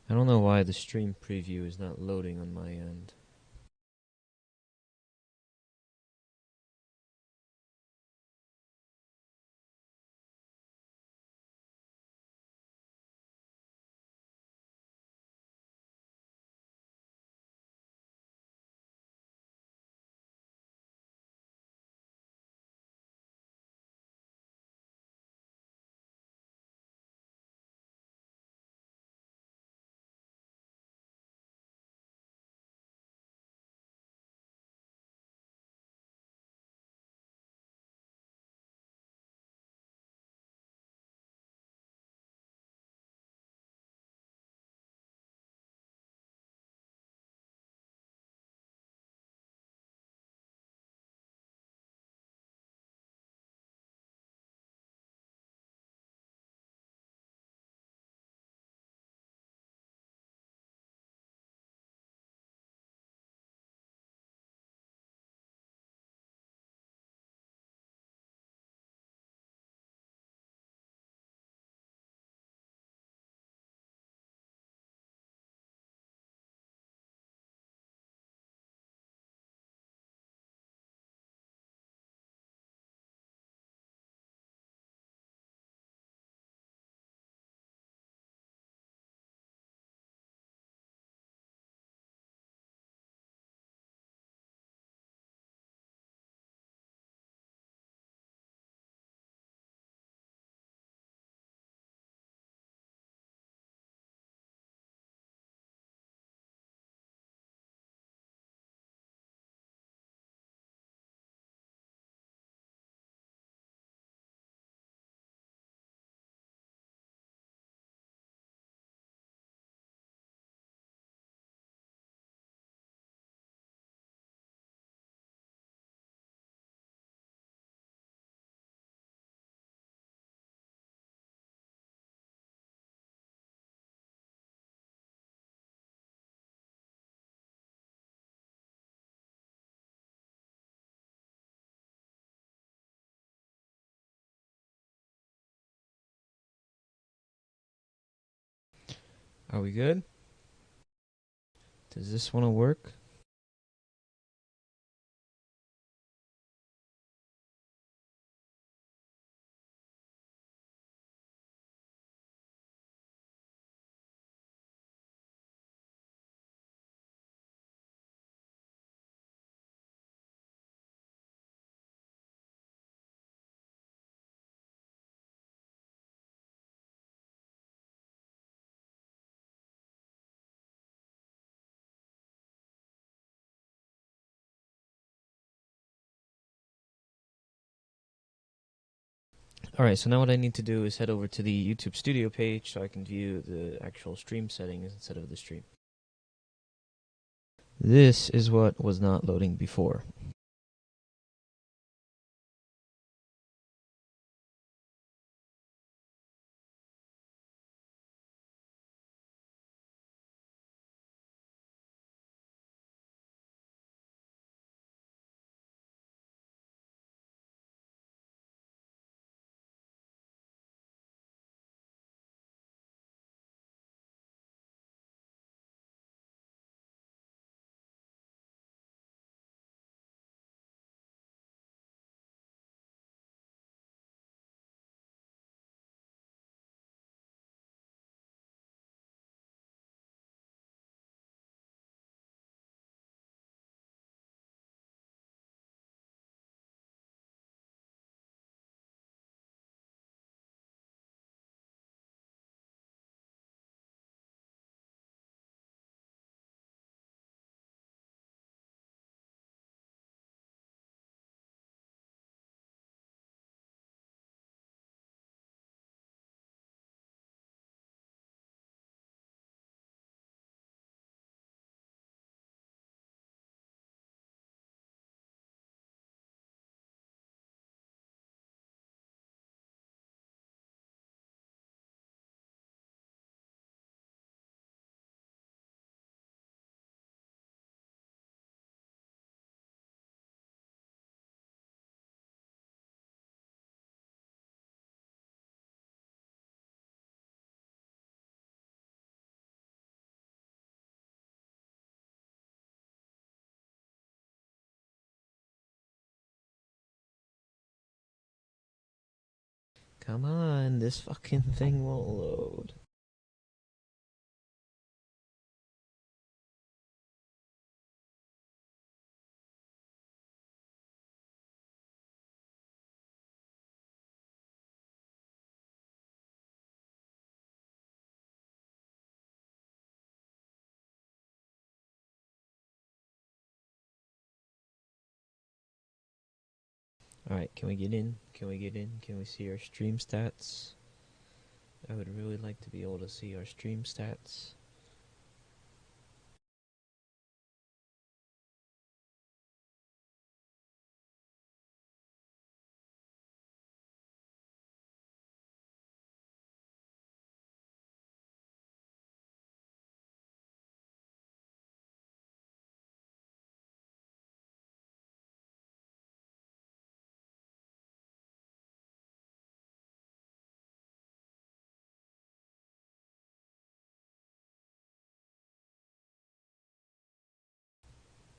I don't know why the stream preview is not loading on my end. Are we good? Does this want to work? Alright, so now what I need to do is head over to the YouTube Studio page so I can view the actual stream settings instead of the stream. This is what was not loading before. Come on, this fucking thing won't load. Alright, can we get in? Can we get in? Can we see our stream stats? I would really like to be able to see our stream stats.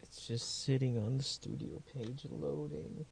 It's just sitting on the studio page loading.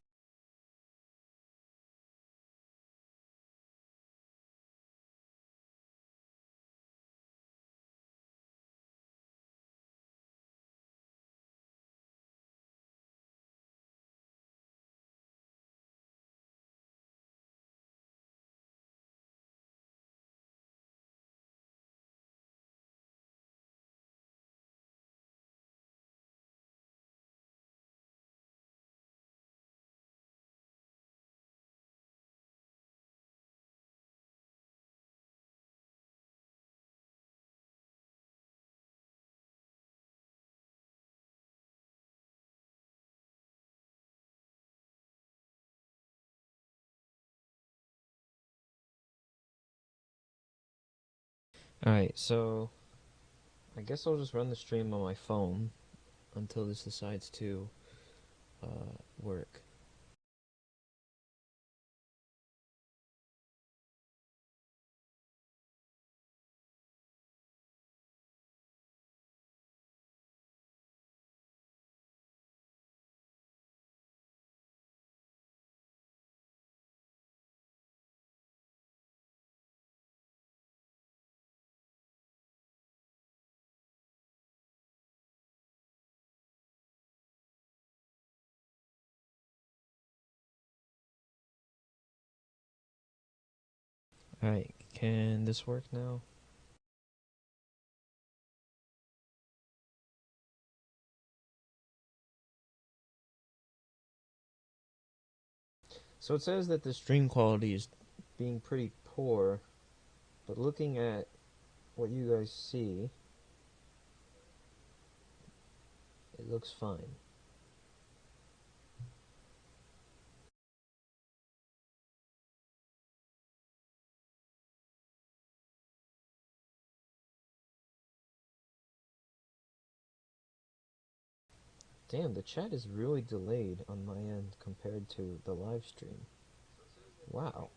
Alright, so I guess I'll just run the stream on my phone until this decides to work. Alright, can this work now? So it says that the stream quality is being pretty poor, but looking at what you guys see, it looks fine. Damn, the chat is really delayed on my end compared to the live stream. Wow.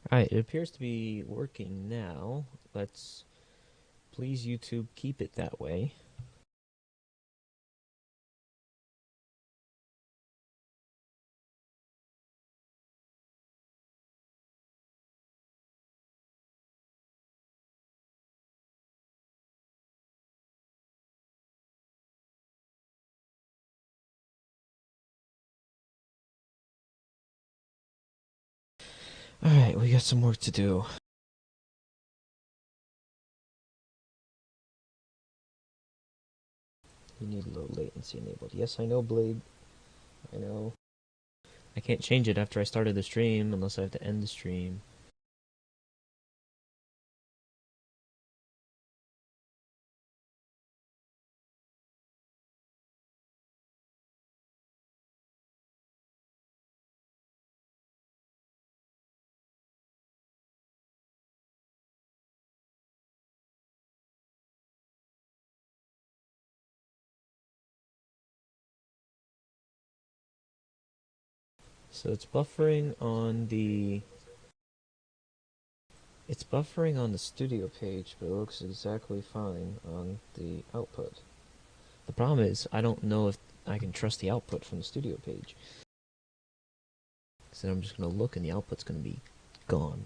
Alright, it appears to be working now. Let's please YouTube keep it that way. Alright, we got some work to do. You need low latency enabled. Yes, I know, Blade. I know. I can't change it after I started the stream unless I have to end the stream. So it's buffering on the studio page, but it looks exactly fine on the output. The problem is I don't know if I can trust the output from the studio page. So I'm just going to look and the output's going to be gone.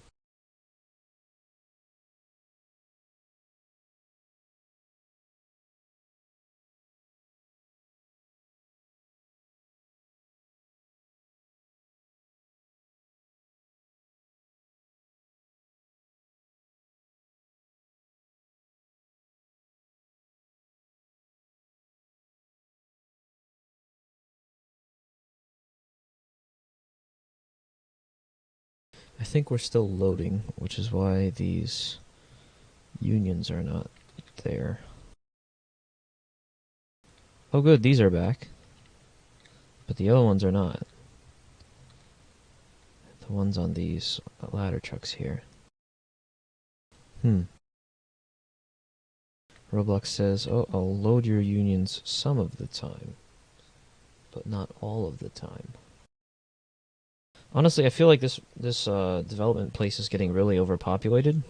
I think we're still loading, which is why these unions are not there. Oh good, these are back. But the other ones are not. The ones on these ladder trucks here. Roblox says, oh, I'll load your unions some of the time, but not all of the time. Honestly, I feel like this development place is getting really overpopulated.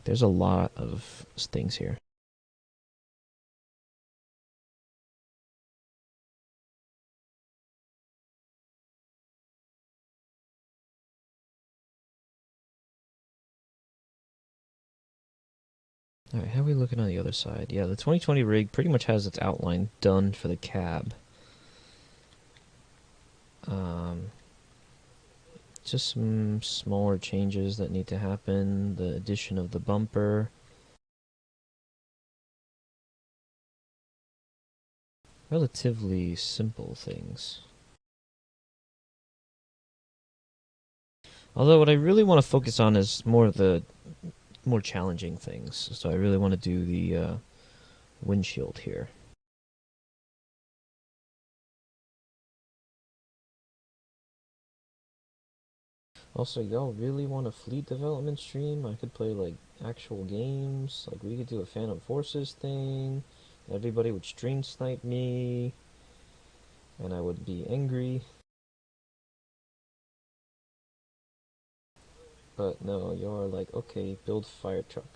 There's a lot of things here. Alright, how are we looking on the other side? Yeah, the 2020 rig pretty much has its outline done for the cab. Just some smaller changes that need to happen. The addition of the bumper. Relatively simple things. Although what I really want to focus on is more of the more challenging things. So I really want to do the windshield here. Also, y'all really want a fleet development stream? I could play like actual games. Like we could do a Phantom Forces thing. Everybody would stream snipe me, and I would be angry. But no, you're like, okay, build fire truck.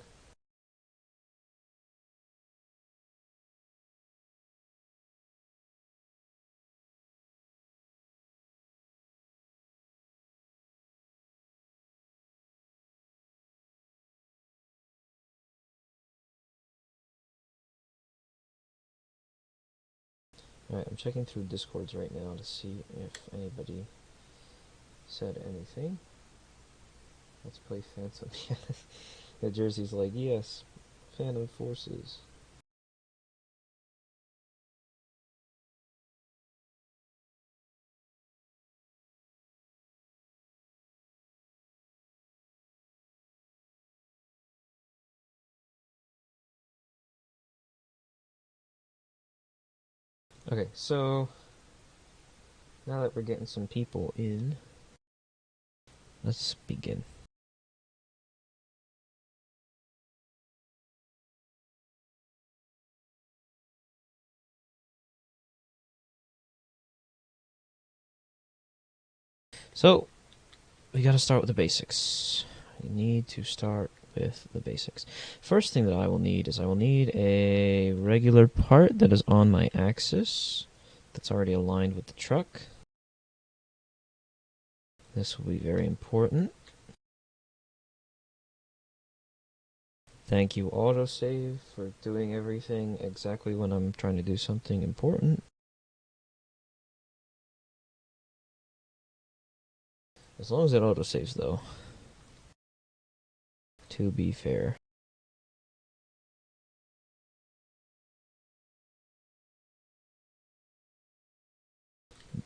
Alright, I'm checking through Discords right now to see if anybody said anything. Let's play Phantom. Yeah, Jersey's like, yes, Phantom Forces. Okay, so now that we're getting some people in, let's begin. So, we gotta start with the basics. We need to start with the basics. First thing that I will need is I will need a regular part that is on my axis, that's already aligned with the truck. This will be very important. Thank you, autosave, for doing everything exactly when I'm trying to do something important. As long as it autosaves, though. To be fair.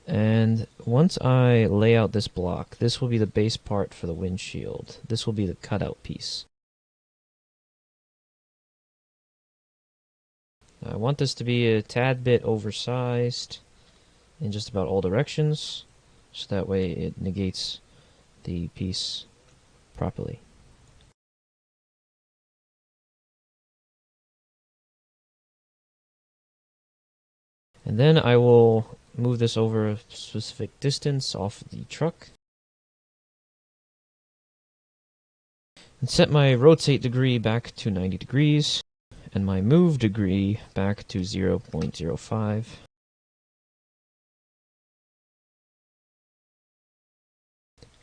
And once I lay out this block, this will be the base part for the windshield. This will be the cutout piece. I want this to be a tad bit oversized in just about all directions, so that way it negates the piece properly. And then I will move this over a specific distance off the truck. And set my rotate degree back to 90 degrees, and my move degree back to 0.05.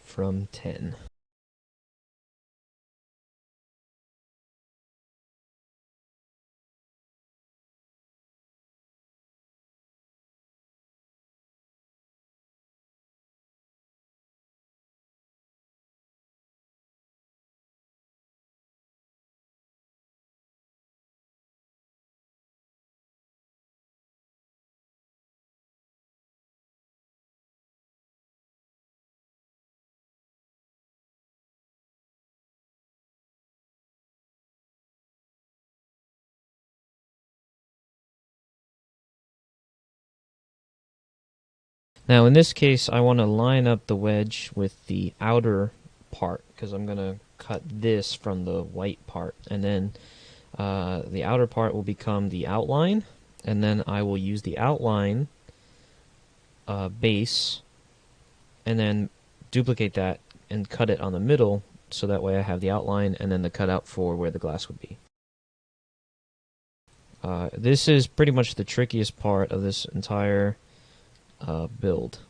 From 10. Now in this case, I want to line up the wedge with the outer part, because I'm going to cut this from the white part, and then the outer part will become the outline, and then I will use the outline base, and then duplicate that and cut it on the middle, so that way I have the outline and then the cutout for where the glass would be. This is pretty much the trickiest part of this entire build.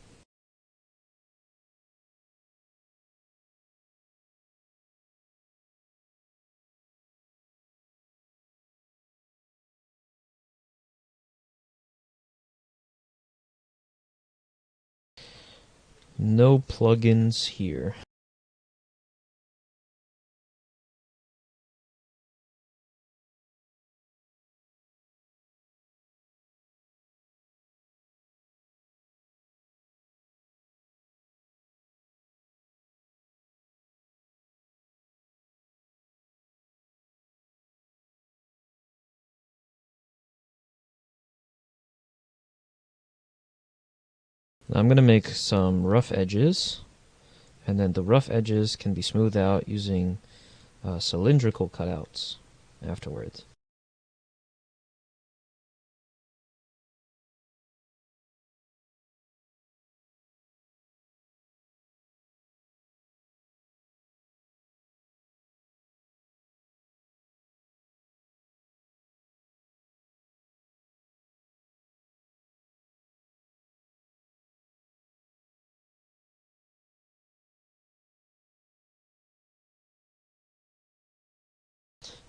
No plugins here. I'm going to make some rough edges, and then the rough edges can be smoothed out using cylindrical cutouts afterwards.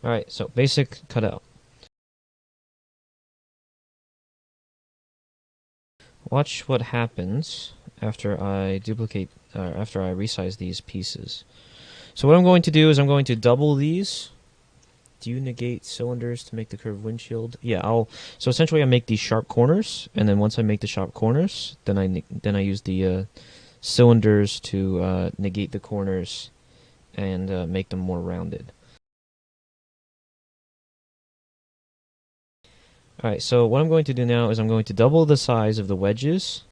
Alright, so basic cutout. Watch what happens after I after I resize these pieces. So what I'm going to do is I'm going to double these. Do you negate cylinders to make the curved windshield? Yeah, so essentially I make these sharp corners, and then once I make the sharp corners, then I use the cylinders to negate the corners and make them more rounded. Alright, so what I'm going to do now is I'm going to double the size of the wedges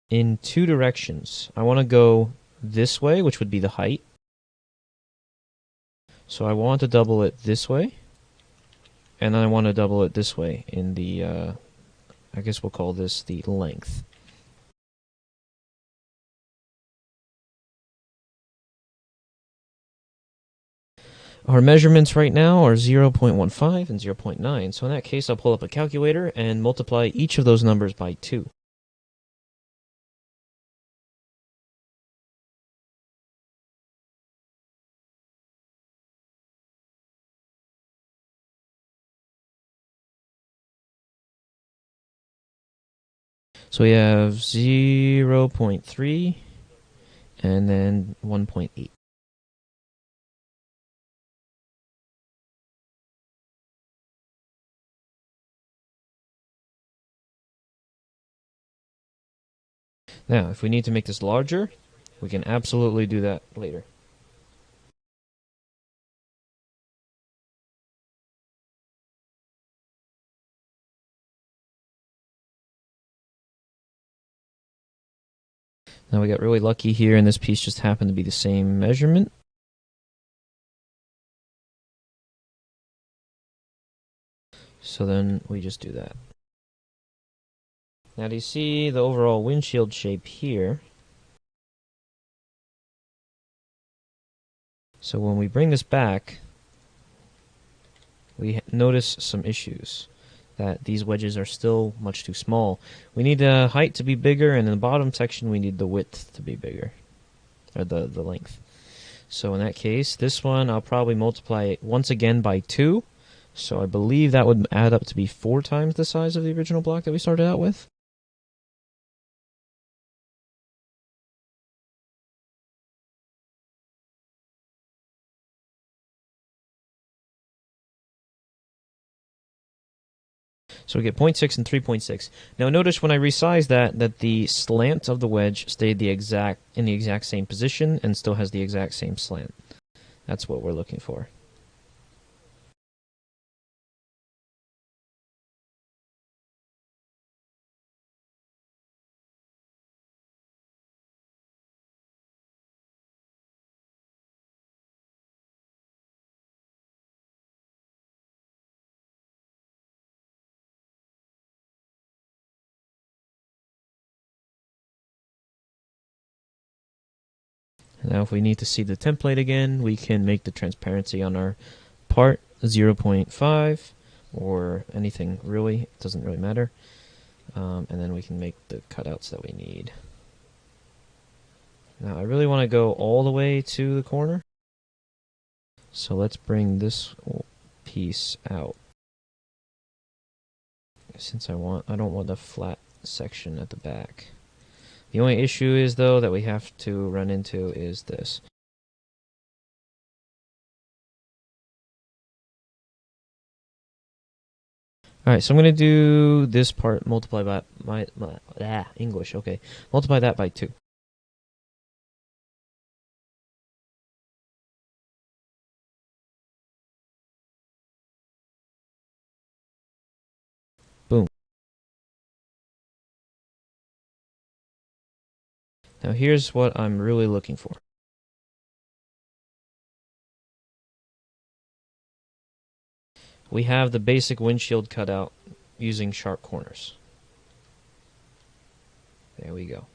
in two directions. I want to go this way, which would be the height. So I want to double it this way, and then I want to double it this way in the, I guess we'll call this the length. Our measurements right now are 0.15 and 0.9, so in that case I'll pull up a calculator and multiply each of those numbers by 2. So we have 0.3 and then 1.8. Now, if we need to make this larger, we can absolutely do that later. Now we got really lucky here, and this piece just happened to be the same measurement. So then we just do that. Now do you see the overall windshield shape here? So when we bring this back, we notice some issues. That these wedges are still much too small. We need the height to be bigger, and in the bottom section we need the width to be bigger. Or the length. So in that case, this one I'll probably multiply it once again by 2. So I believe that would add up to be 4 times the size of the original block that we started out with. So we get 0.6 and 3.6. Now notice when I resize that the slant of the wedge stayed in the exact same position and still has the exact same slant. That's what we're looking for. Now if we need to see the template again, we can make the transparency on our part 0.5 or anything really. It doesn't really matter. And then we can make the cutouts that we need. Now I really want to go all the way to the corner. So let's bring this piece out. Since I don't want the flat section at the back. The only issue is, though, that we have to run into is this. Alright, so I'm going to do this part, multiply by English, okay. Multiply that by 2. Boom. Now here's what I'm really looking for. We have the basic windshield cutout using sharp corners. There we go.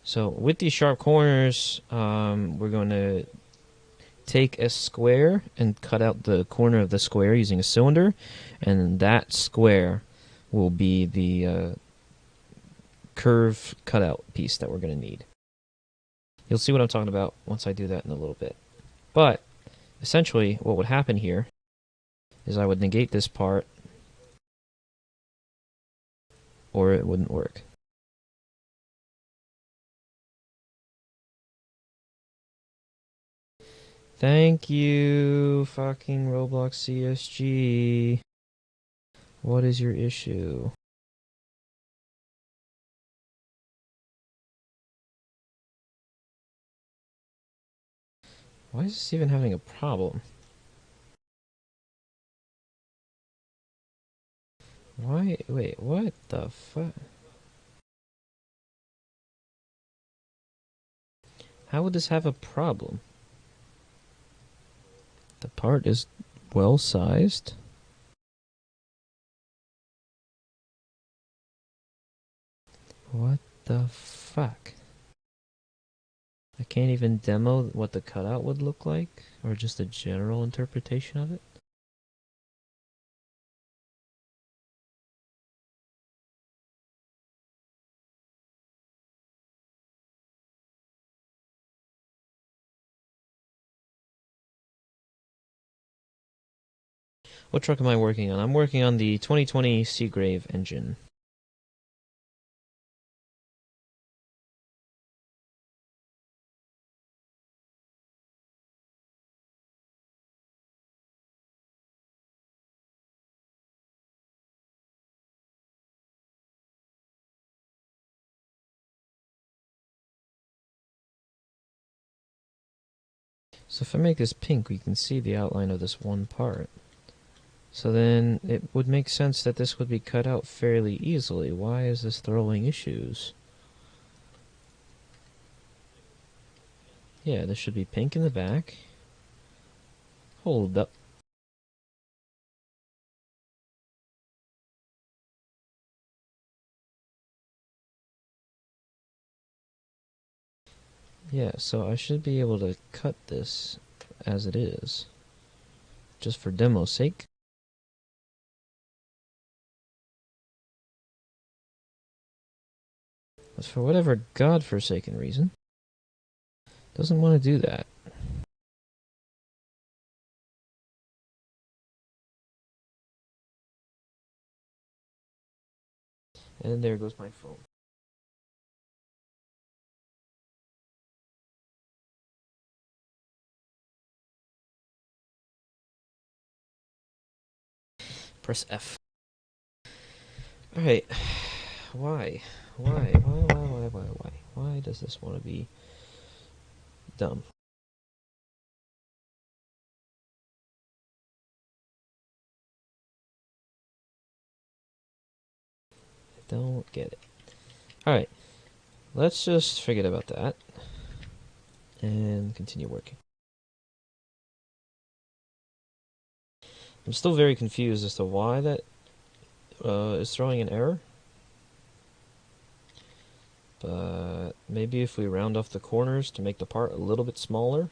So with these sharp corners, we're going to take a square and cut out the corner of the square using a cylinder, and that square will be the curve cutout piece that we're going to need. You'll see what I'm talking about once I do that in a little bit. But essentially what would happen here is I would negate this part, or it wouldn't work. Thank you, fucking Roblox CSG. What is your issue? Why is this even having a problem? Why? Wait, what the fuck? How would this have a problem? The part is well sized. What the fuck? I can't even demo what the cutout would look like, or just a general interpretation of it. What truck am I working on? I'm working on the 2020 Seagrave engine. So if I make this pink, we can see the outline of this one part. So then it would make sense that this would be cut out fairly easily. Why is this throwing issues? Yeah, this should be pink in the back. Hold up. Yeah, so I should be able to cut this as it is, just for demo's sake. But for whatever godforsaken reason, doesn't want to do that. And there goes my phone. Press F. Alright. Why? Why does this want to be dumb? I don't get it. Alright. Let's just forget about that. And continue working. I'm still very confused as to why that is throwing an error. But maybe if we round off the corners to make the part a little bit smaller,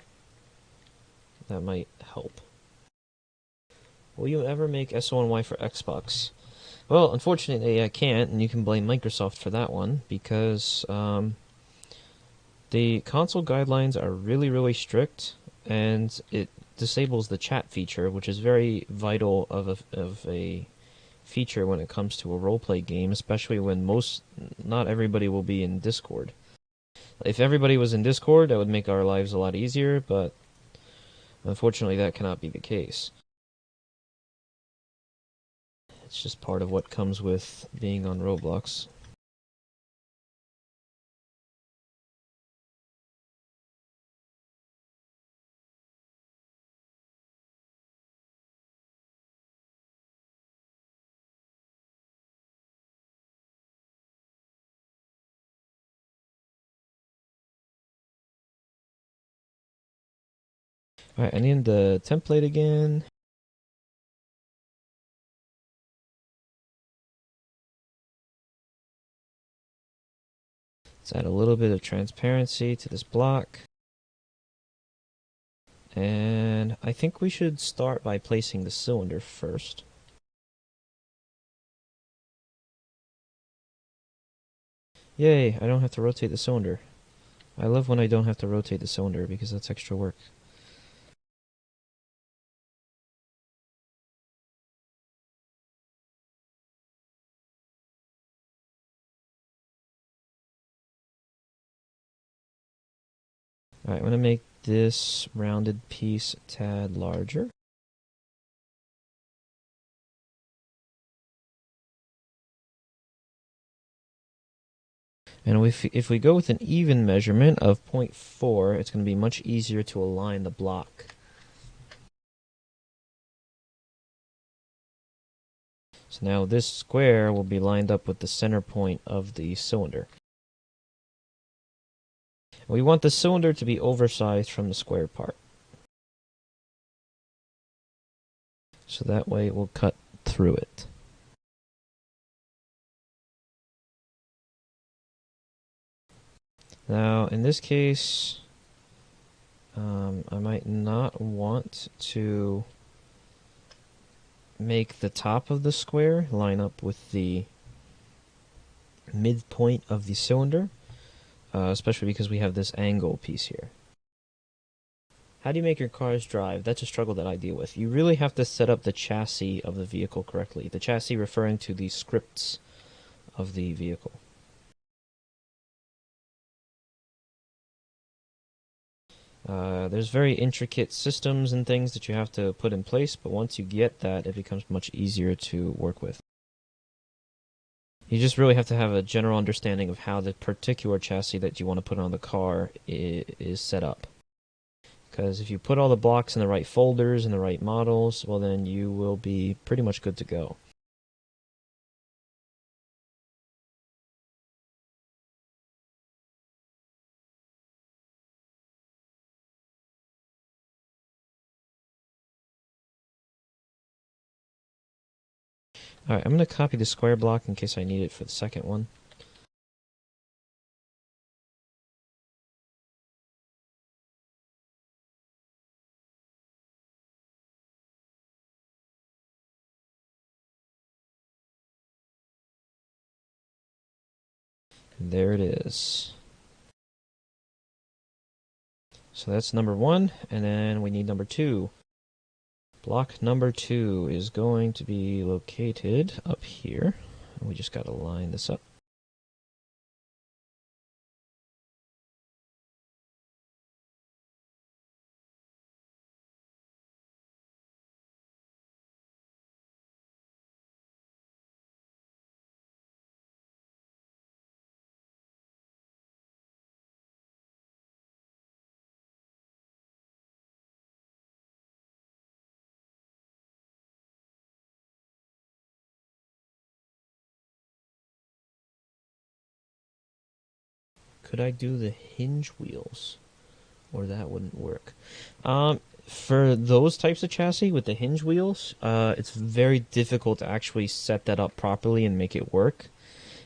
that might help. Will you ever make SoNY for Xbox? Well, unfortunately I can't, and you can blame Microsoft for that one, because the console guidelines are really strict, and it disables the chat feature, which is very vital of a feature when it comes to a roleplay game, especially when not everybody will be in Discord. If everybody was in Discord, that would make our lives a lot easier, but unfortunately that cannot be the case. It's just part of what comes with being on Roblox. Alright, I need the template again. Let's add a little bit of transparency to this block. And I think we should start by placing the cylinder first. Yay, I don't have to rotate the cylinder. I love when I don't have to rotate the cylinder because that's extra work. Alright, I'm going to make this rounded piece a tad larger. And if we go with an even measurement of 0.4, it's going to be much easier to align the block. So now this square will be lined up with the center point of the cylinder. We want the cylinder to be oversized from the square part. So that way it will cut through it. Now, in this case, I might not want to make the top of the square line up with the midpoint of the cylinder, especially because we have this angle piece here. How do you make your cars drive? That's a struggle that I deal with. You really have to set up the chassis of the vehicle correctly. The chassis referring to the scripts of the vehicle. There's very intricate systems and things that you have to put in place, but once you get that, it becomes much easier to work with. You just really have to have a general understanding of how the particular chassis that you want to put on the car is set up. Because if you put all the blocks in the right folders and the right models, well then you will be pretty much good to go. Alright, I'm going to copy the square block in case I need it for the second one. And there it is. So that's number 1, and then we need number 2. Block number 2 is going to be located up here. We just got to line this up. Could I do the hinge wheels? Or that wouldn't work. For those types of chassis with the hinge wheels, it's very difficult to actually set that up properly and make it work.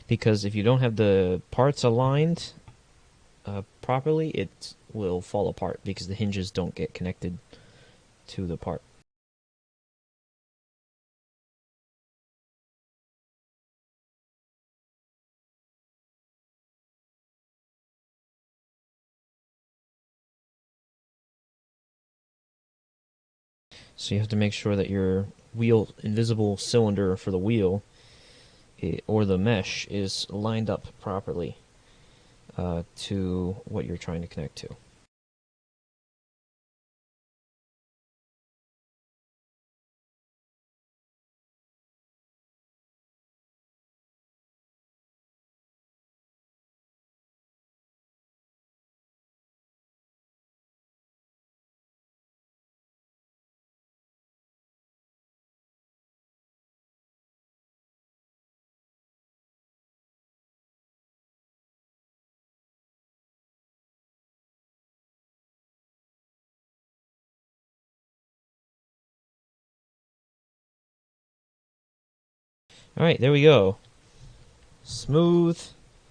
Because if you don't have the parts aligned properly, it will fall apart because the hinges don't get connected to the part. So you have to make sure that your invisible cylinder for the wheel or the mesh is lined up properly to what you're trying to connect to. Alright, there we go. Smooth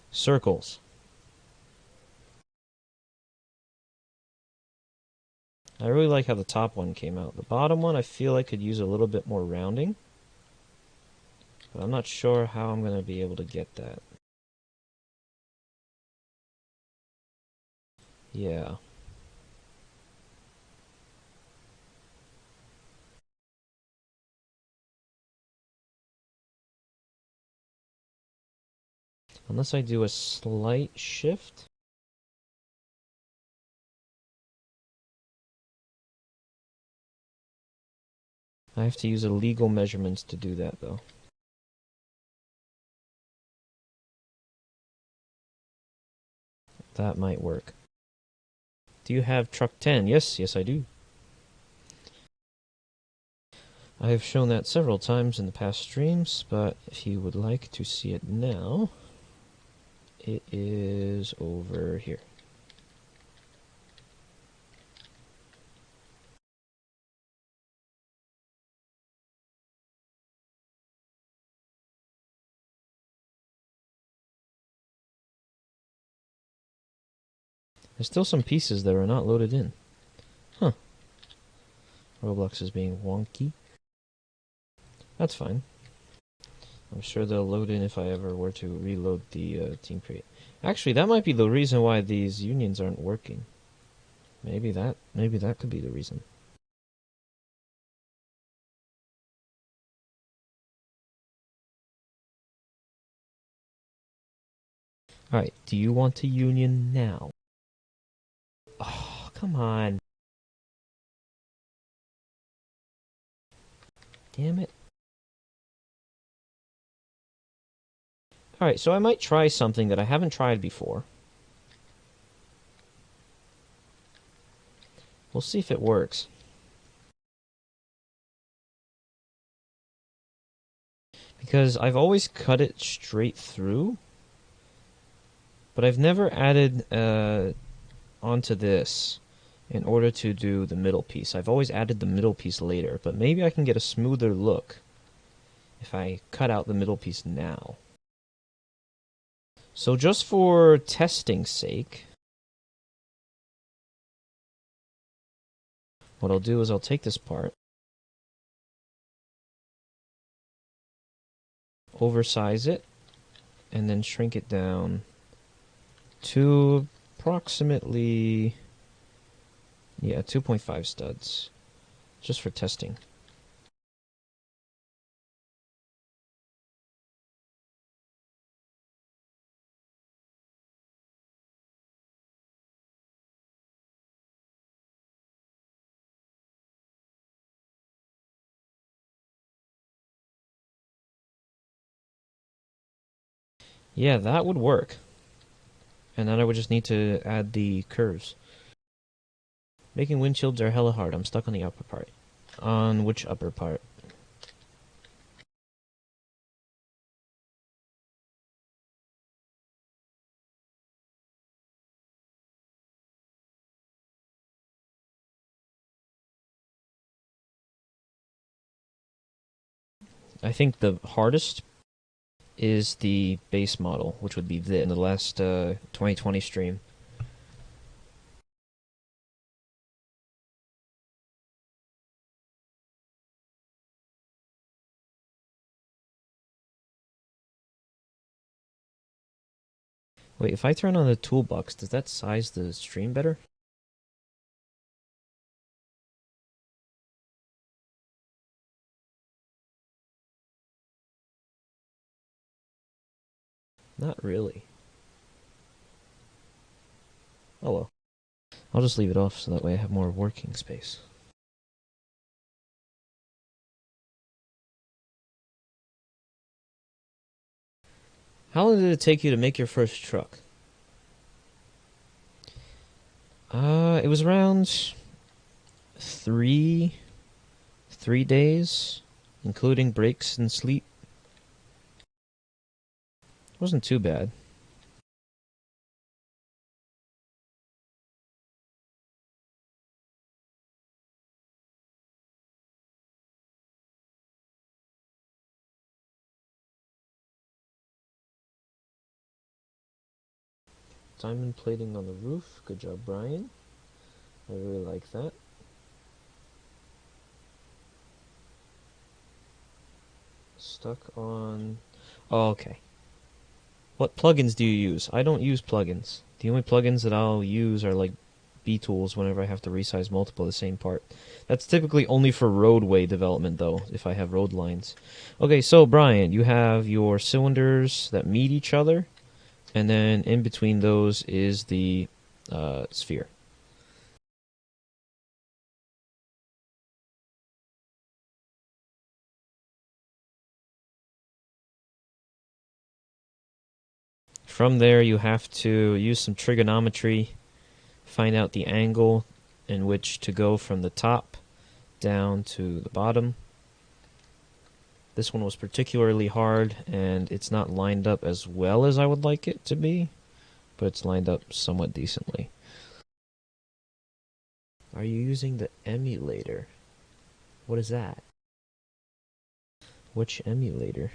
circles. I really like how the top one came out. The bottom one I feel like could use a little bit more rounding. But I'm not sure how I'm going to be able to get that. Yeah. Unless I do a slight shift. I have to use illegal measurements to do that, though. That might work. Do you have truck 10? Yes, I do. I have shown that several times in the past streams, but if you would like to see it now, it is over here. There's still some pieces that are not loaded in. Huh. Roblox is being wonky. That's fine. I'm sure they'll load in if I ever were to reload the team crate. Actually, that might be the reason why these unions aren't working. Maybe that could be the reason. Alright, do you want to union now? Oh, come on. Damn it. Alright, so I might try something that I haven't tried before. We'll see if it works. Because I've always cut it straight through, but I've never added onto this in order to do the middle piece. I've always added the middle piece later, but maybe I can get a smoother look if I cut out the middle piece now. So just for testing's sake, what I'll do is I'll take this part, oversize it, and then shrink it down to approximately, yeah, 2.5 studs, just for testing. Yeah, that would work. And then I would just need to add the curves. Making windshields are hella hard. I'm stuck on the upper part. On which upper part? I think the hardest is the base model, which would be in the last 2020 stream. Wait, if I turn on the toolbox, does that size the stream better? Not really. Oh well. I'll just leave it off so that way I have more working space. How long did it take you to make your first truck? It was around three days, including breaks and sleep. It wasn't too bad. Diamond plating on the roof. Good job, Brian. I really like that. Stuck on... Oh, okay. What plugins do you use? I don't use plugins. The only plugins that I'll use are like B-tools whenever I have to resize multiple of the same part. That's typically only for roadway development, though, if I have road lines. Okay, so Brian, you have your cylinders that meet each other, and then in between those is the sphere. From there, you have to use some trigonometry, find out the angle in which to go from the top down to the bottom. This one was particularly hard, and it's not lined up as well as I would like it to be, but it's lined up somewhat decently. Are you using the emulator? What is that? Which emulator?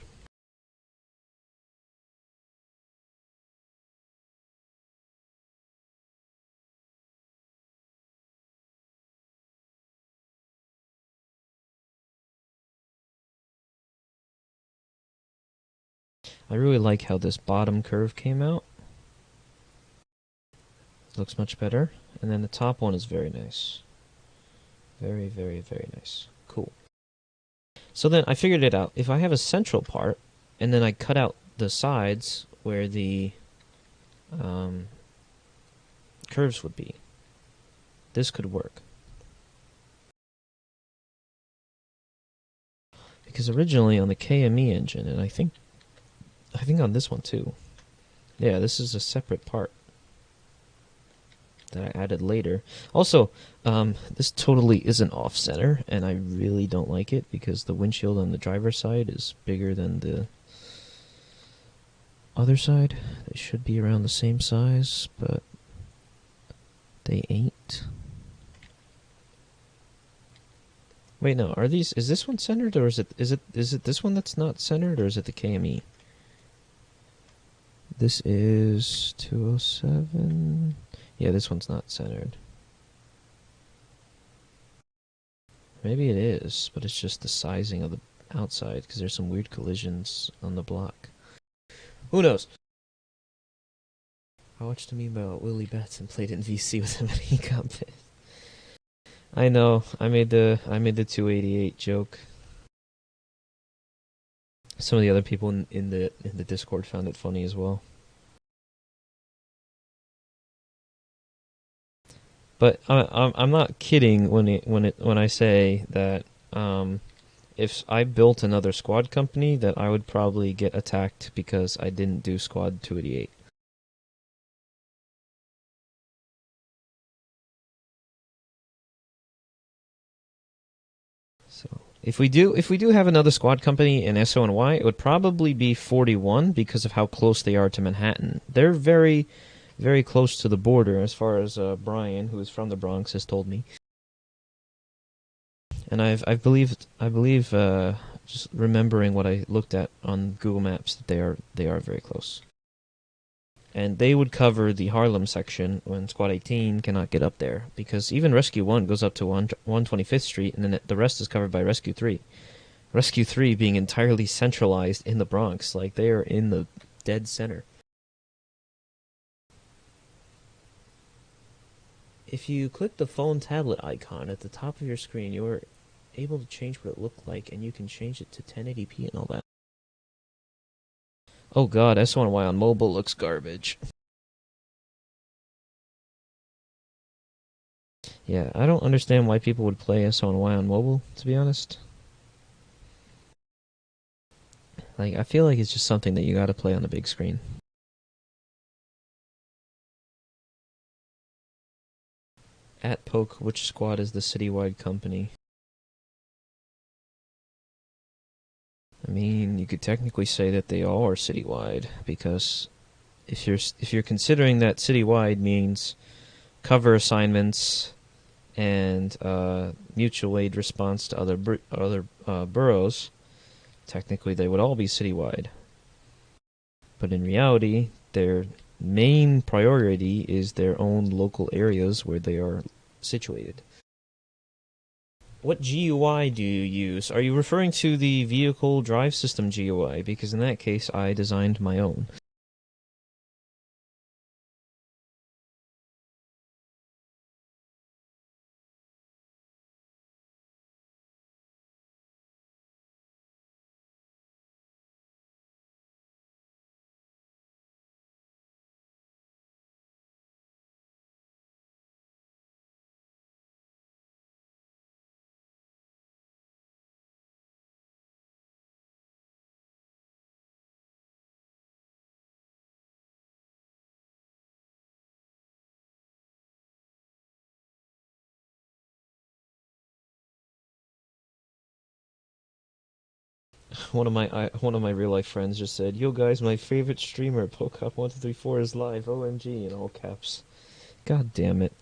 I really like how this bottom curve came out. It looks much better. And then the top one is very nice. Very, very, very nice. Cool. So then I figured it out. If I have a central part, and then I cut out the sides where the curves would be, this could work. Because originally on the KME engine, and I think on this one too, yeah, this is a separate part that I added later. Also, this totally isn't off-center, and I really don't like it because the windshield on the driver's side is bigger than the other side. They should be around the same size, but they ain't. Wait, no, are these... Is this one centered, or is it this one that's not centered, or is it the KME? This is 207... Yeah, this one's not centered. Maybe it is, but it's just the sizing of the outside, because there's some weird collisions on the block. Who knows? I watched a meme about Willie Batson played in VC with him and he got pissed. I know. I made the 288 joke. Some of the other people in the Discord found it funny as well. But I'm not kidding when I say that if I built another squad company, that I would probably get attacked because I didn't do squad 288. So if we do have another squad company in SoNY, it would probably be 41 because of how close they are to Manhattan. They're very, very close to the border, as far as Brian, who is from the Bronx, has told me. And I believe just remembering what I looked at on Google Maps, that they are very close. And they would cover the Harlem section when Squad 18 cannot get up there, because even Rescue 1 goes up to 125th Street, and then the rest is covered by Rescue 3. Rescue 3 being entirely centralized in the Bronx, like they are in the dead center. If you click the phone tablet icon at the top of your screen, you are able to change what it looked like, and you can change it to 1080p and all that. Oh god, SoNY on mobile looks garbage. Yeah, I don't understand why people would play SoNY on mobile, to be honest. Like, I feel like it's just something that you gotta play on the big screen. At Poke, which squad is the citywide company? I mean, you could technically say that they all are citywide, because if you're considering that citywide means cover assignments and mutual aid response to other boroughs, technically they would all be citywide. But in reality, their main priority is their own local areas where they are situated. What GUI do you use? Are you referring to the Vehicle Drive System GUI? Because in that case, I designed my own. One of my real life friends just said, "Yo guys, my favorite streamer, Pocop1234 is live. OMG!" in all caps. God damn it.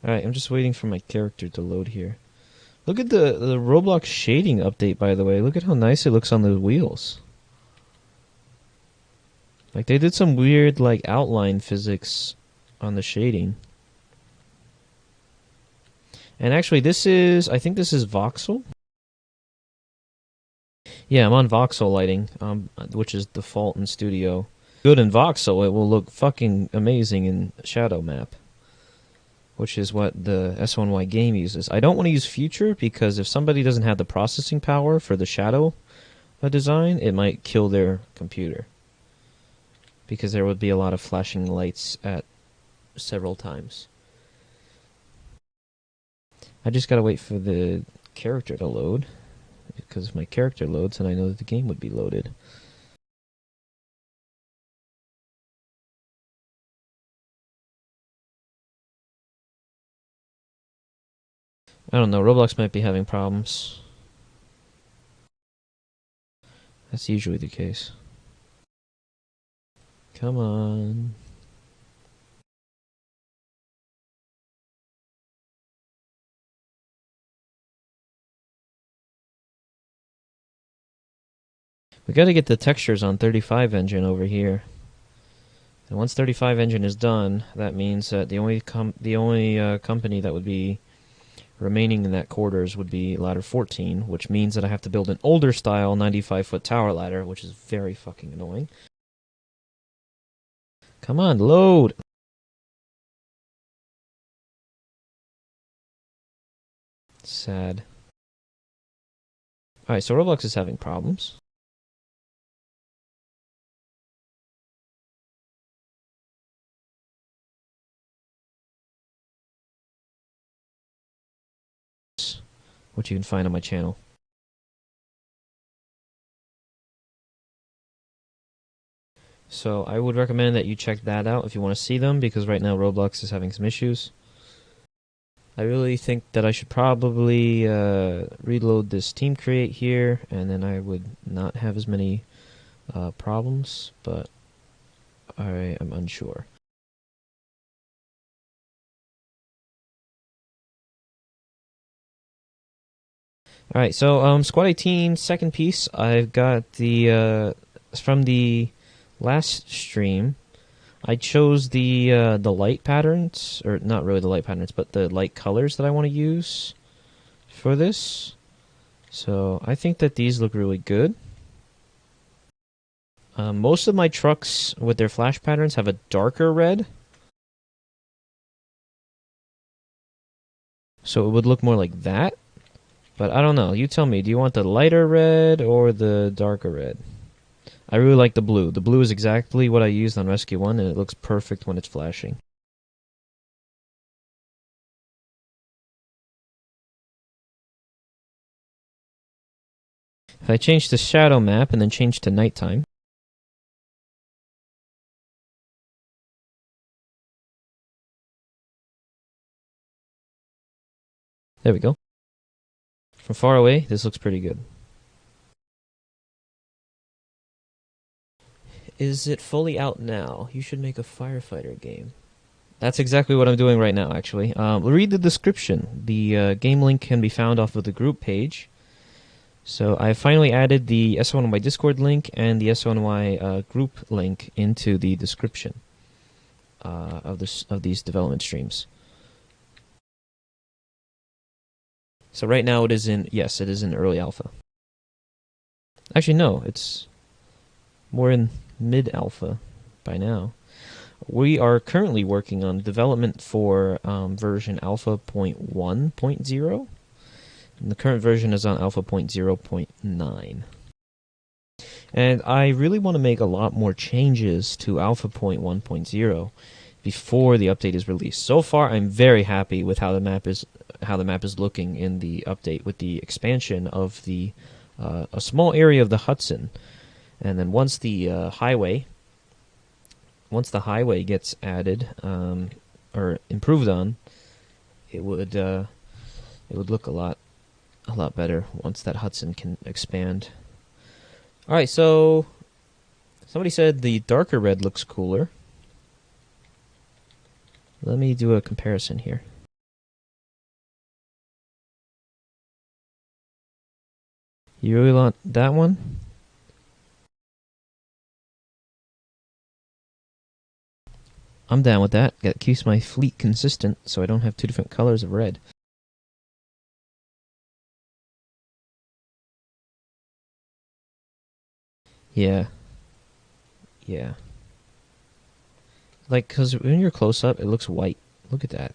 Alright, I'm just waiting for my character to load here. Look at the Roblox shading update, by the way. Look at how nice it looks on the wheels. Like, they did some weird, like, outline physics on the shading. And actually, I think this is voxel? Yeah, I'm on voxel lighting, which is default in Studio. Good in voxel, it will look fucking amazing in shadow map, which is what the SoNY game uses. I don't want to use Future, because if somebody doesn't have the processing power for the shadow design, it might kill their computer. Because there would be a lot of flashing lights at several times. I just gotta wait for the character to load, because if my character loads, then I know that the game would be loaded. I don't know, Roblox might be having problems. That's usually the case. Come on. We gotta get the textures on 35 engine over here. And once 35 engine is done, that means that the only company that would be remaining in that quarters would be ladder 14, which means that I have to build an older style 95-foot tower ladder, which is very fucking annoying. Come on, load! Sad. Alright, so Roblox is having problems. Which you can find on my channel. So I would recommend that you check that out if you want to see them, because right now Roblox is having some issues. I really think that I should probably reload this team create here, and then I would not have as many problems, but I am unsure. Alright, so Squad 18, second piece, I've got the from the last stream. I chose the light patterns, or not really the light patterns, but the light colors that I want to use for this. So I think that these look really good. Most of my trucks with their flash patterns have a darker red. So it would look more like that. But I don't know. You tell me. Do you want the lighter red or the darker red? I really like the blue. The blue is exactly what I used on Rescue 1, and it looks perfect when it's flashing. If I change to shadow map and then change to nighttime, there we go. From far away, this looks pretty good. Is it fully out now? You should make a firefighter game. That's exactly what I'm doing right now, actually. Read the description. The game link can be found off of the group page. So I finally added the SoNY Discord link and the SoNY group link into the description of these development streams. So right now it is in, yes, it is in early alpha. Actually, no, it's more in mid-alpha by now. We are currently working on development for version alpha 0.1.0. And the current version is on alpha 0.0.9. And I really want to make a lot more changes to alpha 0.1.0 before the update is released. So far, I'm very happy with how the map is looking in the update, with the expansion of the a small area of the Hudson, and then once the highway gets added or improved on, it would look a lot better once that Hudson can expand. All right, so somebody said the darker red looks cooler. Let me do a comparison here. You really want that one? I'm down with that. That keeps my fleet consistent, so I don't have two different colors of red. Yeah. Yeah. Like, because when you're close up, it looks white. Look at that.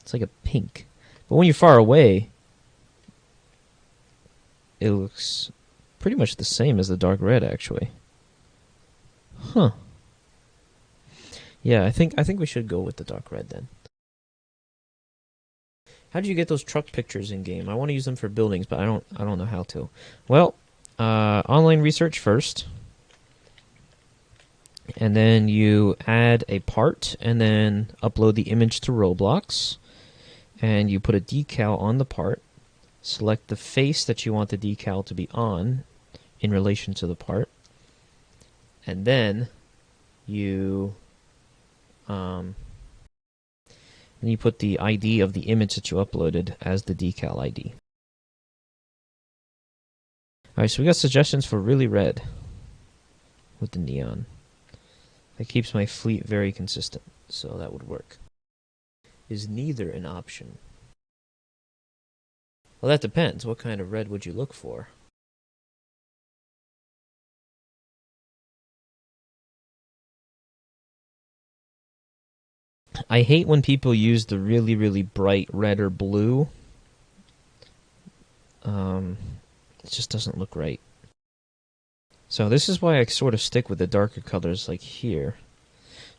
It's like a pink. But when you're far away, it looks pretty much the same as the dark red, actually. Huh. Yeah, I think we should go with the dark red then. How did you get those truck pictures in game? I want to use them for buildings, but I don't know how to. Well, online research first. And then you add a part and then upload the image to Roblox. And you put a decal on the part. Select the face that you want the decal to be on in relation to the part. And then you put the ID of the image that you uploaded as the decal ID. Alright, so we got suggestions for really red with the neon. That keeps my fleet very consistent, so that would work. Is neither an option? Well, that depends. What kind of red would you look for? I hate when people use the really, really bright red or blue. It just doesn't look right. So this is why I sort of stick with the darker colors like here.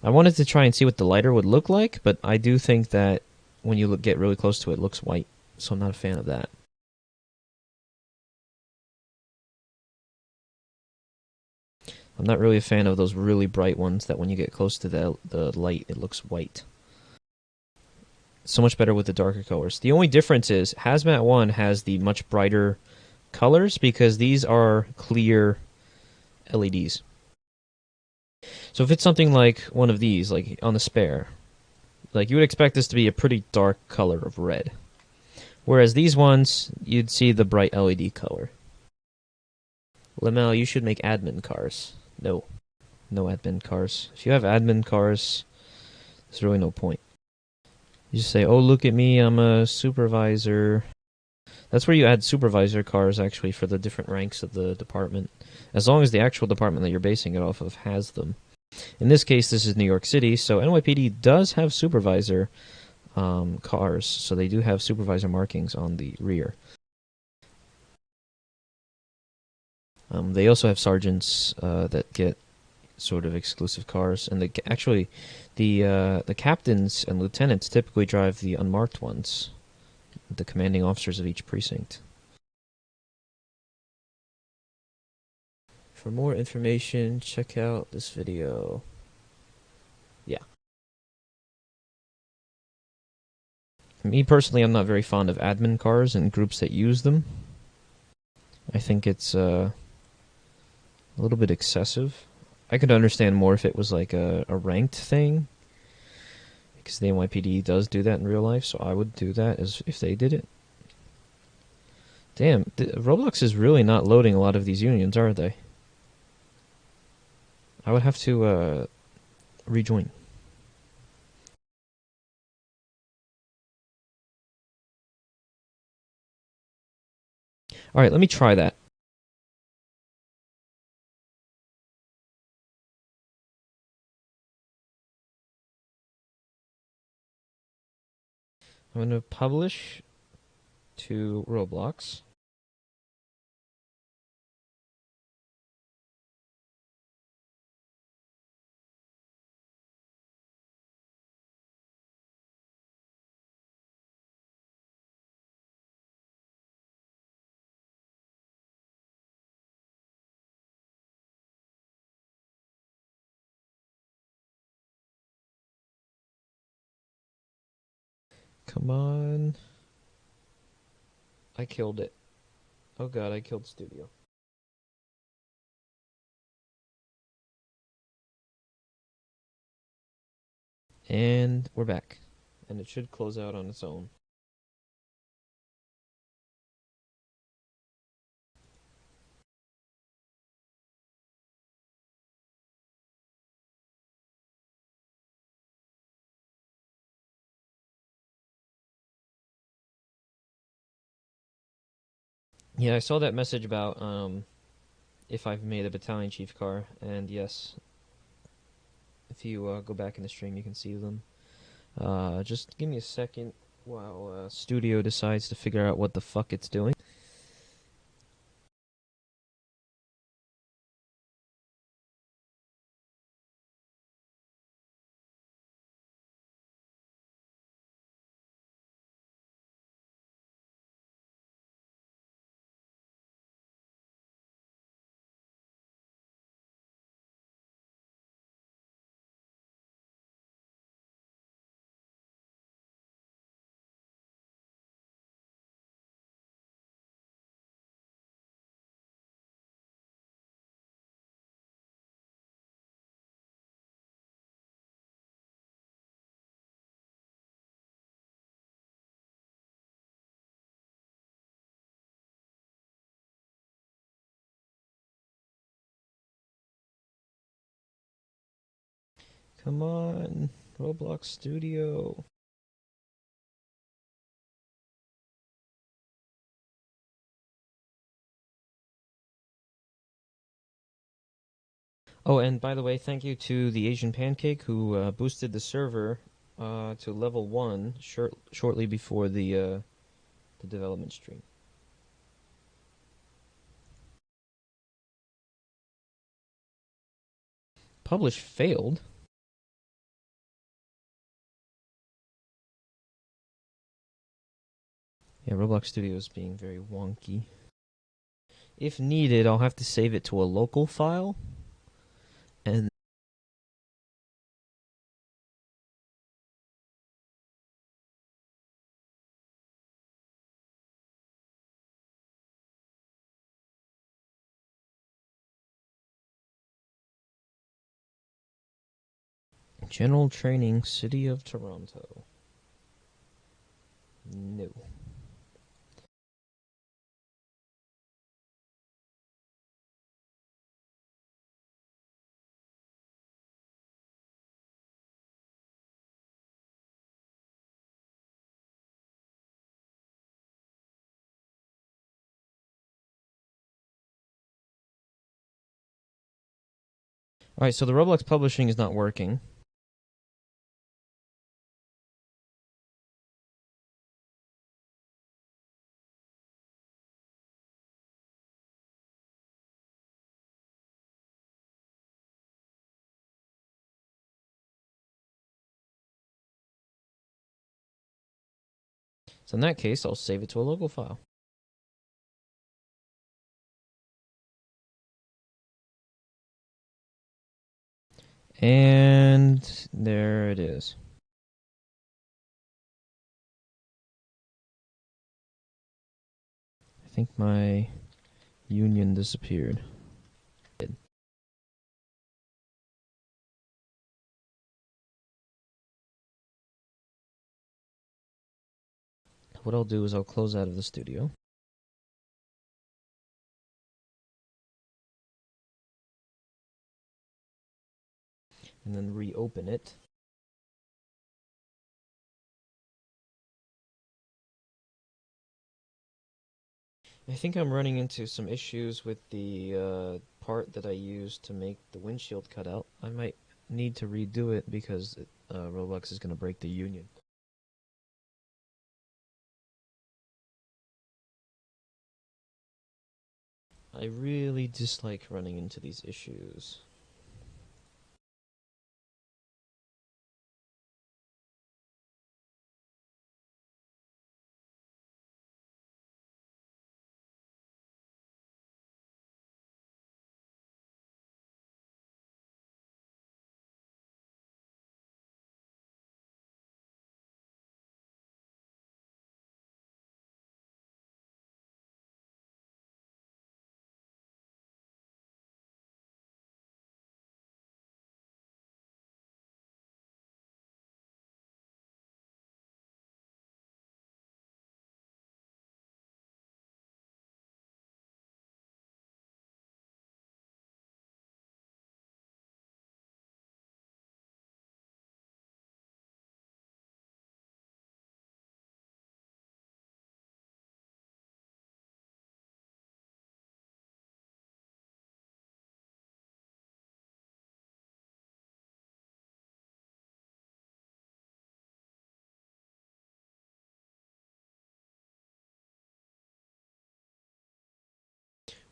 I wanted to try and see what the lighter would look like, but I do think that when you get really close to it, it looks white. So I'm not a fan of that. I'm not really a fan of those really bright ones that when you get close to the light, it looks white. So much better with the darker colors. The only difference is Hazmat 1 has the much brighter colors because these are clear LEDs. So if it's something like one of these, like on the spare, like you would expect this to be a pretty dark color of red. Whereas these ones, you'd see the bright LED color. Lemel, you should make admin cars. No. No admin cars. If you have admin cars, there's really no point. You just say, oh, look at me, I'm a supervisor. That's where you add supervisor cars, actually, for the different ranks of the department. As long as the actual department that you're basing it off of has them. In this case, this is New York City, so NYPD does have supervisor cars, so they do have supervisor markings on the rear. They also have sergeants that get sort of exclusive cars, and the captains and lieutenants typically drive the unmarked ones, the commanding officers of each precinct. For more information, check out this video. Yeah. Me personally, I'm not very fond of admin cars and groups that use them. I think it's a little bit excessive. I could understand more if it was like a ranked thing, because the NYPD does do that in real life, so I would do that as if they did it. Damn, Roblox is really not loading a lot of these unions, are they? I would have to rejoin. Alright, let me try that. I'm going to publish to Roblox. Come on. I killed it. Oh god, I killed Studio. And we're back. And it should close out on its own. Yeah, I saw that message about if I've made a battalion chief car, and yes, if you go back in the stream, you can see them. Just give me a second while Studio decides to figure out what the fuck it's doing. Come on, Roblox Studio. Oh, and by the way, thank you to the Asian Pancake who boosted the server to level 1 shortly before the development stream. Publish failed? Yeah, Roblox Studio is being very wonky. If needed, I'll have to save it to a local file. And General Training, City of Toronto. No. Alright, so the Roblox publishing is not working. So in that case, I'll save it to a local file. And there it is. I think my union disappeared. What I'll do is I'll close out of the studio. And then reopen it. I think I'm running into some issues with the part that I used to make the windshield cutout. I might need to redo it because Roblox is going to break the union. I really dislike running into these issues.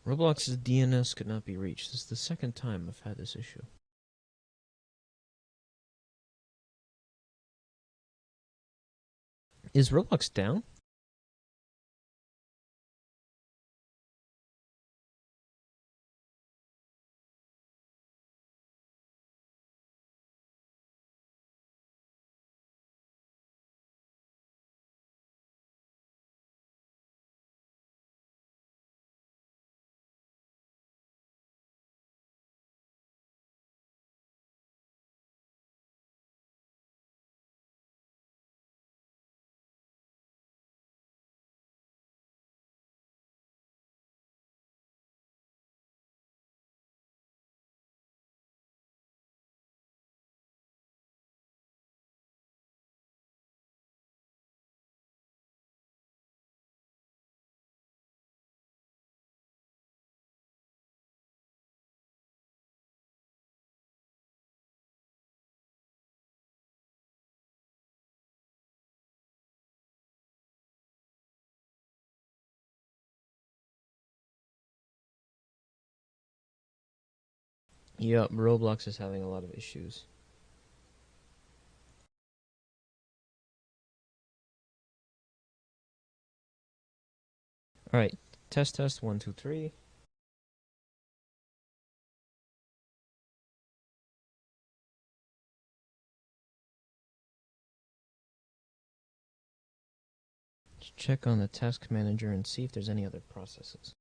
Roblox's DNS could not be reached. This is the second time I've had this issue. Is Roblox down? Yep, Roblox is having a lot of issues. Alright, test 1, 2, 3. Let's check on the task manager and see if there's any other processes.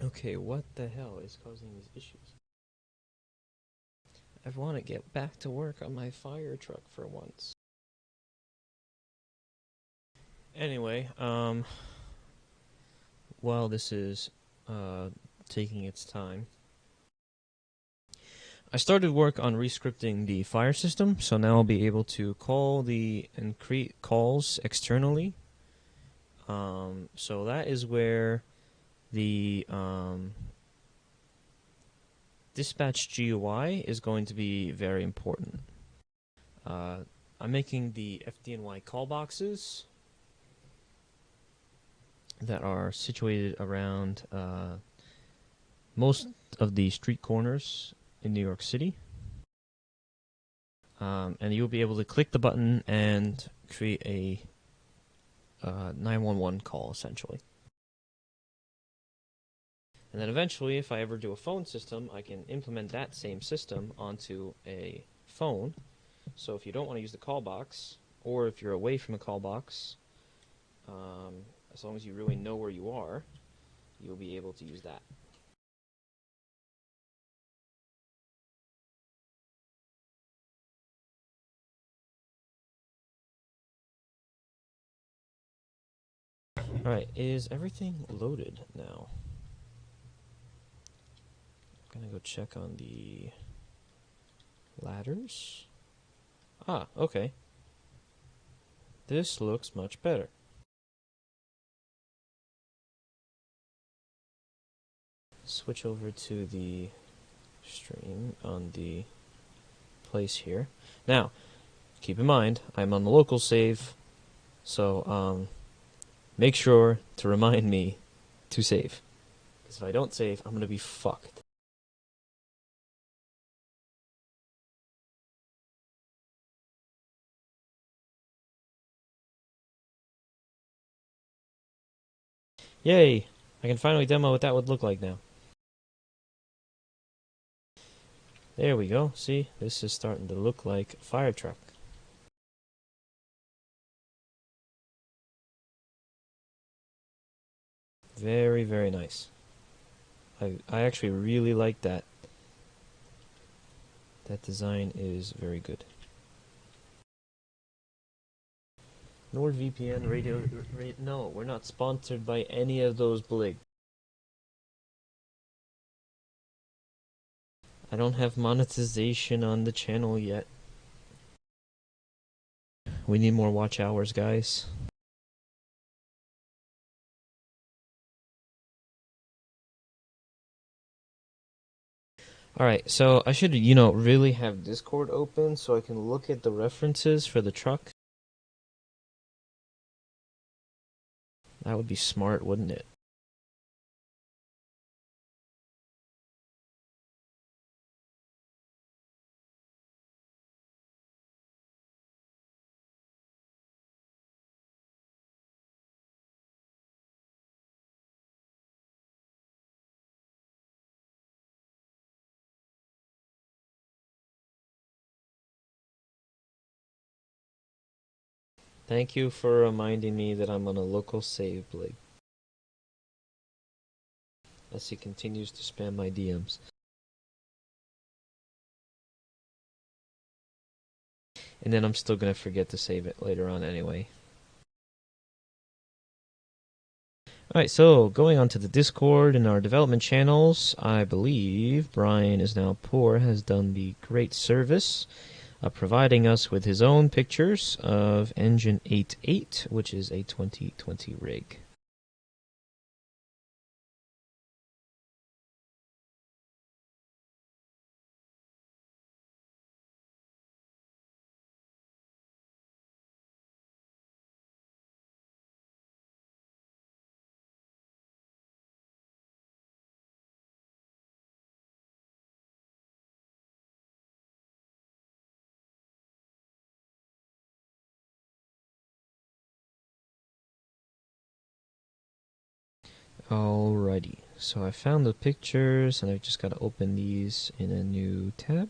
Okay, what the hell is causing these issues? I want to get back to work on my fire truck for once. Anyway, while this is taking its time, I started work on rescripting the fire system, so now I'll be able to call and create calls externally. So that is where the dispatch GUI is going to be very important. I'm making the FDNY call boxes that are situated around most of the street corners in New York City. And you'll be able to click the button and create a 911 call, essentially. And then eventually, if I ever do a phone system, I can implement that same system onto a phone. So if you don't want to use the call box, or if you're away from a call box, as long as you really know where you are, you'll be able to use that. Alright, is everything loaded now? I'm gonna go check on the ladders. Ah, okay. This looks much better. Switch over to the stream on the place here. Now, keep in mind, I'm on the local save, so make sure to remind me to save. Because if I don't save, I'm gonna be fucked. Yay! I can finally demo what that would look like now. There we go. See, this is starting to look like a fire truck. very, very nice. I actually really like that. That design is very good. NordVPN no, we're not sponsored by any of those blig. I don't have monetization on the channel yet. We need more watch hours, guys. Alright, so I should, really have Discord open so I can look at the references for the truck. That would be smart, wouldn't it? Thank you for reminding me that I'm on a local save blig. As he continues to spam my DMs. And then I'm still gonna forget to save it later on anyway. Alright, so going on to the Discord and our development channels, I believe Brian is now poor, has done the great service of providing us with his own pictures of Engine 88, which is a 2020 rig. Alrighty, so I found the pictures and I've just got to open these in a new tab.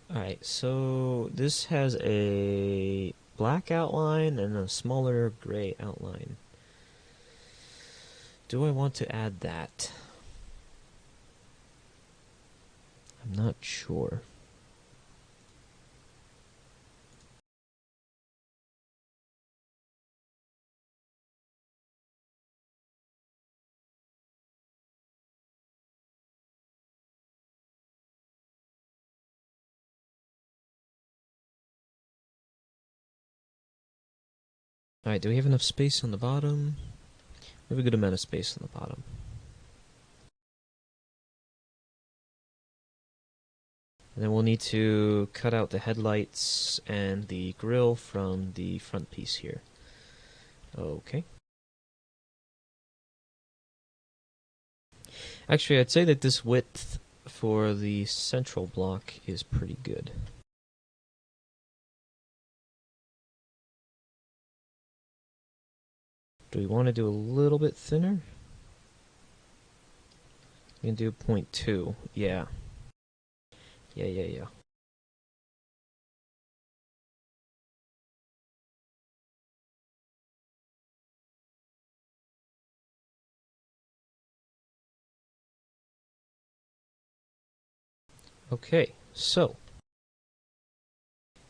Alright, so this has a black outline and a smaller gray outline. Do I want to add that? I'm not sure. Alright, do we have enough space on the bottom? We have a good amount of space on the bottom. And then we'll need to cut out the headlights and the grille from the front piece here. Okay. Actually, I'd say that this width for the central block is pretty good. Do we want to do a little bit thinner? We can do 0.2. Yeah. Yeah. Okay, so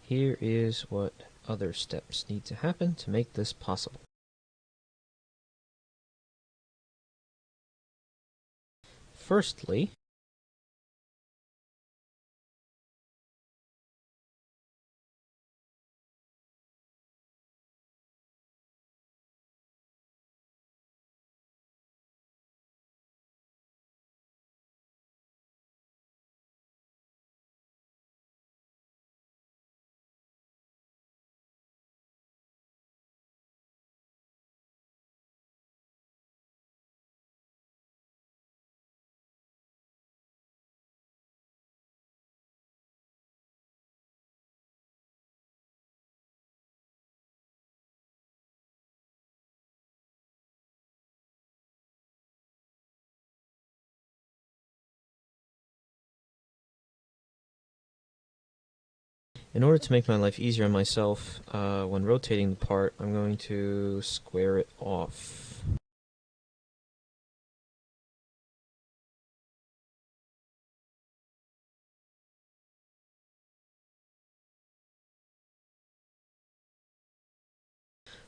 here is what other steps need to happen to make this possible. Firstly, In order to make my life easier on myself, when rotating the part, I'm going to square it off.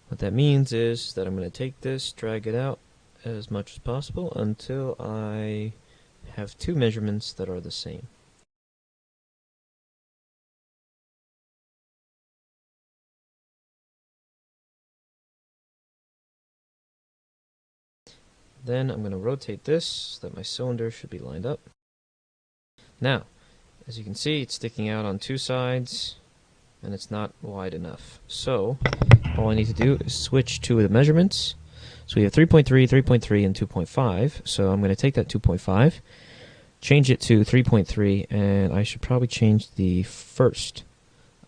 What that means is that I'm going to take this, drag it out as much as possible until I have two measurements that are the same. Then I'm going to rotate this so that my cylinder should be lined up. Now, as you can see, it's sticking out on two sides and it's not wide enough. So, all I need to do is switch two of the measurements. So we have 3.3, 3.3, and 2.5. So I'm going to take that 2.5, change it to 3.3, and I should probably change the first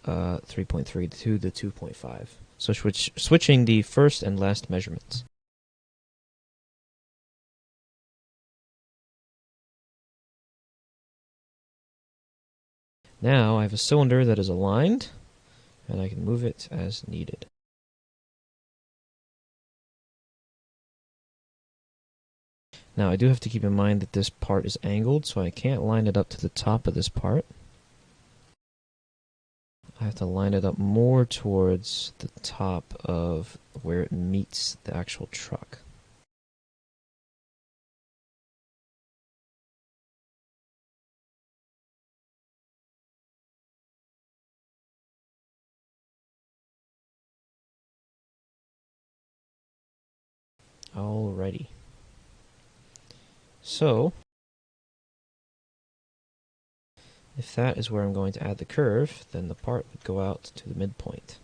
3.3 to the 2.5. So switching the first and last measurements. Now I have a cylinder that is aligned, and I can move it as needed. Now I do have to keep in mind that this part is angled, so I can't line it up to the top of this part. I have to line it up more towards the top of where it meets the actual truck. Alrighty. So, if that is where I'm going to add the curve, then the part would go out to the midpoint.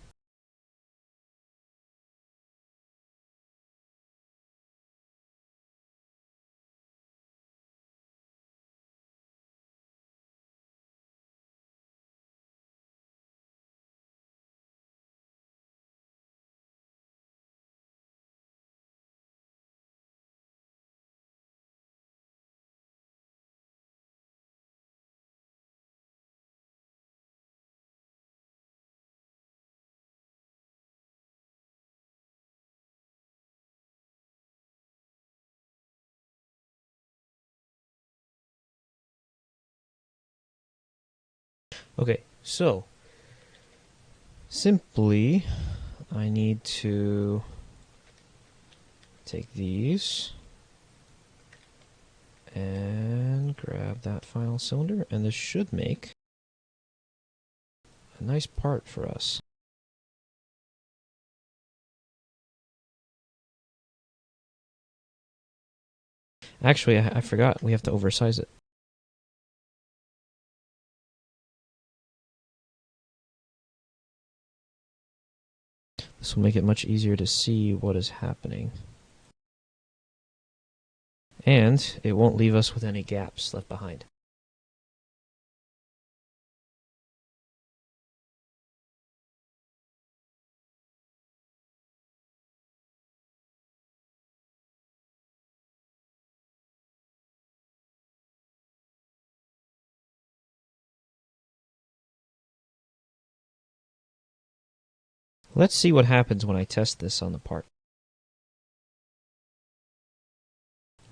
Okay, so simply I need to take these and grab that final cylinder, and this should make a nice part for us. Actually, I forgot, we have to oversize it. This will make it much easier to see what is happening. And it won't leave us with any gaps left behind. Let's see what happens when I test this on the part.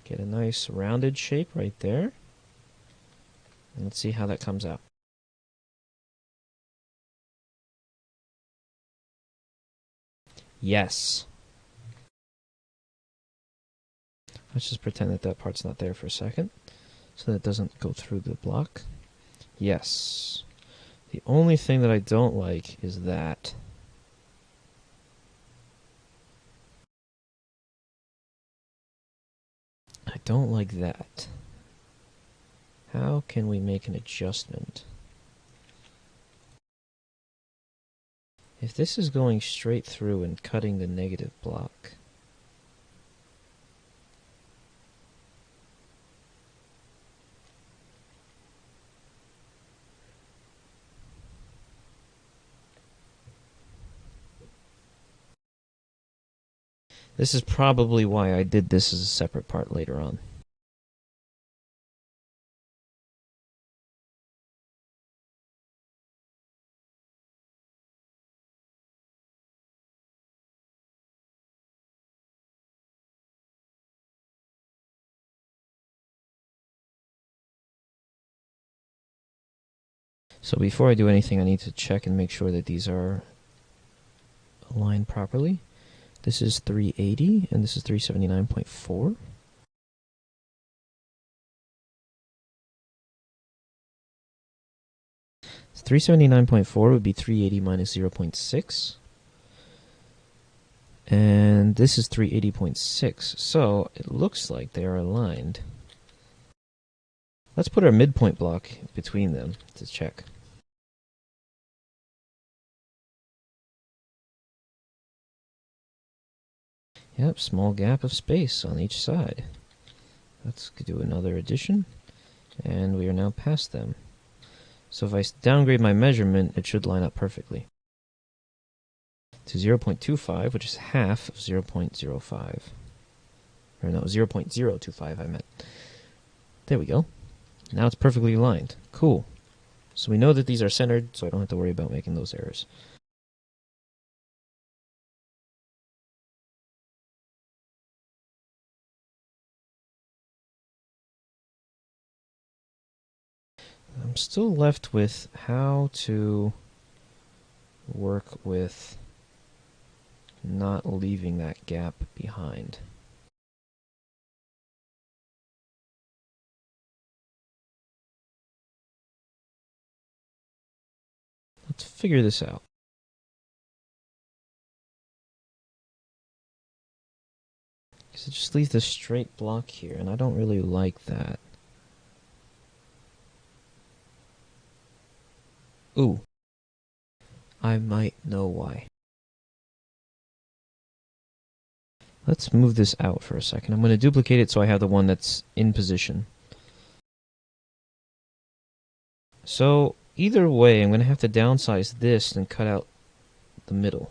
Get a nice rounded shape right there. And let's see how that comes out. Yes. Let's just pretend that that part's not there for a second, so that it doesn't go through the block. Yes. The only thing that I don't like is that. I don't like that. How can we make an adjustment? If this is going straight through and cutting the negative block, this is probably why I did this as a separate part later on. So before I do anything, I need to check and make sure that these are aligned properly. This is 380 and this is 379.4. So 379.4 would be 380 minus 0.6. And this is 380.6. So it looks like they are aligned. Let's put our midpoint block between them to check. Yep, small gap of space on each side. Let's do another addition, and we are now past them. So if I downgrade my measurement, it should line up perfectly. To 0.25, which is half of 0.05. Or no, 0.025 I meant. There we go. Now it's perfectly aligned. Cool. So we know that these are centered, so I don't have to worry about making those errors. I'm still left with how to work with not leaving that gap behind. Let's figure this out. Because it just leaves this straight block here, and I don't really like that. Ooh. I might know why. Let's move this out for a second. I'm going to duplicate it so I have the one that's in position. So, either way, I'm going to have to downsize this and cut out the middle.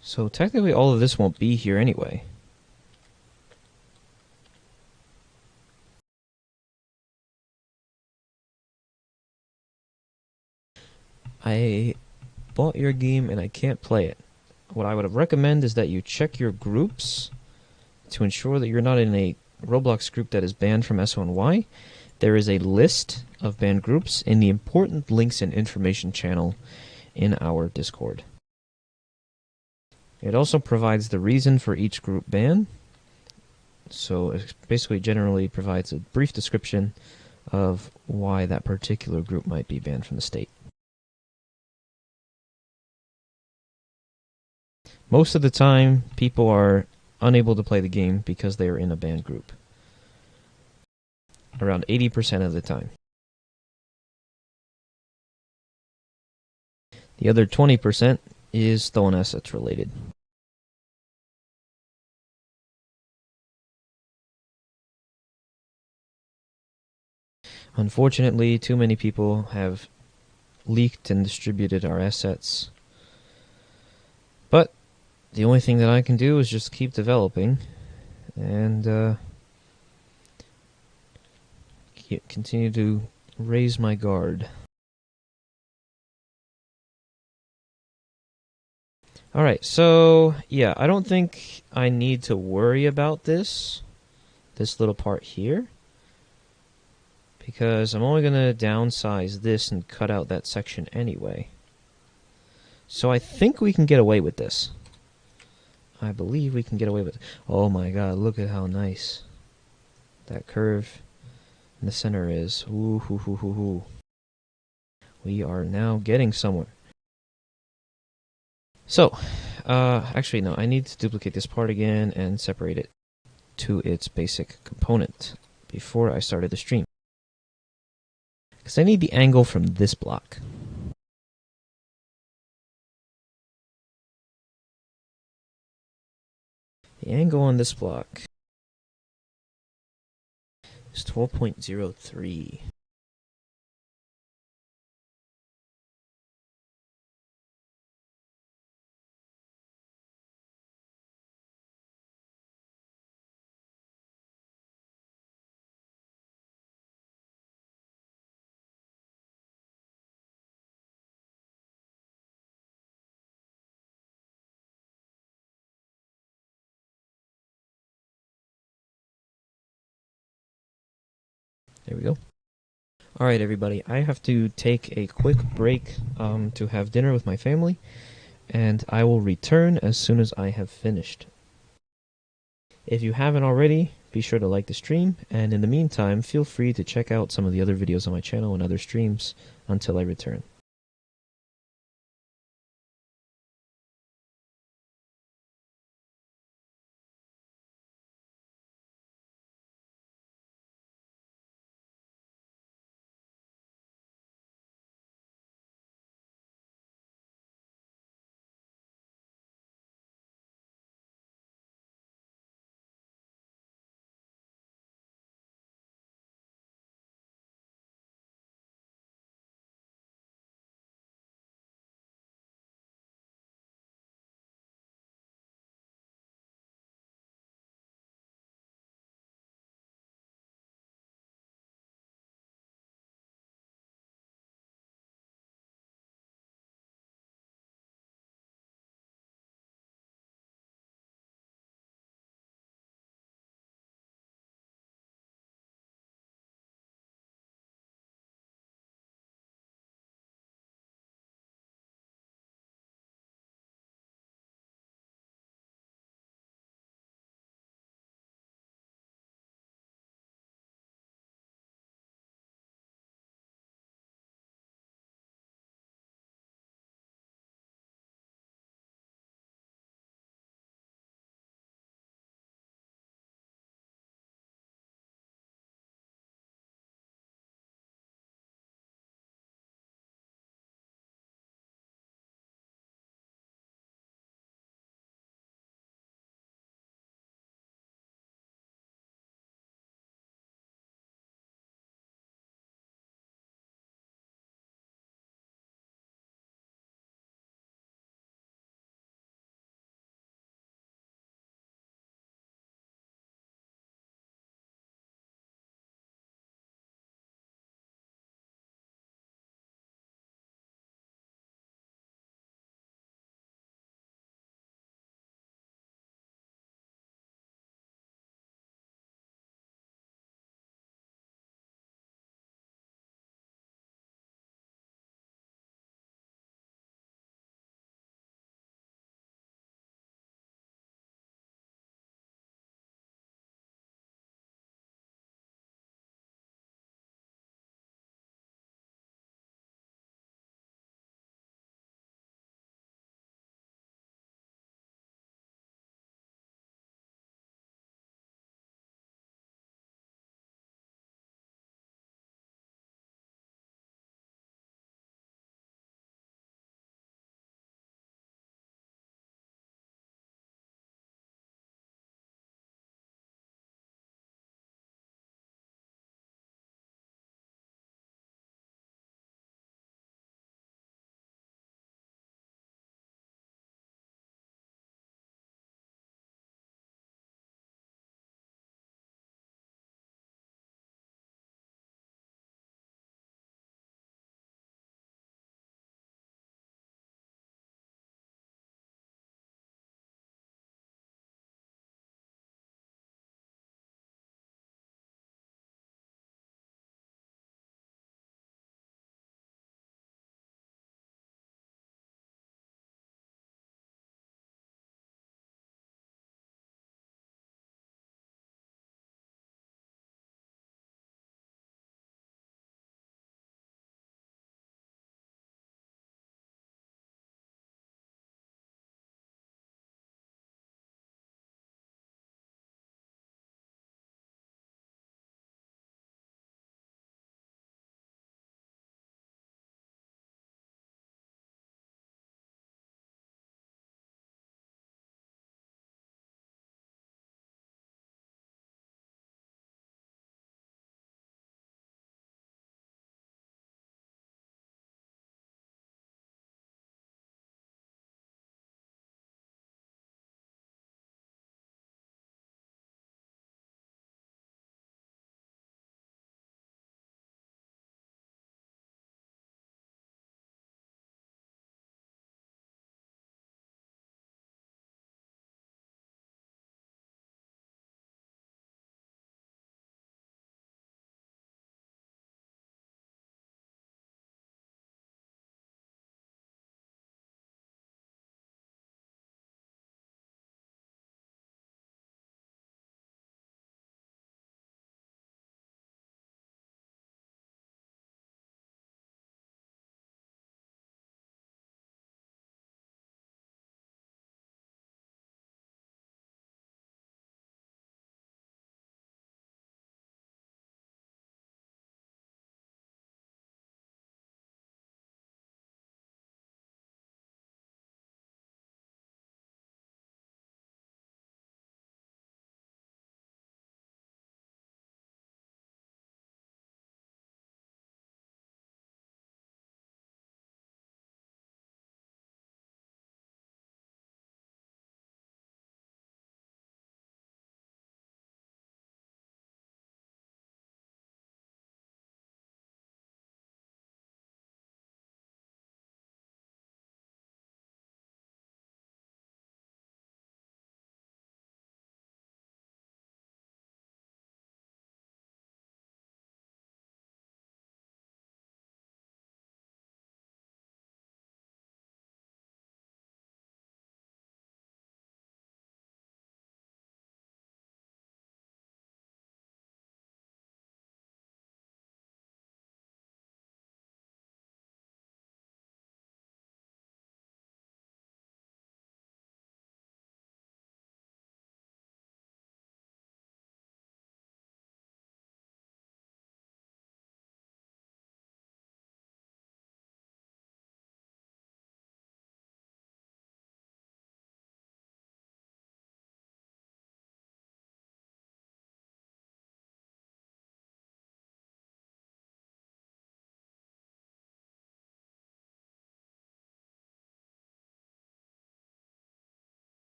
So technically all of this won't be here anyway. I bought your game and I can't play it. What I would recommend is that you check your groups to ensure that you're not in a Roblox group that is banned from SoNY. There is a list of banned groups in the important links and information channel in our Discord. It also provides the reason for each group ban. So it basically generally provides a brief description of why that particular group might be banned from the state. Most of the time, people are unable to play the game because they are in a banned group. Around 80% of the time. The other 20% is stolen assets related. Unfortunately, too many people have leaked and distributed our assets. But the only thing that I can do is just keep developing and continue to raise my guard. Alright, so yeah, I don't think I need to worry about this little part here, because I'm only going to downsize this and cut out that section anyway. So I think we can get away with this. I believe we can get away with it. Oh my god, look at how nice that curve in the center is. Ooh, hoo, hoo, hoo, hoo. We are now getting somewhere. So, actually no, I need to duplicate this part again and separate it to its basic component before I started the stream. Because I need the angle from this block. The angle on this block is 12.03. There we go. Alright, everybody, I have to take a quick break to have dinner with my family, and I will return as soon as I have finished. If you haven't already, be sure to like the stream, and in the meantime, feel free to check out some of the other videos on my channel and other streams until I return.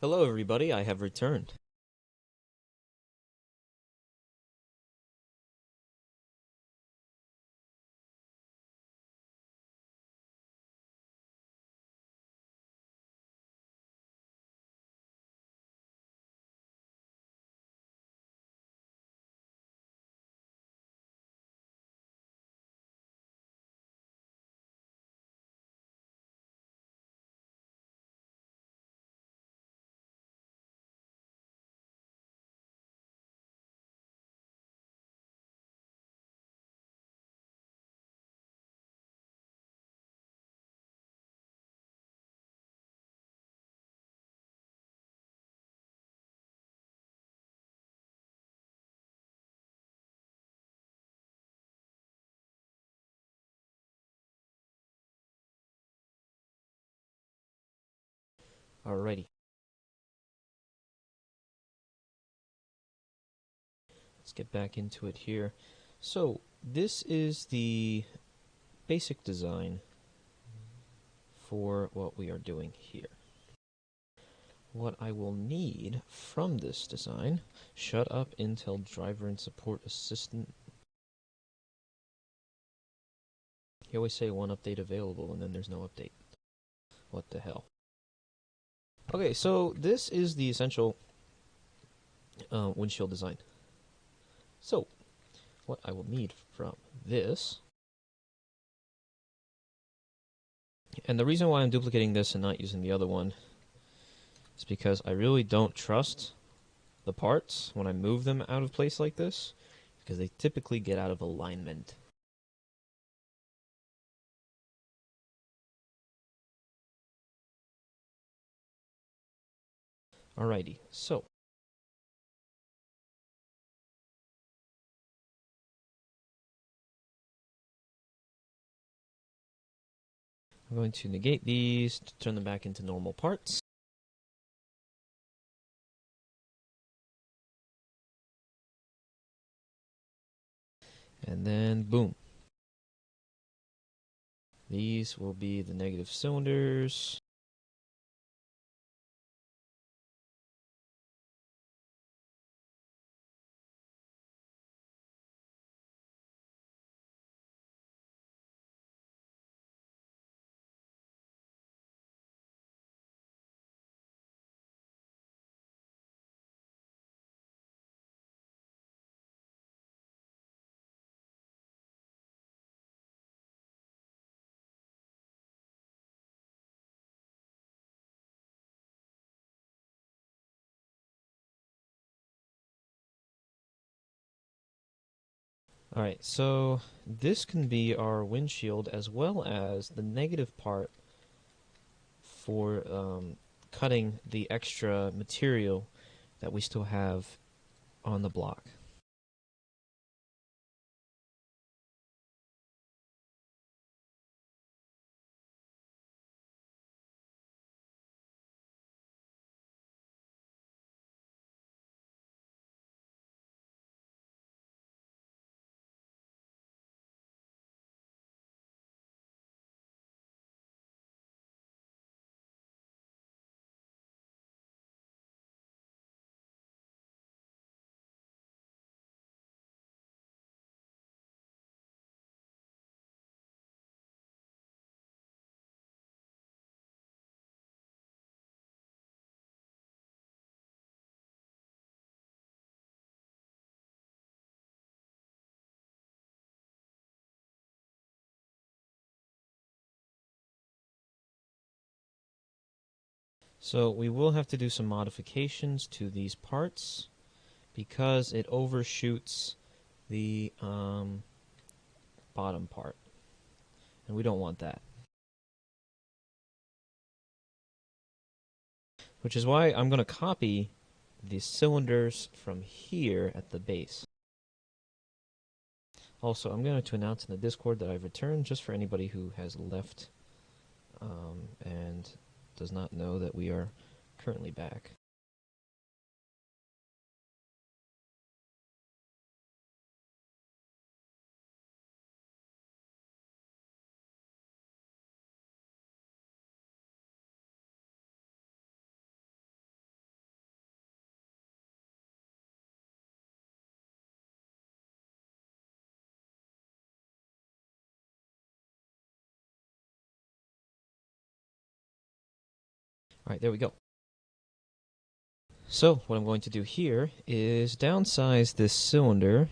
Hello everybody, I have returned. Alrighty. Let's get back into it here. So, this is the basic design for what we are doing here. What I will need from this design, shut up Intel driver and support assistant. You always say one update available and then there's no update. What the hell? Okay, so this is the essential windshield design. So, what I will need from this, and the reason why I'm duplicating this and not using the other one is because I really don't trust the parts when I move them out of place like this, because they typically get out of alignment. Alrighty, so I'm going to negate these to turn them back into normal parts. And then, boom. These will be the negative cylinders. Alright, so this can be our windshield as well as the negative part for cutting the extra material that we still have on the block. So we will have to do some modifications to these parts because it overshoots the bottom part, and we don't want that. Which is why I'm going to copy the cylinders from here at the base. Also, I'm going to announce in the Discord that I've returned just for anybody who has left and does not know that we are currently back. Alright, there we go. So, what I'm going to do here is downsize this cylinder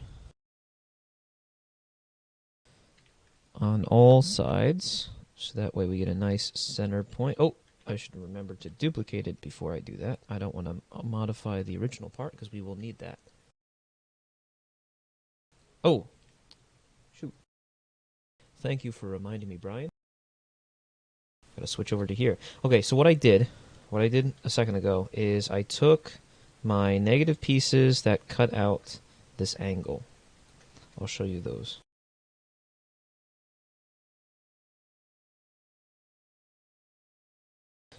on all sides, so that way we get a nice center point. Oh, I should remember to duplicate it before I do that. I don't want to modify the original part because we will need that. Oh, shoot. Thank you for reminding me, Brian. Gotta switch over to here. Okay, so what I did a second ago is I took my negative pieces that cut out this angle. I'll show you those.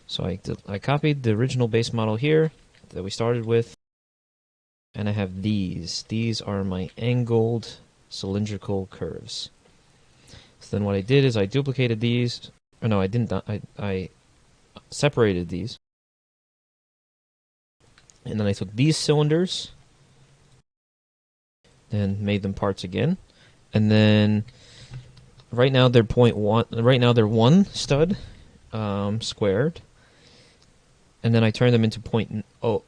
So I copied the original base model here that we started with, and I have these. These are my angled cylindrical curves. So then what I did is I duplicated these. Or no, I didn't. I separated these. And then I took these cylinders, then made them parts again. And then right now they're right now they're one stud squared. And then I turned them into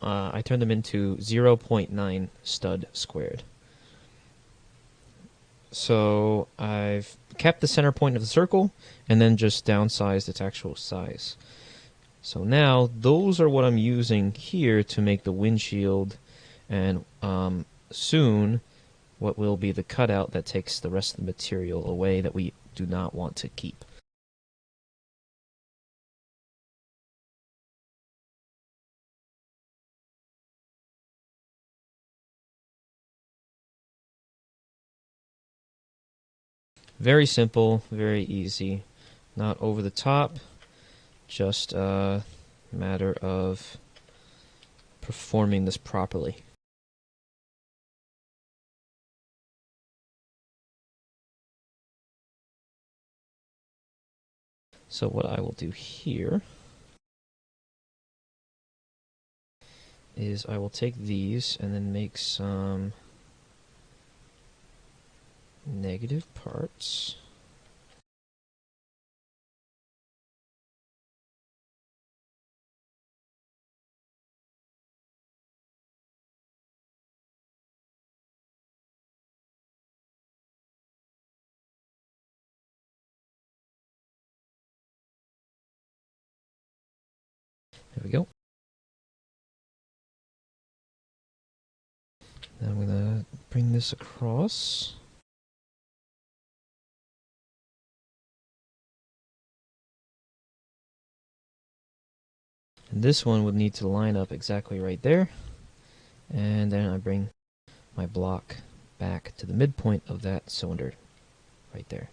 I turned them into 0.9 stud squared. So I've kept the center point of the circle and then just downsized its actual size. So now those are what I'm using here to make the windshield, and soon what will be the cutout that takes the rest of the material away that we do not want to keep. Very simple, very easy, not over the top, just a matter of performing this properly. So what I will do here is I will take these and then make some negative parts. There we go. Now I'm going to bring this across. And this one would need to line up exactly right there. And then I bring my block back to the midpoint of that cylinder right there.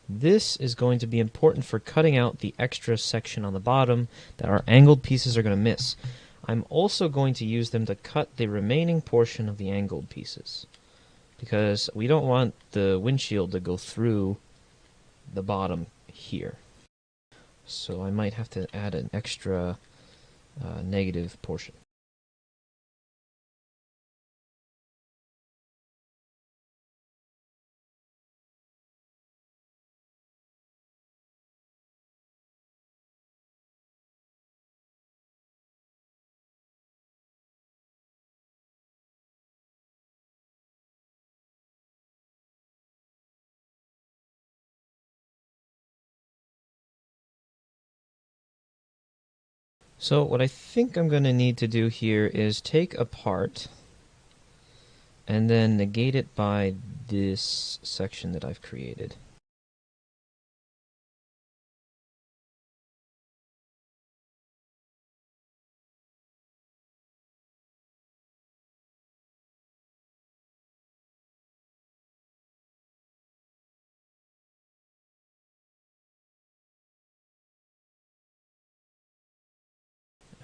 This is going to be important for cutting out the extra section on the bottom that our angled pieces are going to miss. I'm also going to use them to cut the remaining portion of the angled pieces, because we don't want the windshield to go through the bottom here. So I might have to add an extra negative portion. So what I think I'm going to need to do here is take a part and then negate it by this section that I've created.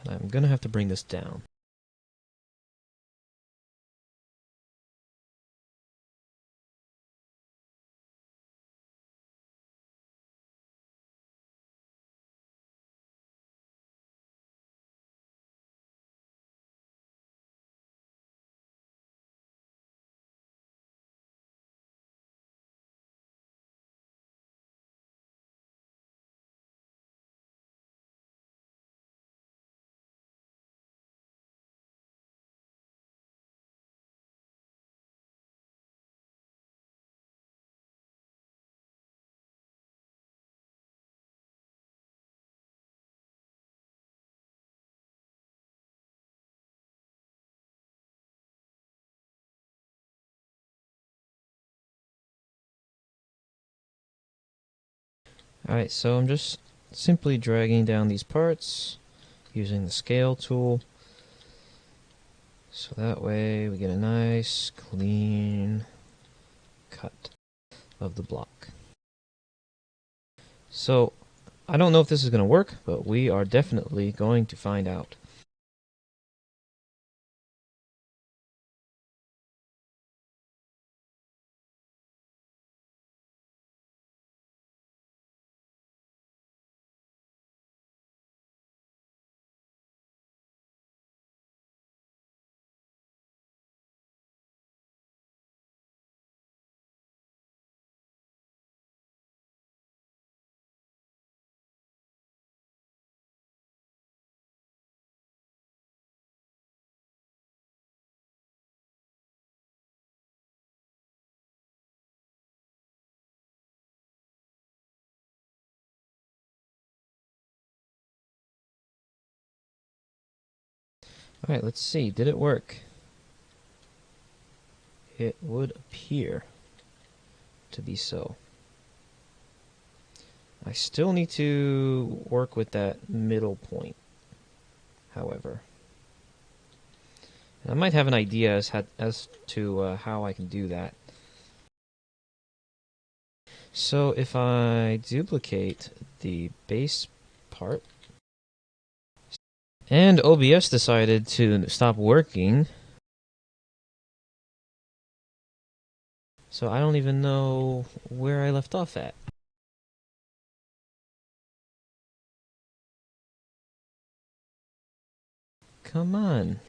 And I'm going to have to bring this down. Alright, so I'm just simply dragging down these parts using the scale tool. So that way we get a nice clean cut of the block. So I don't know if this is going to work, but we are definitely going to find out. Alright, let's see. Did it work? It would appear to be so. I still need to work with that middle point, however. I might have an idea as to how I can do that. So if I duplicate the base part, and OBS decided to stop working, so I don't even know where I left off at. Come on.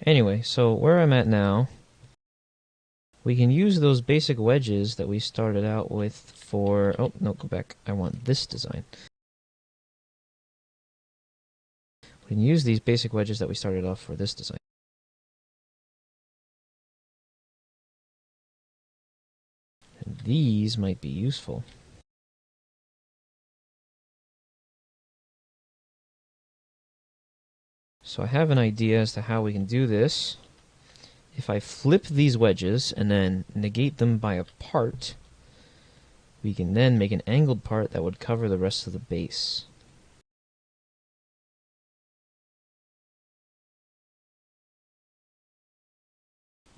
Anyway, so where I'm at now, we can use those basic wedges that we started out with for... Oh, no, go back. I want this design. We can use these basic wedges that we started off for this design. And these might be useful. So I have an idea as to how we can do this. If I flip these wedges and then negate them by a part, we can then make an angled part that would cover the rest of the base.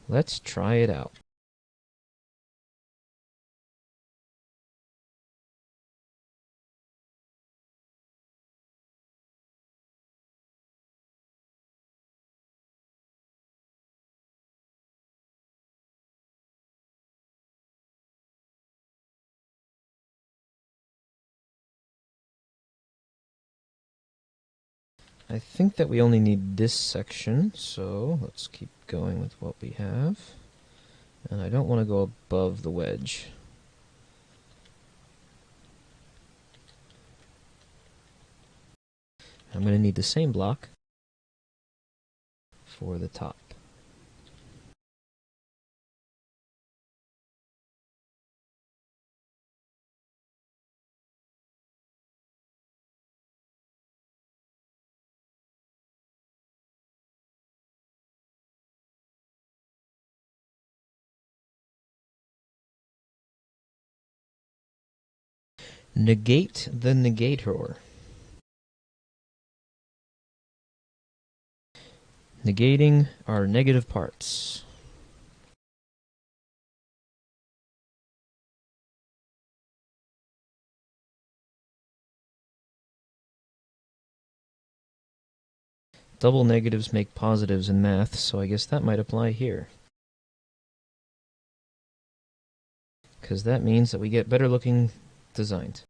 Let's try it out. I think that we only need this section, so let's keep going with what we have. And I don't want to go above the wedge. I'm going to need the same block for the top. Negate the negator. Negating our negative parts. Double negatives make positives in math, so I guess that might apply here. Because that means that we get better looking designs.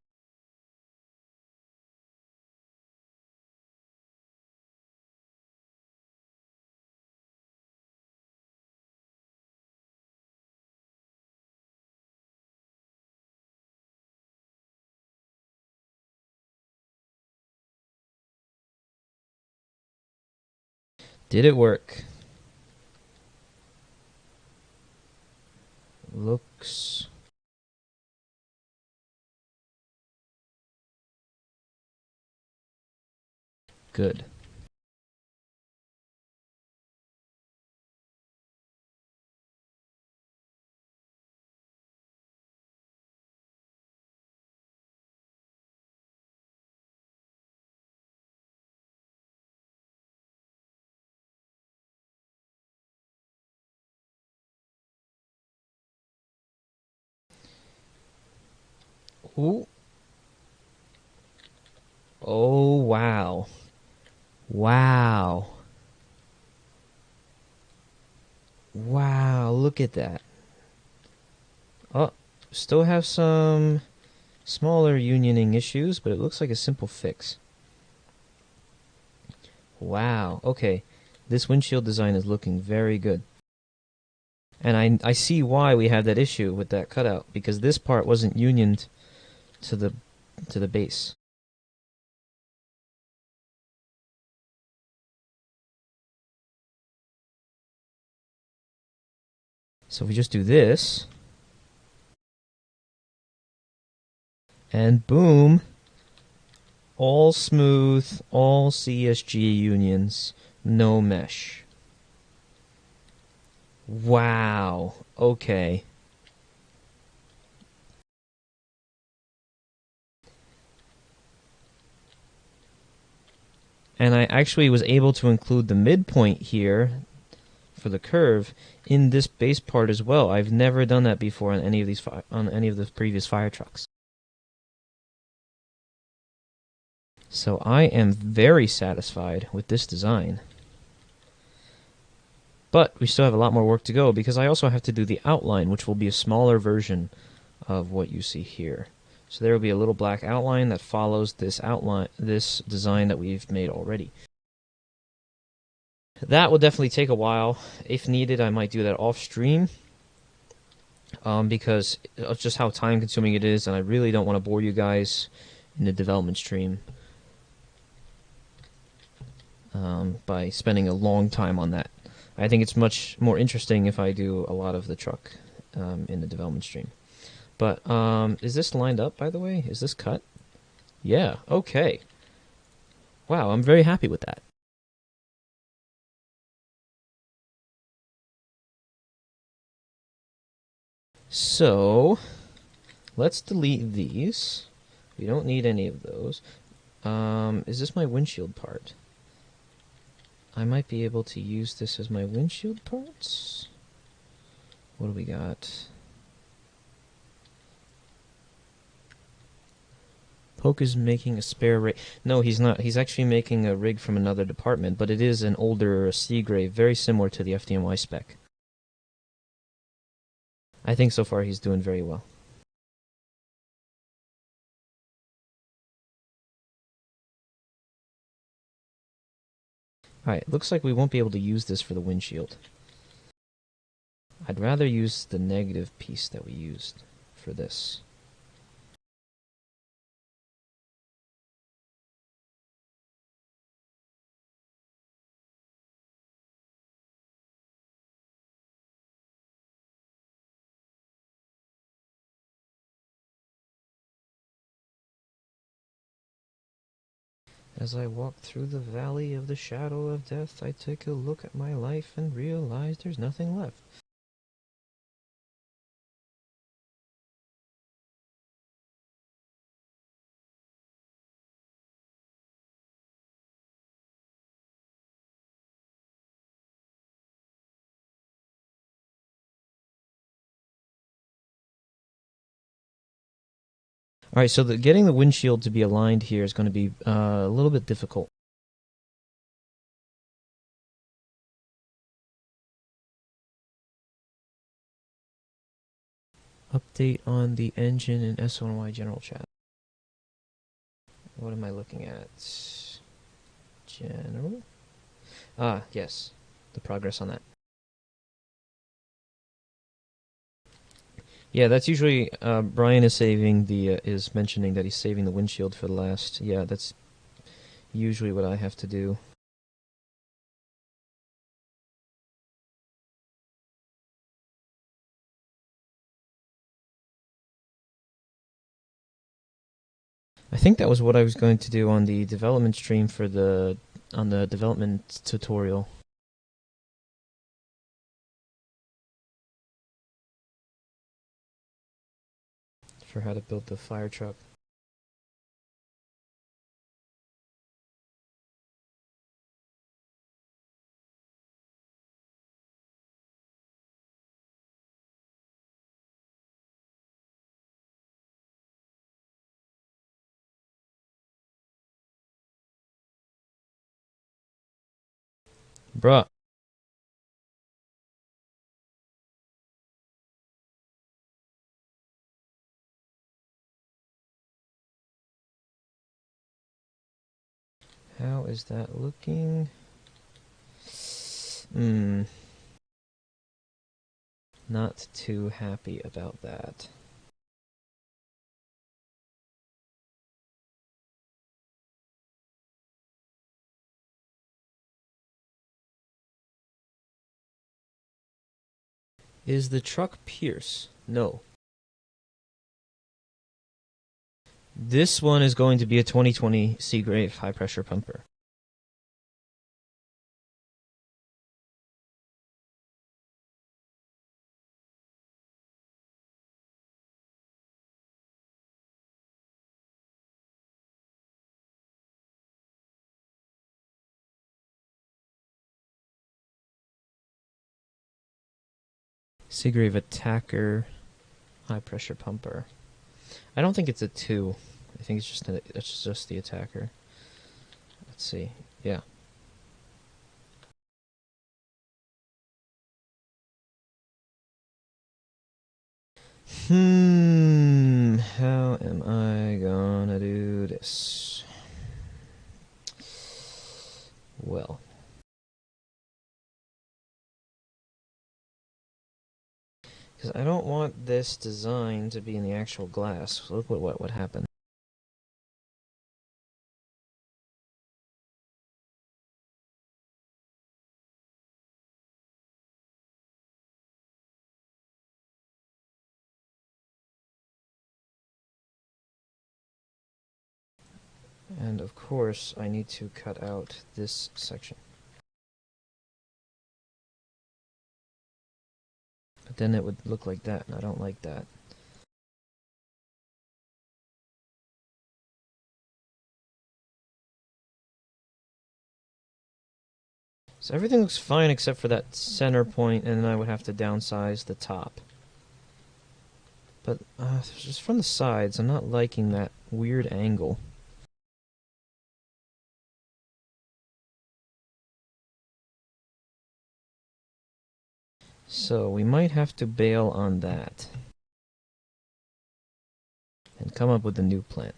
Did it work? Looks good. Ooh. Oh, wow. Wow. Wow, look at that. Oh, still have some smaller unioning issues, but it looks like a simple fix. Wow, okay. This windshield design is looking very good. And I see why we have that issue with that cutout, because this part wasn't unioned to the base. So if we just do this, and boom, all smooth, all CSG unions, no mesh. Wow, okay. And I actually was able to include the midpoint here for the curve in this base part as well. I've never done that before on any of these on any of the previous fire trucks. So I am very satisfied with this design. But we still have a lot more work to go because I also have to do the outline, which will be a smaller version of what you see here. So there will be a little black outline that follows this outline, this design that we've made already. That will definitely take a while. If needed, I might do that off stream because of just how time consuming it is, and I really don't want to bore you guys in the development stream by spending a long time on that. I think it's much more interesting if I do a lot of the truck in the development stream. But is this lined up, by the way? Is this cut? Yeah, okay. Wow, I'm very happy with that. So, let's delete these. We don't need any of those. Is this my windshield part? I might be able to use this as my windshield parts. What do we got? Poke is making a spare rig. No, he's not. He's actually making a rig from another department, but it is an older Seagrave, very similar to the FDNY spec. I think so far he's doing very well. Alright, looks like we won't be able to use this for the windshield. I'd rather use the negative piece that we used for this. As I walk through the valley of the shadow of death, I take a look at my life and realize there's nothing left. Alright, so getting the windshield to be aligned here is going to be a little bit difficult. Update on the engine in SoNY general chat. What am I looking at? General? Ah, yes. The progress on that. Yeah, that's usually Brian is saving the is mentioning that he's saving the windshield for the last. Yeah, that's usually what I have to do. I think that was what I was going to do on the development stream for on the development tutorial. For how to build the fire truck. Bruh. How is that looking? Not too happy about that. Is the truck Pierce? No. This one is going to be a 2020 Seagrave high pressure pumper. Seagrave Attacker high pressure pumper. I don't think it's a 2. I think it's just the Attacker. Let's see. Yeah. How am I gonna do this? Well. Because I don't want this design to be in the actual glass. Look what would happen. And of course, I need to cut out this section. But then it would look like that, and I don't like that. So everything looks fine except for that center point, and then I would have to downsize the top. But just from the sides, I'm not liking that weird angle. So we might have to bail on that and come up with a new plan.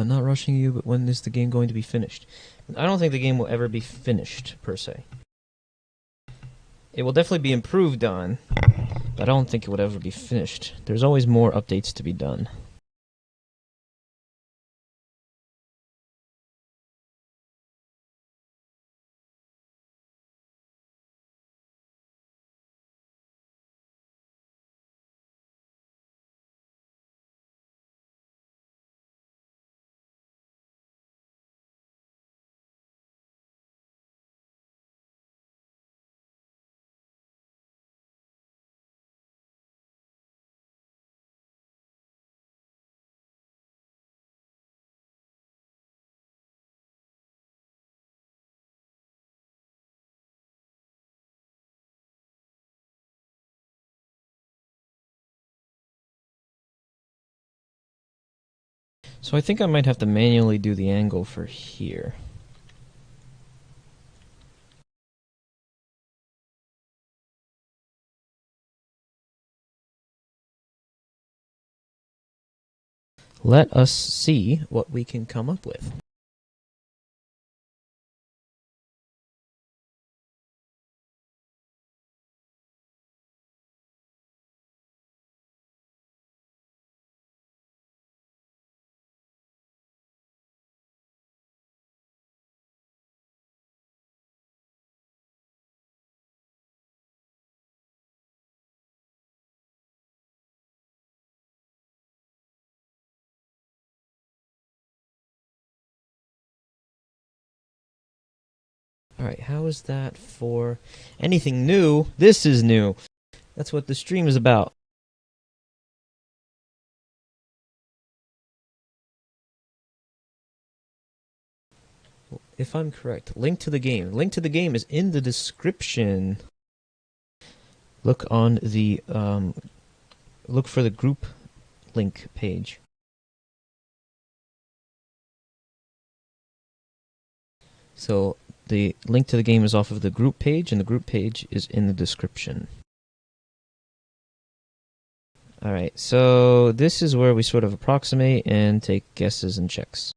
Not rushing you, but when is the game going to be finished? I don't think the game will ever be finished, per se. It will definitely be improved on, but I don't think it would ever be finished. There's always more updates to be done. So I think I might have to manually do the angle for here. let us see what we can come up with. Alright, how is that for anything new? This is new. That's what the stream is about. If I'm correct, link to the game. Link to the game is in the description. Look on the look for the group link page. So the link to the game is off of the group page, and the group page is in the description. Alright, so this is where we sort of approximate and take guesses and checks.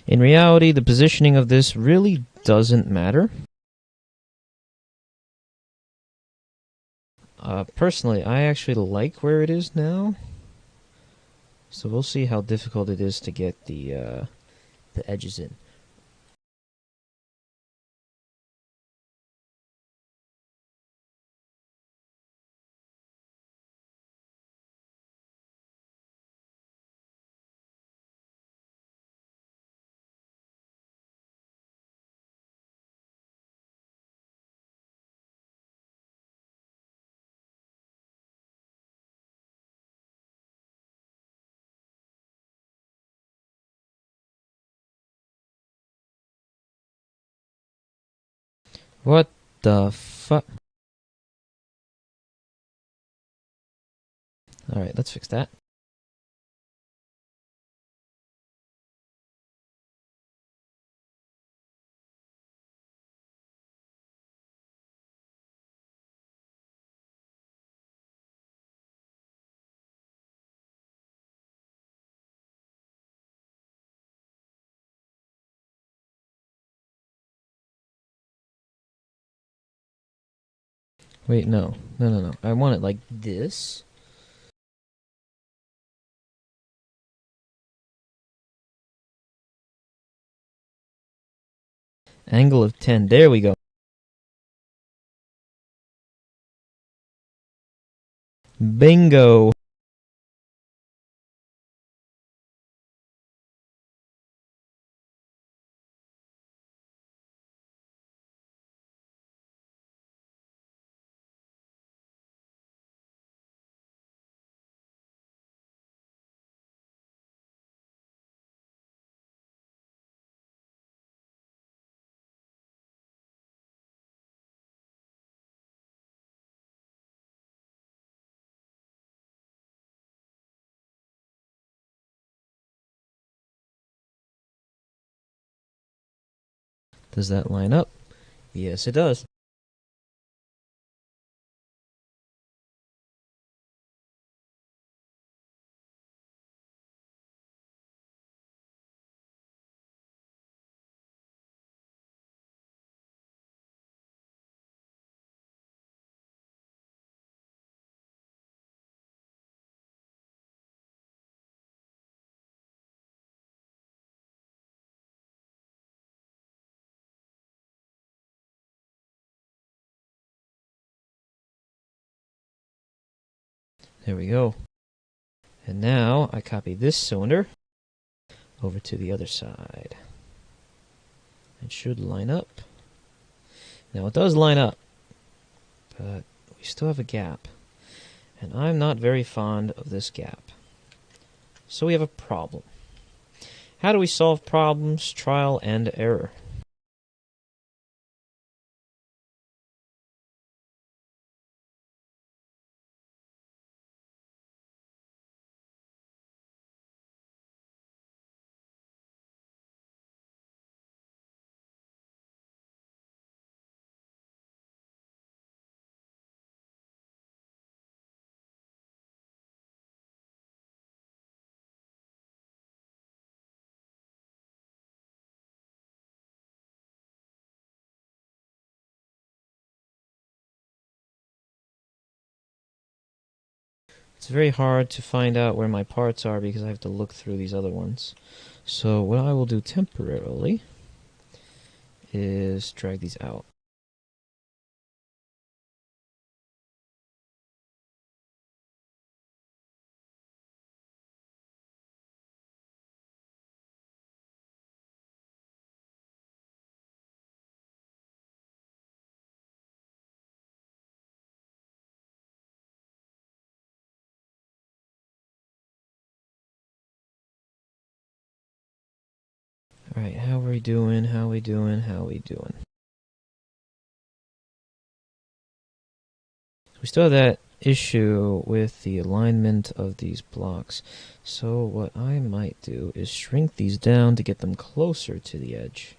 In reality, the positioning of this really doesn't matter. Personally, I actually like where it is now. So we'll see how difficult it is to get the edges in. What the fuck? Alright, let's fix that. Wait, no. No. I want it like this. Angle of 10. There we go. Bingo. Does that line up? Yes, it does. There we go. And now I copy this cylinder over to the other side. It should line up. Now it does line up, but we still have a gap. And I'm not very fond of this gap. So we have a problem. How do we solve problems? Trial and error. It's very hard to find out where my parts are because I have to look through these other ones. So what I will do temporarily is drag these out. Alright, how are we doing? How we doing? How we doing? We still have that issue with the alignment of these blocks. So what I might do is shrink these down to get them closer to the edge.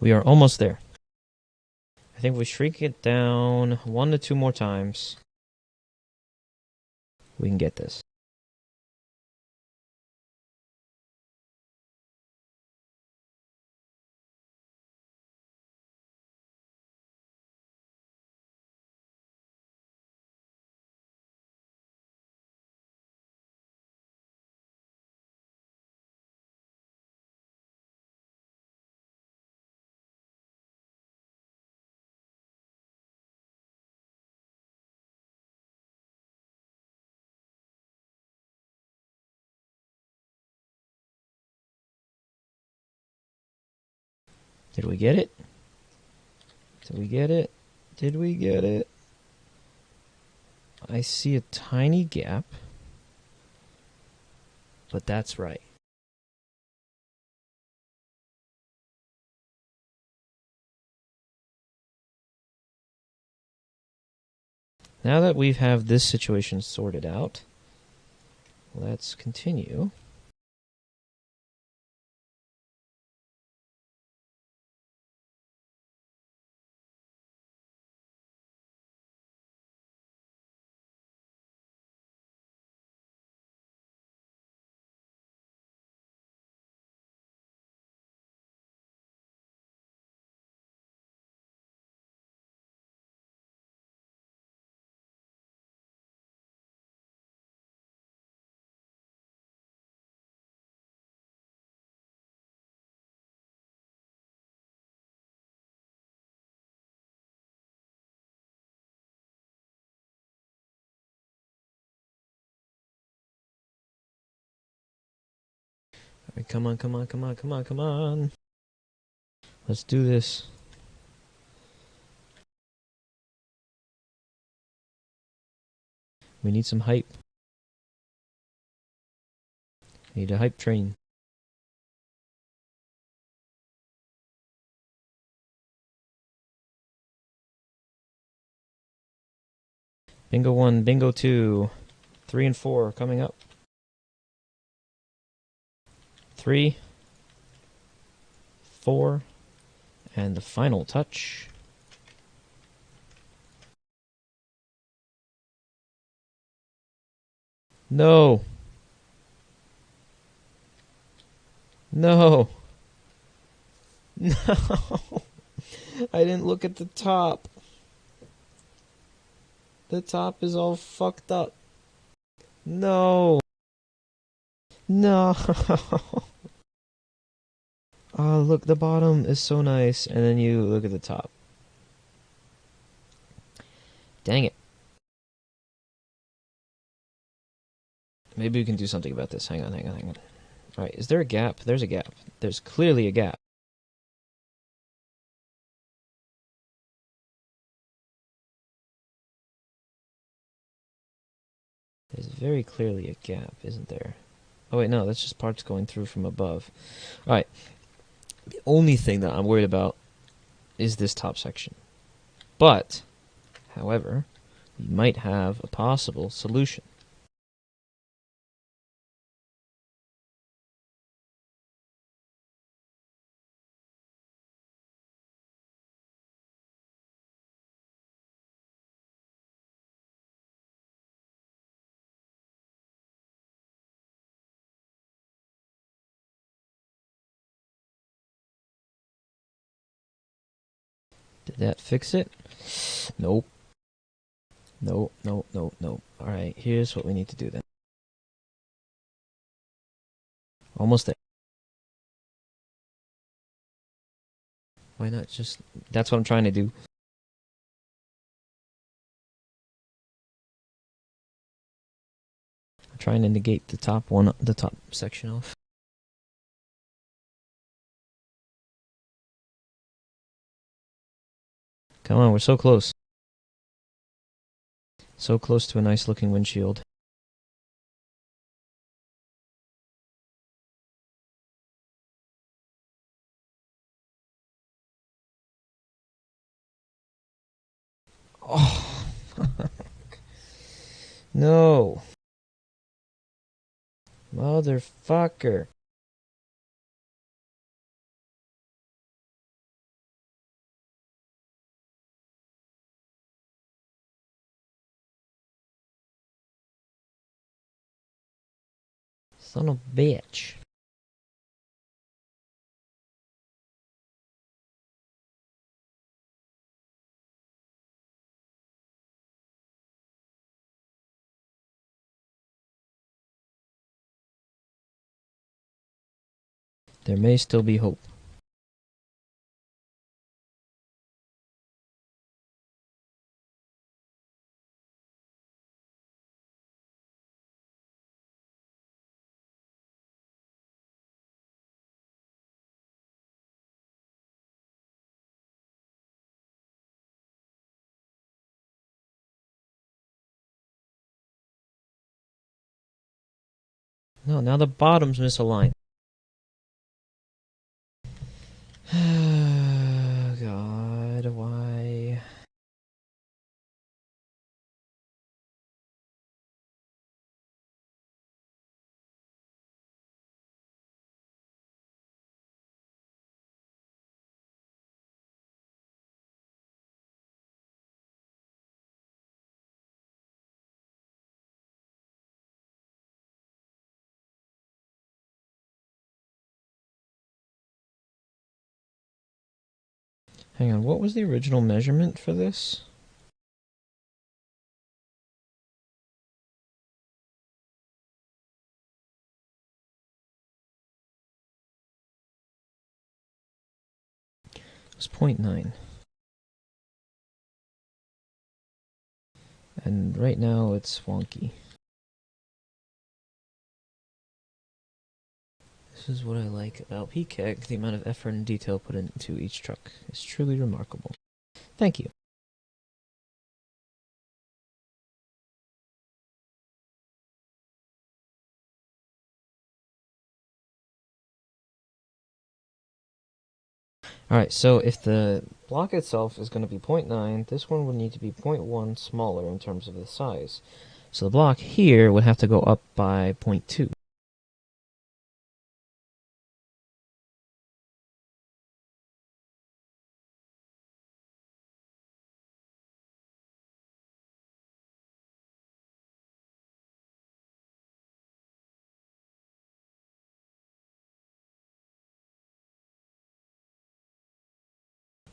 We are almost there. I think we shrink it down 1 to 2 more times. We can get this. Did we get it? Did we get it? Did we get it? I see a tiny gap, but that's right. Now that we have this situation sorted out, let's continue. All right, come on, come on, come on, come on, come on. Let's do this. We need some hype. We need a hype train. Bingo 1, bingo 2, 3 and 4 coming up. 3, 4, and the final touch. No. No. No. I didn't look at the top. The top is all fucked up. No. No. Oh, look, the bottom is so nice, and then you look at the top. Dang it. Maybe we can do something about this. Hang on, hang on, hang on. Alright, is there a gap? There's a gap. There's clearly a gap. There's very clearly a gap, isn't there? Oh wait, no, that's just parts going through from above. Alright. The only thing that I'm worried about is this top section. But, however, we might have a possible solution. Did that fix it? Nope. Nope, nope, nope, nope. Alright, here's what we need to do then. Almost there. Why not just... That's what I'm trying to do. I'm trying to negate the top section off. Come on, we're so close. So close to a nice looking windshield. Oh. No. Motherfucker. Son of a bitch. There may still be hope. No, now the bottom's misaligned. God, why? Hang on, what was the original measurement for this? It was 0.9. And right now it's wonky. This is what I like about PCAG. The amount of effort and detail put into each truck is truly remarkable. Thank you. Alright, so if the block itself is going to be 0.9, this one would need to be 0.1 smaller in terms of the size. So the block here would have to go up by 0.2.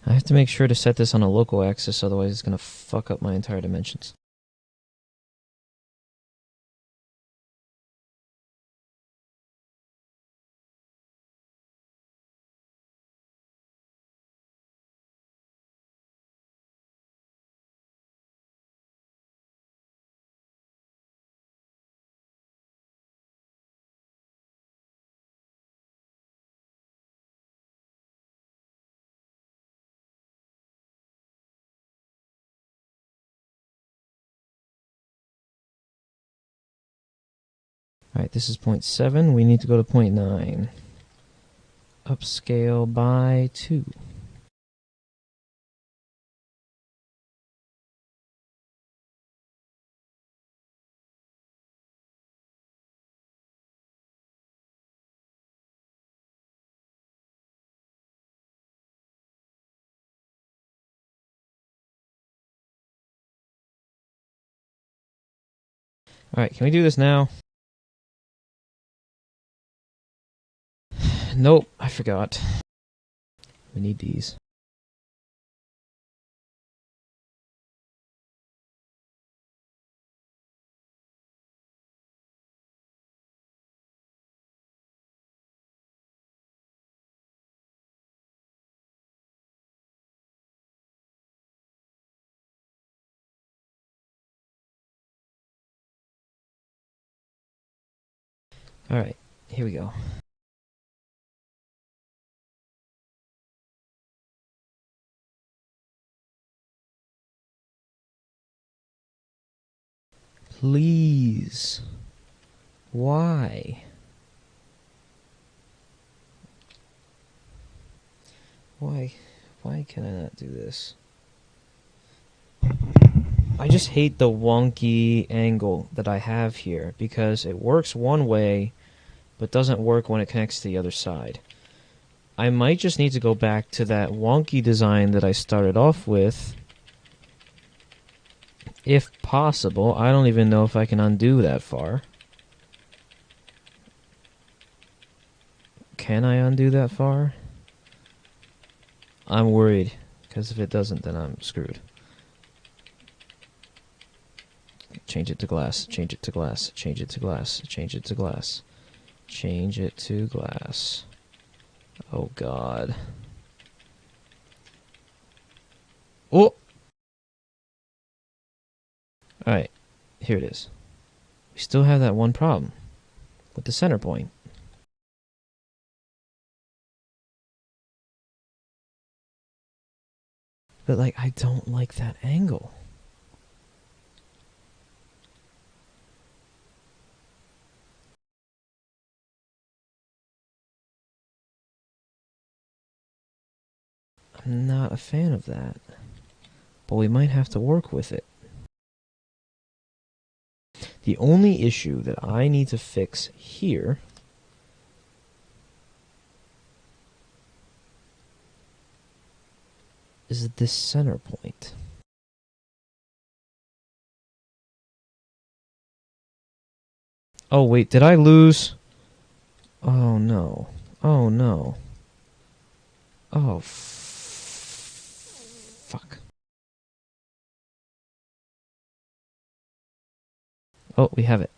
I have to make sure to set this on a local axis, otherwise it's going to fuck up my entire dimensions. Alright, this is 0.7. We need to go to 0.9. Upscale by 2. Alright, can we do this now? Nope, I forgot. We need these. Alright, here we go. Please. Why? Why can I not do this? I just hate the wonky angle that I have here because it works one way but doesn't work when it connects to the other side. I might just need to go back to that wonky design that I started off with. If possible. I don't even know if I can undo that far. Can I undo that far? I'm worried, because if it doesn't, then I'm screwed. Change it to glass, change it to glass, change it to glass, change it to glass. Change it to glass. Oh god. Oh! Alright, here it is. We still have that one problem with the center point. But, like, I don't like that angle. I'm not a fan of that. But we might have to work with it. The only issue that I need to fix here is this center point. Oh wait, did I lose? Oh no. Oh no. Oh fuck. Oh, we have it.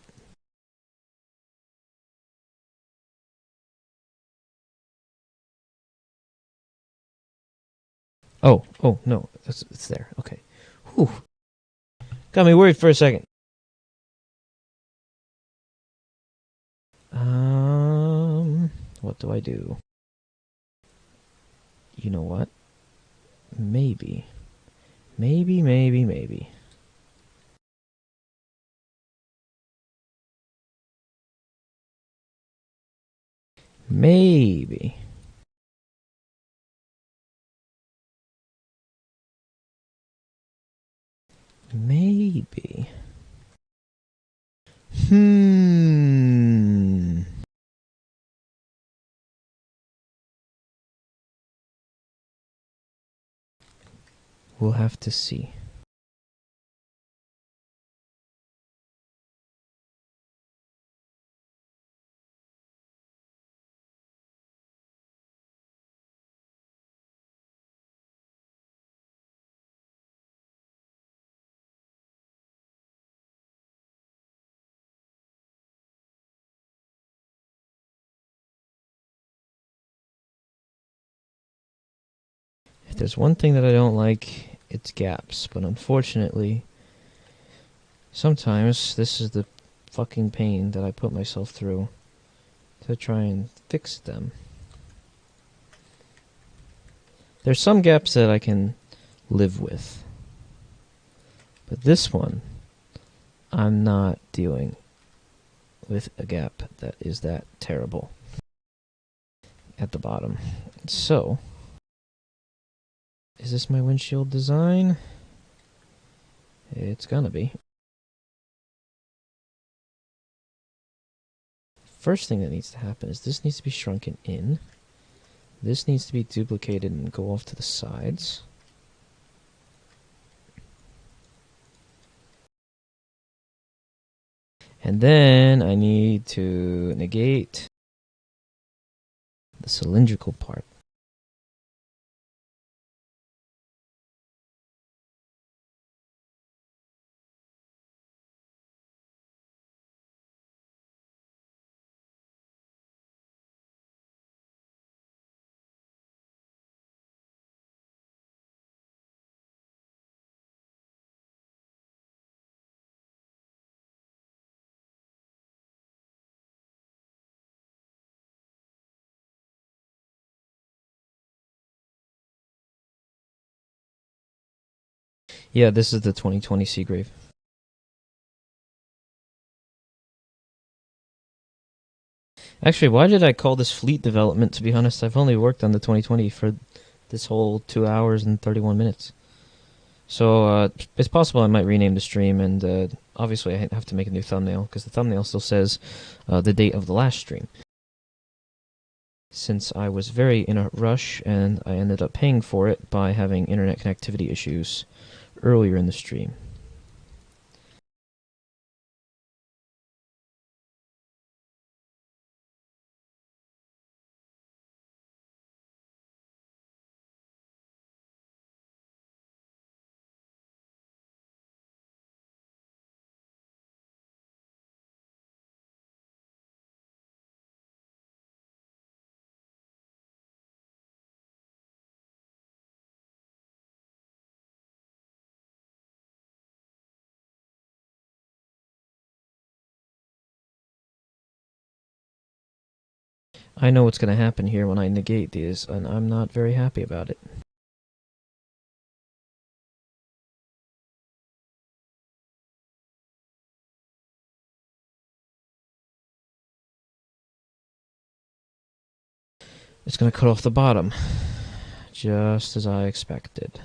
Oh no, it's there. Okay. Whew. Got me worried for a second. What do I do? You know what? Maybe. Maybe. Maybe. Maybe. We'll have to see. If there's one thing that I don't like, it's gaps. But unfortunately, sometimes this is the fucking pain that I put myself through to try and fix them. There's some gaps that I can live with. But this one, I'm not dealing with a gap that is that terrible at the bottom. So, is this my windshield design? It's gonna be. First thing that needs to happen is this needs to be shrunken in. This needs to be duplicated and go off to the sides. And then I need to negate the cylindrical part. Yeah, this is the 2020 Seagrave. Actually, why did I call this fleet development? To be honest, I've only worked on the 2020 for this whole 2 hours and 31 minutes. So it's possible I might rename the stream, and obviously I have to make a new thumbnail, because the thumbnail still says the date of the last stream. Since I was very in a rush, and I ended up paying for it by having internet connectivity issues earlier in the stream. I know what's going to happen here when I negate these, and I'm not very happy about it. It's going to cut off the bottom, just as I expected.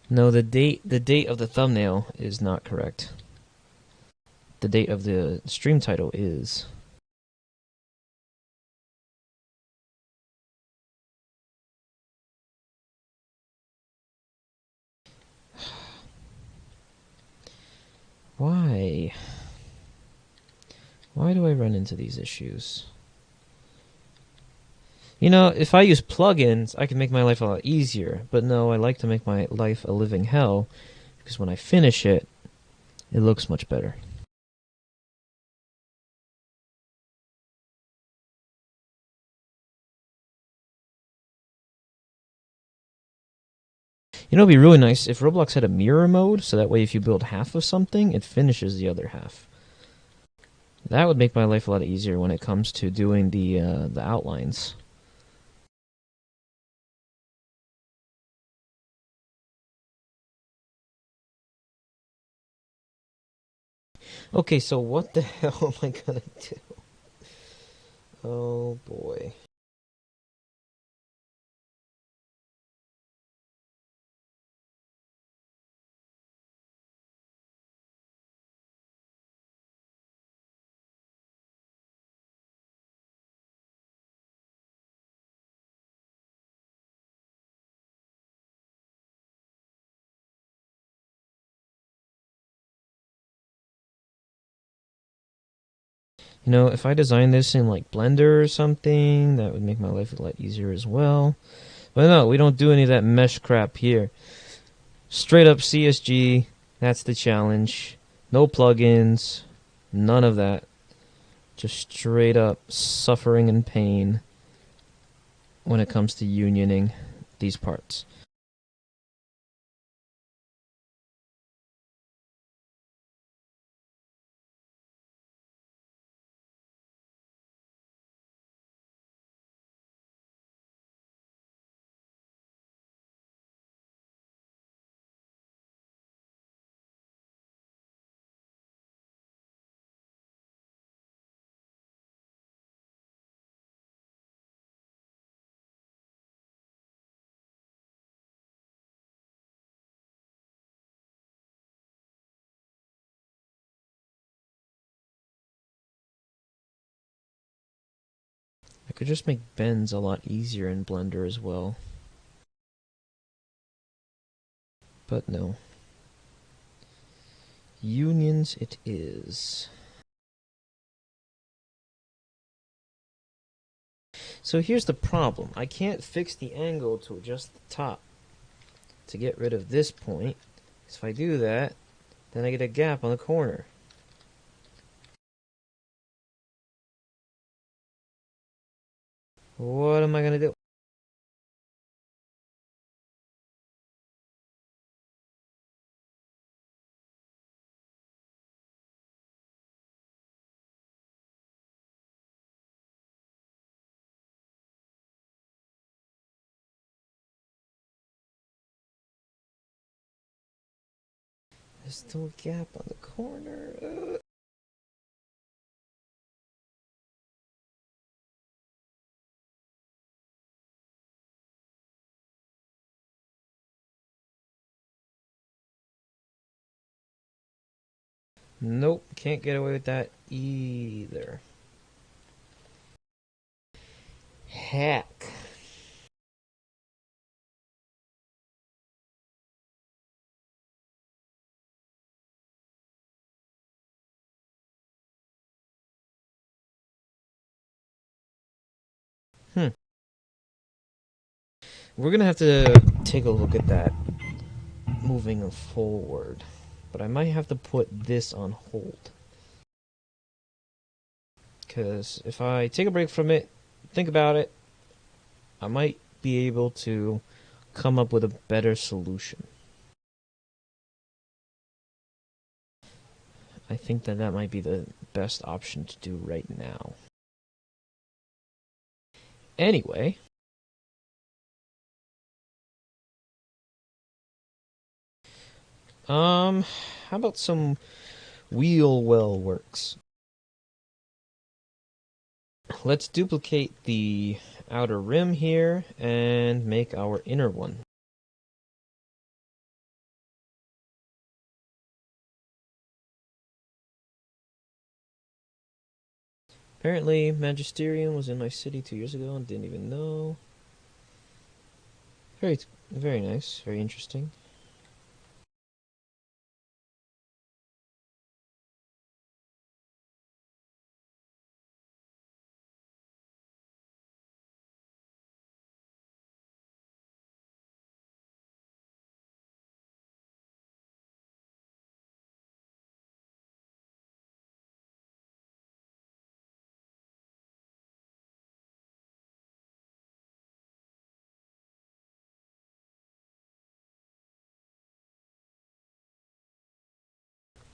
No, the date of the thumbnail is not correct. The date of the stream title is. Why? Why do I run into these issues? You know, if I use plugins, I can make my life a lot easier. But no, I like to make my life a living hell, because when I finish it, it looks much better. You know, it'd be really nice if Roblox had a mirror mode, so that way if you build half of something, it finishes the other half. That would make my life a lot easier when it comes to doing the outlines. Okay, so what the hell am I gonna do? Oh boy. You know, if I design this in like Blender or something, that would make my life a lot easier as well. But no, we don't do any of that mesh crap here. Straight up CSG, that's the challenge. No plugins, none of that. Just straight up suffering and pain when it comes to unioning these parts. I could just make bends a lot easier in Blender as well. But no. Unions it is. So here's the problem. I can't fix the angle to adjust the top to get rid of this point. If I do that, then I get a gap on the corner. What am I going to do? There's still a gap on the corner. Nope, can't get away with that either. Heck. We're gonna have to take a look at that moving forward. But I might have to put this on hold. Because if I take a break from it, think about it, I might be able to come up with a better solution. I think that might be the best option to do right now. Anyway. How about some wheel well works? Let's duplicate the outer rim here and make our inner one. Apparently, Magisterium was in my city 2 years ago and didn't even know. Very nice, very interesting.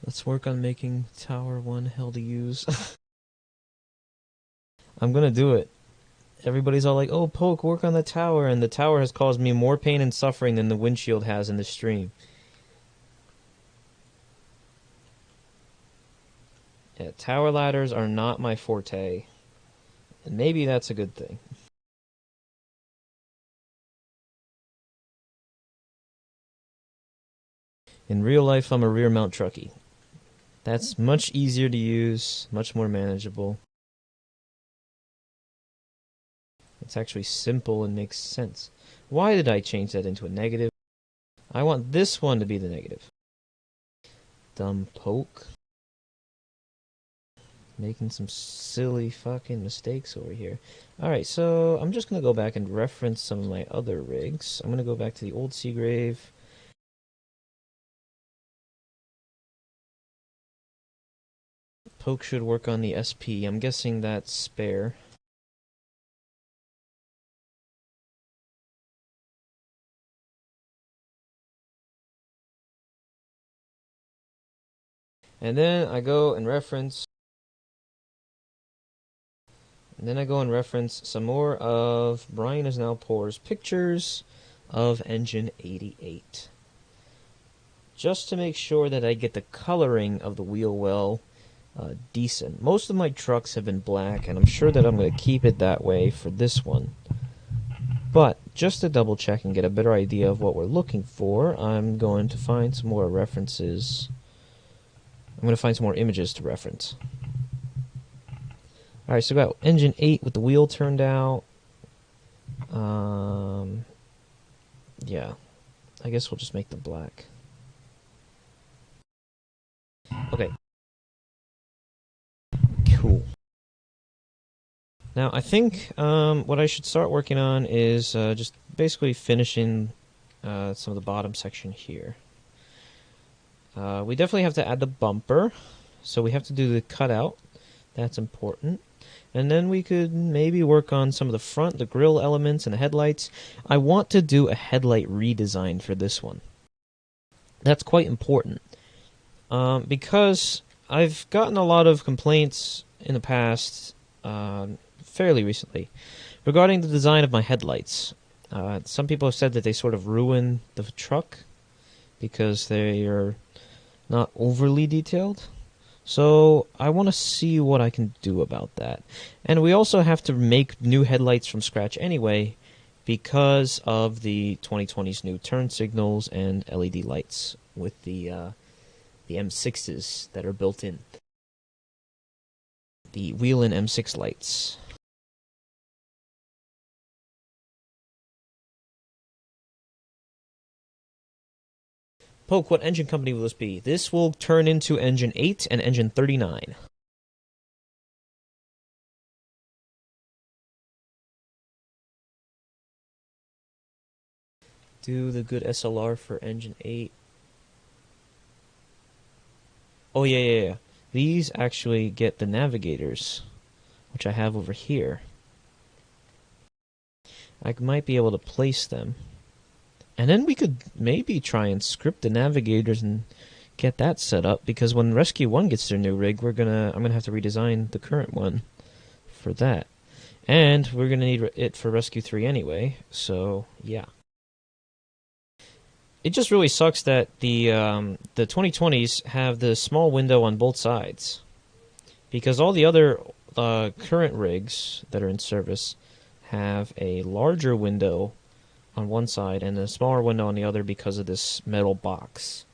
Let's work on making Tower 1 hell to use. I'm gonna do it. Everybody's all like, oh, Poke, work on the tower, and the tower has caused me more pain and suffering than the windshield has in the stream. Yeah, tower ladders are not my forte, and maybe that's a good thing. In real life, I'm a rear mount truckie. That's much easier to use, much more manageable. It's actually simple and makes sense. Why did I change that into a negative? I want this one to be the negative. Dumb Poke. Making some silly fucking mistakes over here. Alright, so I'm just going to go back and reference some of my other rigs. I'm going to go back to the old Seagrave. Poke should work on the SP. I'm guessing that's spare. And then I go and reference some more of Brian is now poor's pictures of engine 88. Just to make sure that I get the coloring of the wheel well decent. Most of my trucks have been black, and I'm sure that I'm going to keep it that way for this one. But just to double check and get a better idea of what we're looking for, I'm going to find some more references. I'm going to find some more images to reference. Alright, so we got engine 8 with the wheel turned out. Yeah. I guess we'll just make them black. Okay. Cool. Now, I think what I should start working on is just basically finishing some of the bottom section here. We definitely have to add the bumper, so we have to do the cutout. That's important. And then we could maybe work on some of the front, the grille elements, and the headlights. I want to do a headlight redesign for this one. That's quite important. Because I've gotten a lot of complaints in the past, fairly recently, regarding the design of my headlights. Some people have said that they sort of ruin the truck because they are not overly detailed. So I want to see what I can do about that. And we also have to make new headlights from scratch anyway because of the 2020's new turn signals and LED lights with the M6s that are built in. The Whelen M6 lights. Poke, what engine company will this be? This will turn into engine 8 and engine 39. Do the good SLR for engine 8. Oh, yeah. These actually get the navigators, which I have over here. I might be able to place them. And then we could maybe try and script the navigators and get that set up, because when Rescue 1 gets their new rig, I'm gonna have to redesign the current one for that. And we're gonna need it for Rescue 3 anyway, so yeah. It just really sucks that the 2020s have the small window on both sides, because all the other current rigs that are in service have a larger window on one side and a smaller window on the other because of this metal box.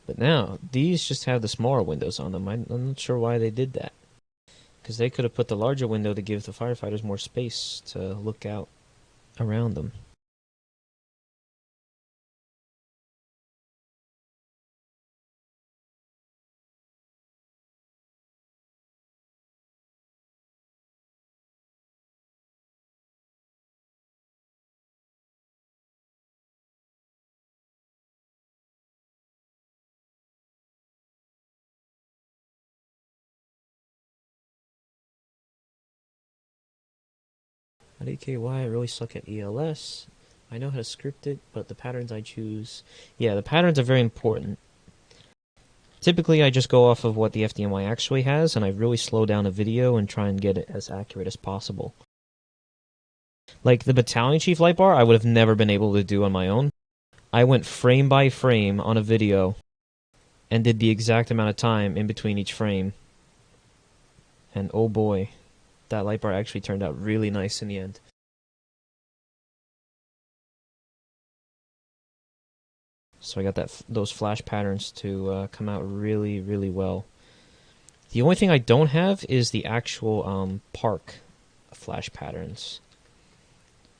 But now, these just have the smaller windows on them. I'm not sure why they did that. Because they could have put the larger window to give the firefighters more space to look out around them. At AKY, I really suck at ELS. I know how to script it, but the patterns I choose... Yeah, the patterns are very important. Typically, I just go off of what the FDNY actually has, and I really slow down a video and try and get it as accurate as possible. Like, the Battalion Chief light bar, I would have never been able to do on my own. I went frame by frame on a video and did the exact amount of time in between each frame. And oh boy, that light bar actually turned out really nice in the end. So I got those flash patterns to come out really, really well. The only thing I don't have is the actual park flash patterns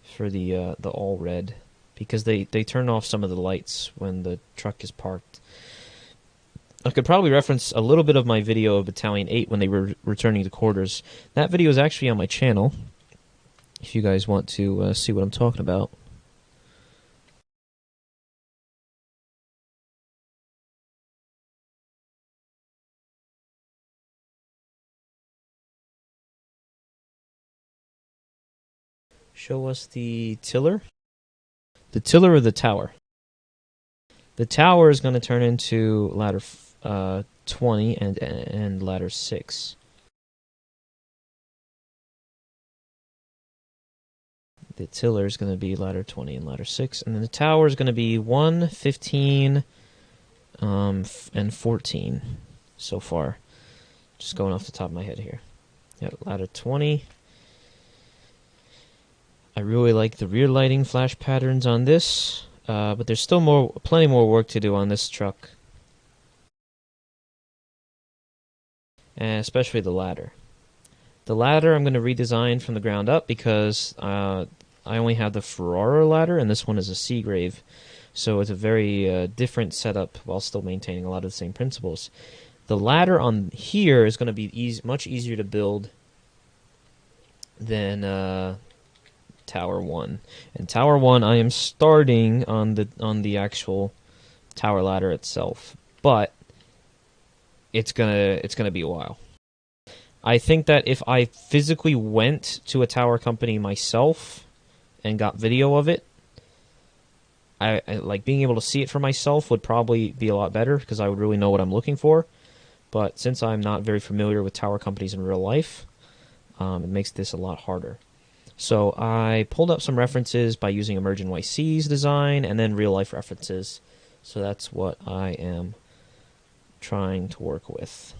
for the all red, because they turn off some of the lights when the truck is parked. I could probably reference a little bit of my video of Battalion 8 when they were returning to quarters. That video is actually on my channel, if you guys want to see what I'm talking about. Show us the tiller. The tiller or the tower? The tower is going to turn into ladder 20 and ladder 6. The tiller is going to be ladder 20 and ladder 6. And then the tower is going to be 1, 15, and 14 so far. Just going off the top of my head here. Yeah, ladder 20. I really like the rear lighting flash patterns on this, but there's still plenty more work to do on this truck. and especially the ladder. The ladder I'm going to redesign from the ground up because I only have the Ferrara ladder, and this one is a Seagrave. So it's a very different setup while still maintaining a lot of the same principles. The ladder on here is going to be much easier to build than Tower 1. And Tower 1 I am starting on the actual tower ladder itself, but it's gonna be a while. I think that if I physically went to a tower company myself and got video of it, I like being able to see it for myself would probably be a lot better because I would really know what I'm looking for. But since I'm not very familiar with tower companies in real life, it makes this a lot harder. So I pulled up some references by using EmergeNYC's design and then real life references. So that's what I am trying to work with.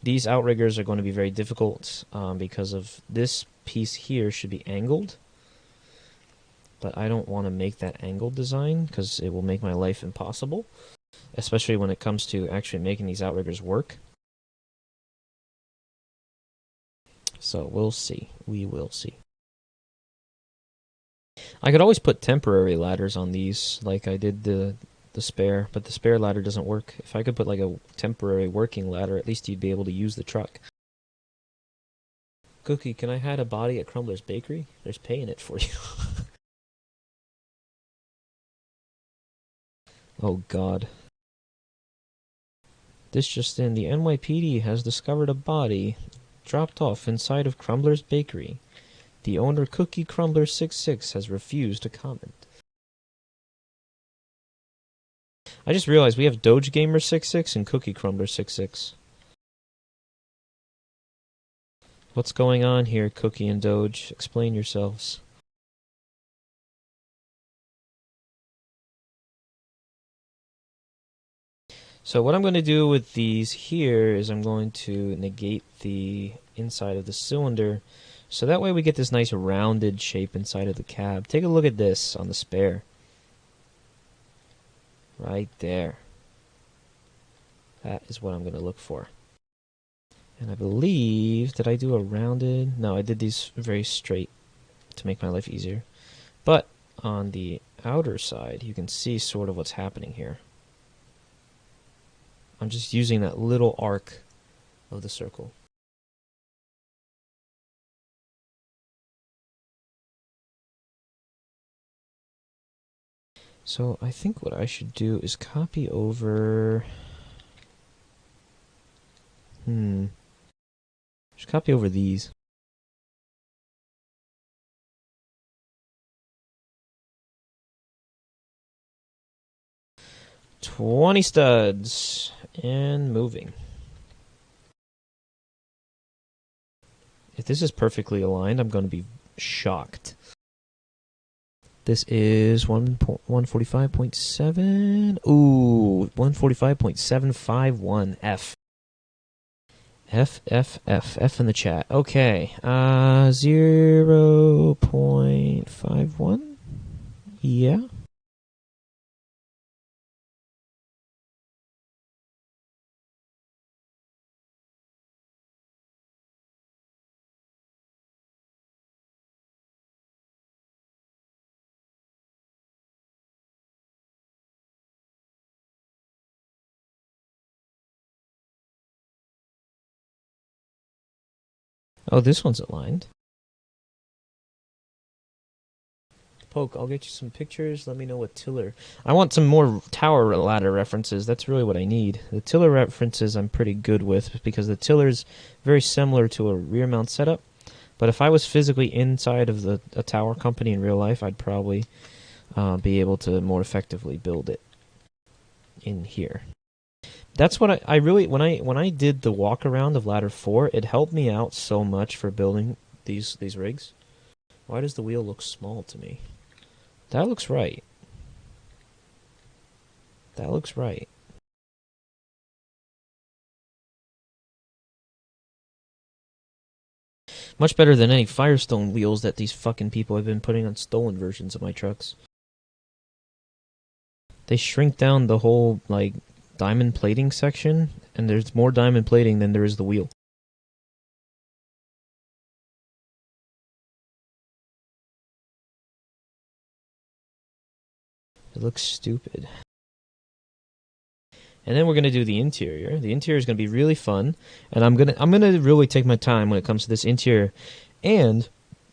These outriggers are going to be very difficult because of this piece here should be angled. But I don't want to make that angled design because it will make my life impossible, especially when it comes to actually making these outriggers work. So we'll see. We will see. I could always put temporary ladders on these, like I did the spare, but the spare ladder doesn't work. If I could put like a temporary working ladder, at least you'd be able to use the truck. Cookie, can I have a body at Crumbler's Bakery? There's paying it for you. Oh God. This just in, the NYPD has discovered a body dropped off inside of Crumbler's Bakery. The owner, Cookie Crumbler 66, has refused to comment. I just realized we have Doge Gamer 66 and Cookie Crumbler 66. What's going on here, Cookie and Doge? Explain yourselves. So what I'm going to do with these here is I'm going to negate the inside of the cylinder, so that way we get this nice rounded shape inside of the cab. Take a look at this on the spare. Right there. That is what I'm going to look for. And I believe, did I do a rounded? No, I did these very straight to make my life easier. But on the outer side, you can see sort of what's happening here. I'm just using that little arc of the circle. So I think what I should do is copy over... Just copy over these. $20 studs. And moving. If this is perfectly aligned, I'm going to be shocked. This is 145.7. Ooh, 145.751 F. F in the chat. Okay, 0.51. Yeah. Oh, this one's aligned. Poke, I'll get you some pictures. Let me know what tiller. I want some more tower ladder references. That's really what I need. The tiller references I'm pretty good with because the tiller's very similar to a rear mount setup. But if I was physically inside of a tower company in real life, I'd probably be able to more effectively build it in here. That's what I really, when I did the walk around of ladder 4, it helped me out so much for building these rigs. Why does the wheel look small to me? That looks right. That looks right. Much better than any Firestone wheels that these fucking people have been putting on stolen versions of my trucks. They shrink down the whole, like, diamond plating section, and there's more diamond plating than there is the wheel. It looks stupid. And then we're gonna do the interior. The interior is gonna be really fun, and I'm gonna really take my time when it comes to this interior. And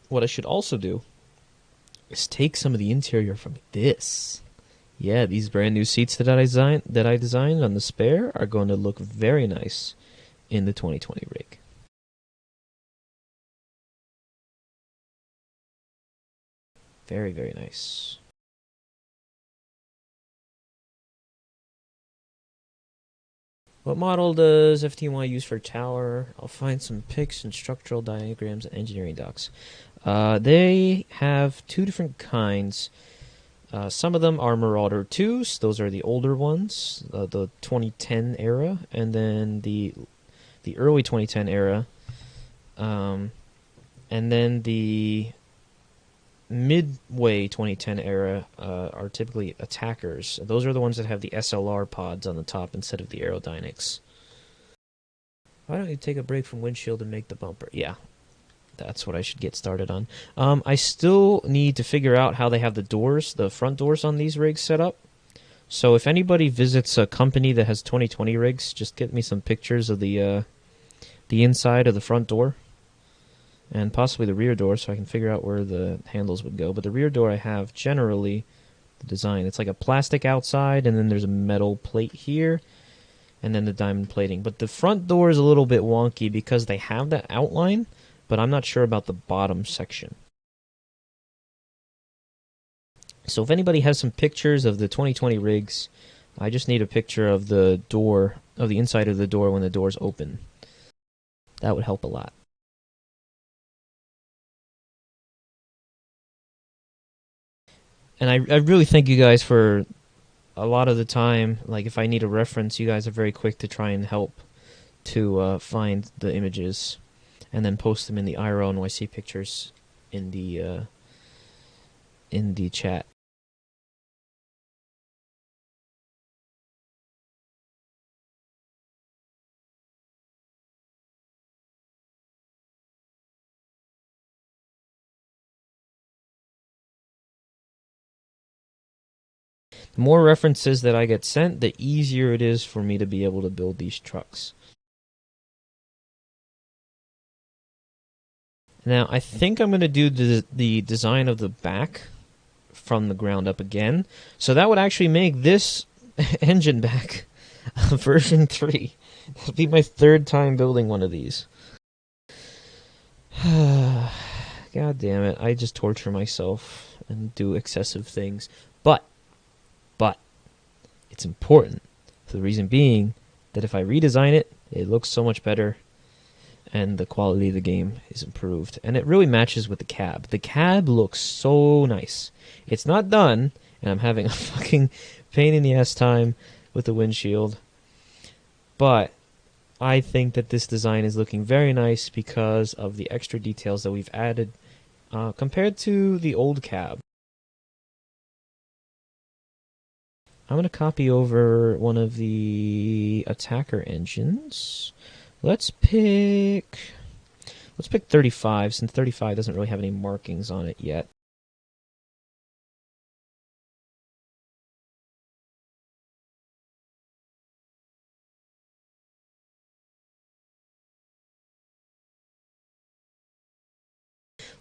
what I should also do is take some of the interior from this. Yeah, these brand new seats that I designed on the spare are going to look very nice in the 2020 rig. Very, very nice. What model does FDNY use for tower? I'll find some pics and structural diagrams and engineering docs. They have two different kinds. Some of them are Marauder 2s. Those are the older ones, the 2010 era, and then the early 2010 era, and then the midway 2010 era are typically attackers. Those are the ones that have the SLR pods on the top instead of the aerodynamics. Why don't you take a break from windshield and make the bumper? Yeah, that's what I should get started on. I still need to figure out how they have the doors, the front doors on these rigs set up. So if anybody visits a company that has 2020 rigs, just get me some pictures of the inside of the front door. And possibly the rear door, so I can figure out where the handles would go. But the rear door I have generally the design. It's like a plastic outside, and then there's a metal plate here, and then the diamond plating. But the front door is a little bit wonky because they have that outline, but I'm not sure about the bottom section. So if anybody has some pictures of the 2020 rigs, I just need a picture of the door, of the inside of the door when the door's open. That would help a lot. And I really thank you guys for a lot of the time. Like, if I need a reference, you guys are very quick to try and help to find the images and then post them in the IRL NYC pictures in the chat. The more references that I get sent, the easier it is for me to be able to build these trucks. Now, I think I'm going to do the design of the back from the ground up again. So that would actually make this engine back version 3. That'll be my third time building one of these. God damn it. I just torture myself and do excessive things. But it's important, for the reason being that if I redesign it, it looks so much better and the quality of the game is improved. And it really matches with the cab. The cab looks so nice. It's not done, and I'm having a fucking pain in the ass time with the windshield. But I think that this design is looking very nice because of the extra details that we've added compared to the old cab. I'm going to copy over one of the attacker engines. Let's pick 35, since 35 doesn't really have any markings on it yet.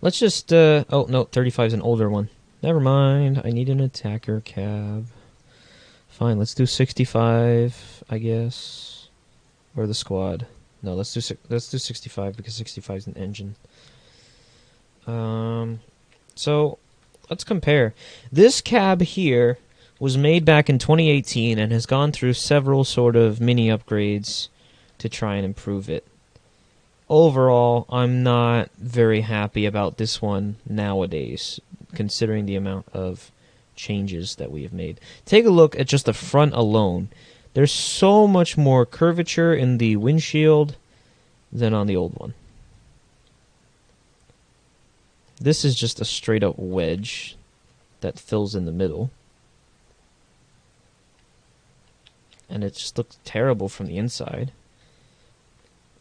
Let's just, oh no, 35 is an older one. Never mind, I need an attacker cab. Fine, let's do 65, I guess. Or the squad. No, let's do 65 because 65 is an engine. So let's compare. This cab here was made back in 2018 and has gone through several sort of mini upgrades to try and improve it. Overall, I'm not very happy about this one nowadays, considering the amount of changes that we have made. Take a look at just the front alone. There's so much more curvature in the windshield than on the old one. This is just a straight up wedge that fills in the middle. And it just looks terrible from the inside.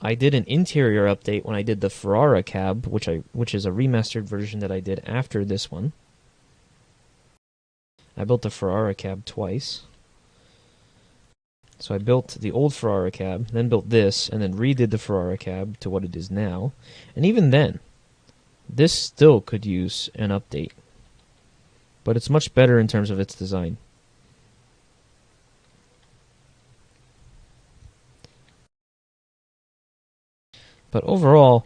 I did an interior update when I did the Ferrara cab, which is a remastered version that I did after this one. I built the Ferrara cab twice. So I built the old Ferrara cab, then built this, and then redid the Ferrara cab to what it is now. And even then, this still could use an update. But it's much better in terms of its design. But overall,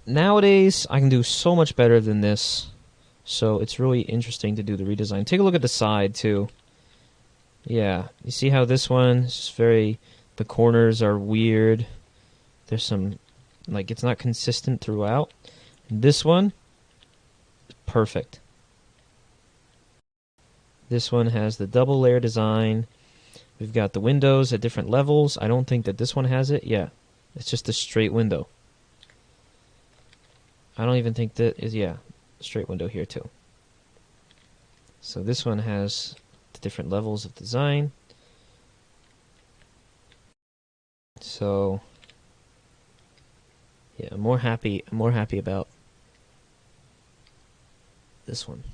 nowadays, I can do so much better than this. So it's really interesting to do the redesign. Take a look at the side, too. Yeah, you see how this one is just very... The corners are weird. There's some... Like, it's not consistent throughout. This one, perfect. This one has the double layer design. We've got the windows at different levels. I don't think that this one has it. Yeah, it's just a straight window. I don't even think that is, yeah, straight window here too. So this one has the different levels of design. So yeah, I'm more happy about this one.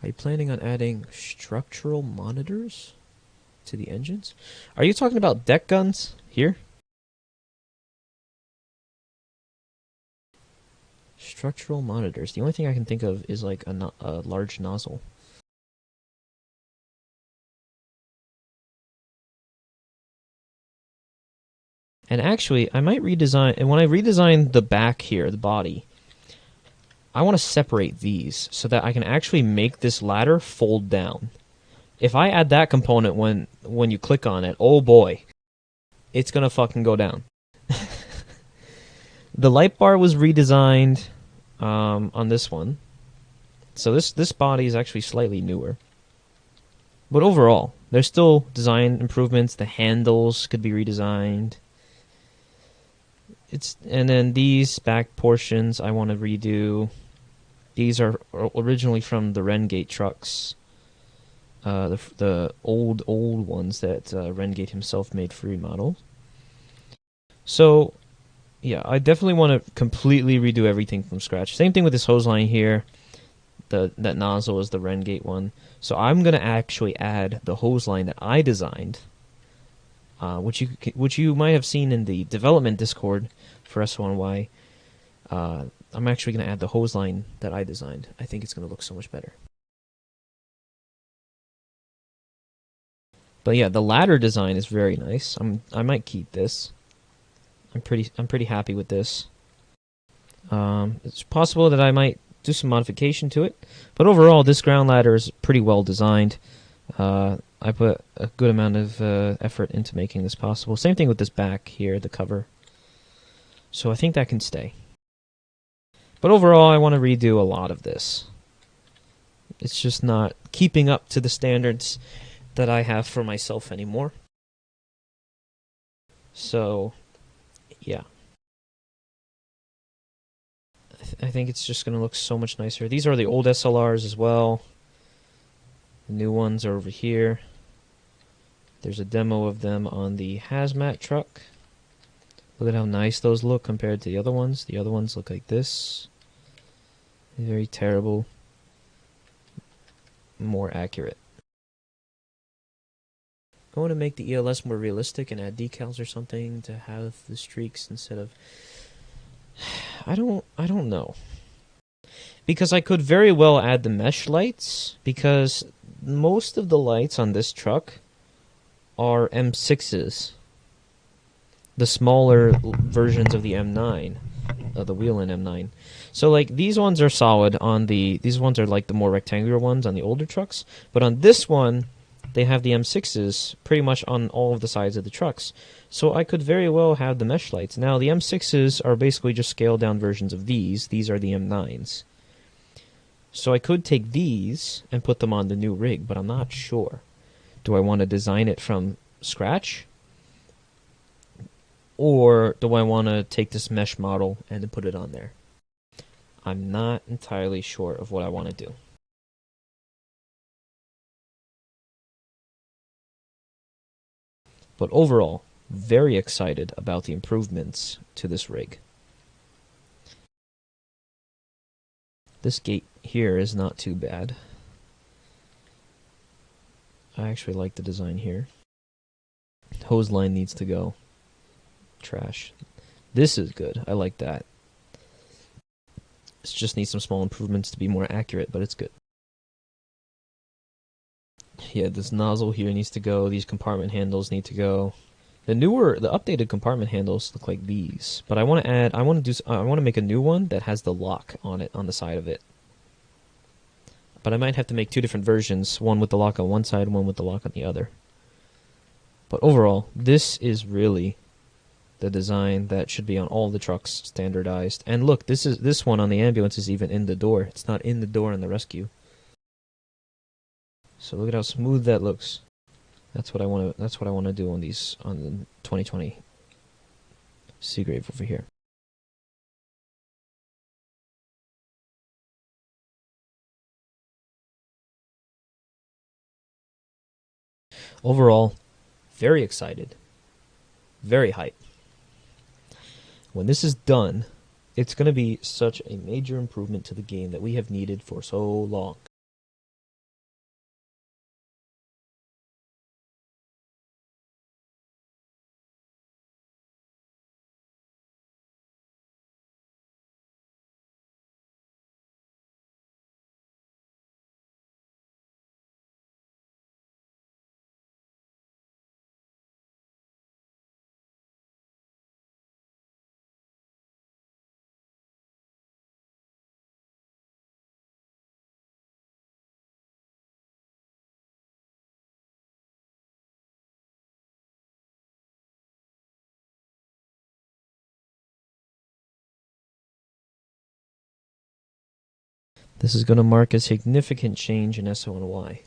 Are you planning on adding structural monitors to the engines? Are you talking about deck guns here? Structural monitors. The only thing I can think of is like a large nozzle. And actually, I might redesign, and when I redesign the back here, the body, I want to separate these so that I can actually make this ladder fold down. If I add that component when you click on it, oh boy, it's gonna fucking go down. The light bar was redesigned on this one. So this body is actually slightly newer. But overall, there's still design improvements. The handles could be redesigned. And then these back portions I want to redo. These are originally from the Rengate trucks. The old ones that Rengate himself made for remodel. So, yeah, I definitely want to completely redo everything from scratch. Same thing with this hose line here. That nozzle is the Rengate one. So I'm going to actually add the hose line that I designed, which you might have seen in the development Discord for SoNY. I'm actually going to add the hose line that I designed. I think it's going to look so much better. But yeah, the ladder design is very nice. I might keep this. I'm pretty happy with this. It's possible that I might do some modification to it, but overall, this ground ladder is pretty well designed. I put a good amount of effort into making this possible. Same thing with this back here, the cover. So I think that can stay. But overall, I want to redo a lot of this. It's just not keeping up to the standards that I have for myself anymore. So, yeah. I think it's just going to look so much nicer. These are the old SLRs as well. The new ones are over here. There's a demo of them on the hazmat truck. Look at how nice those look compared to the other ones. The other ones look like this. Very terrible. More accurate. I want to make the ELS more realistic and add decals or something to have the streaks instead of... I don't know. Because I could very well add the mesh lights, because most of the lights on this truck are M6s. The smaller versions of the M9, the Whelen M9. So like these ones are solid on these ones are like the more rectangular ones on the older trucks, but on this one they have the M6s pretty much on all of the sides of the trucks. So I could very well have the mesh lights. Now the M6s are basically just scaled down versions of these. These are the M9s. So I could take these and put them on the new rig, but I'm not sure. Do I want to design it from scratch? Or do I want to take this mesh model and put it on there? I'm not entirely sure of what I want to do. But overall, very excited about the improvements to this rig. This gate here is not too bad. I actually like the design here. Hose line needs to go. Trash. This is good. I like that. It just needs some small improvements to be more accurate, but it's good. Yeah, this nozzle here needs to go. These compartment handles need to go. The updated compartment handles look like these, but I want to make a new one that has the lock on it, on the side of it. But I might have to make two different versions, one with the lock on one side, one with the lock on the other. But overall, this is really the design that should be on all the trucks, standardized. And look, this one on the ambulance is even in the door. It's not in the door in the rescue. So look at how smooth that looks. That's what I want to do on the 2020 Seagrave over here. Overall, very excited. Very hyped. When this is done, it's going to be such a major improvement to the game that we have needed for so long. This is going to mark a significant change in SoNY.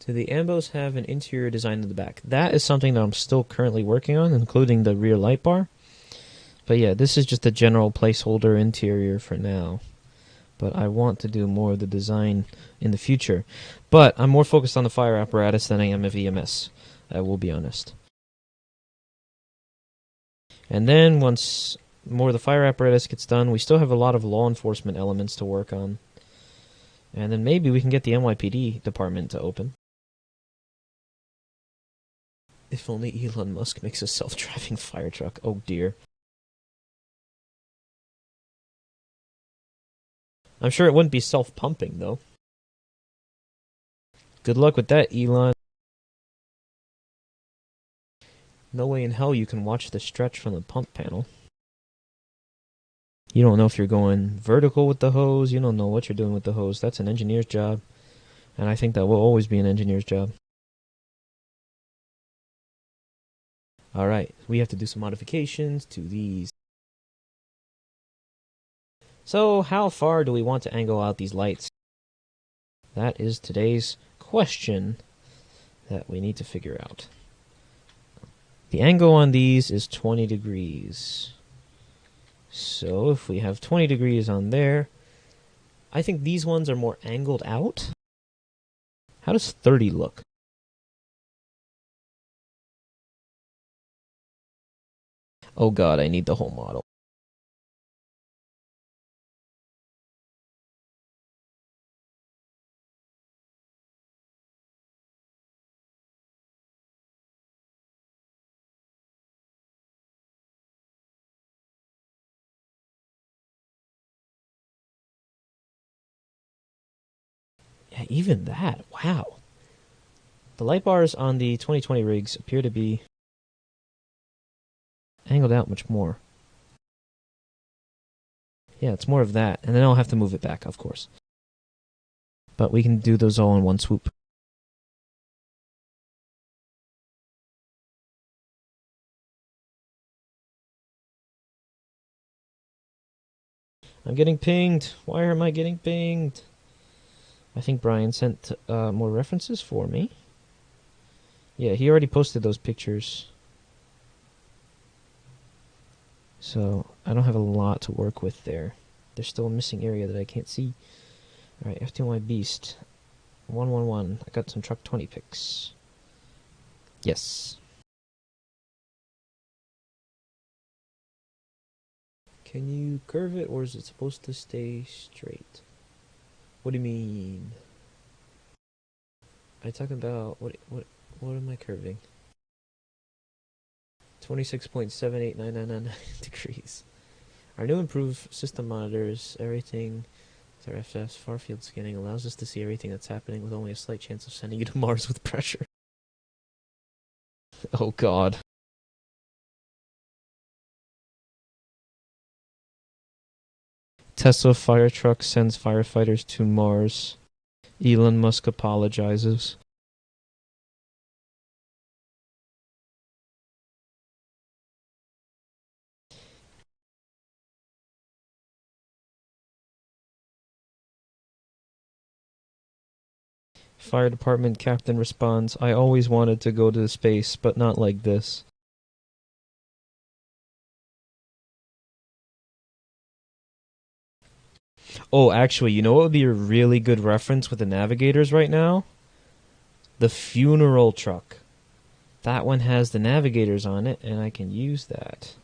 Do the ambos have an interior design in the back? That is something that I'm still currently working on, including the rear light bar. But yeah, this is just a general placeholder interior for now. But I want to do more of the design in the future. But I'm more focused on the fire apparatus than I am of EMS, I will be honest. And then once more of the fire apparatus gets done, we still have a lot of law enforcement elements to work on. And then maybe we can get the NYPD department to open. If only Elon Musk makes a self-driving fire truck. Oh dear. I'm sure it wouldn't be self-pumping, though. Good luck with that, Elon. No way in hell you can watch the stretch from the pump panel. You don't know if you're going vertical with the hose. You don't know what you're doing with the hose. That's an engineer's job. And I think that will always be an engineer's job. Alright, we have to do some modifications to these. So, how far do we want to angle out these lights? That is today's question that we need to figure out. The angle on these is 20 degrees. So if we have 20 degrees on there, I think these ones are more angled out. How does 30 look? Oh god, I need the whole model. Yeah, even that, wow. The light bars on the 2020 rigs appear to be angled out much more. Yeah, it's more of that, and then I'll have to move it back, of course. But we can do those all in one swoop. I'm getting pinged. Why am I getting pinged? I think Brian sent more references for me. Yeah, he already posted those pictures. So, I don't have a lot to work with there. There's still a missing area that I can't see. Alright, FDNY Beast. 111. I got some Truck 20 pics. Yes. Can you curve it, or is it supposed to stay straight? What do you mean? I talk about what am I curving? 26.789999 degrees. Our new improved system monitors everything with our FS far field scanning, allows us to see everything that's happening with only a slight chance of sending you to Mars with pressure. Oh god. Tesla fire truck sends firefighters to Mars. Elon Musk apologizes. Fire department captain responds, I always wanted to go to space, but not like this. Oh, actually, you know what would be a really good reference with the navigators right now? The funeral truck. That one has the navigators on it, and I can use that.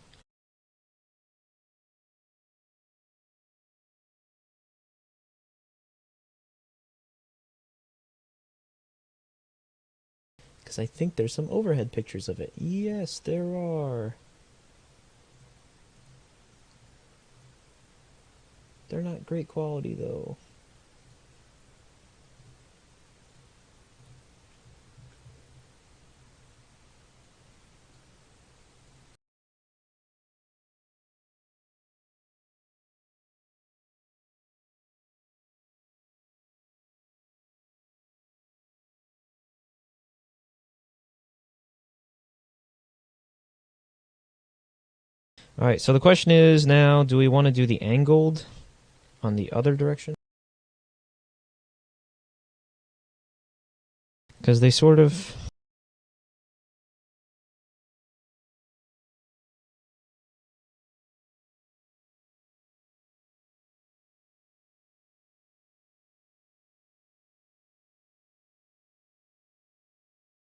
Because I think there's some overhead pictures of it. Yes, there are. They're not great quality, though. Alright, so the question is now, do we want to do the angled on the other direction? Because they sort of...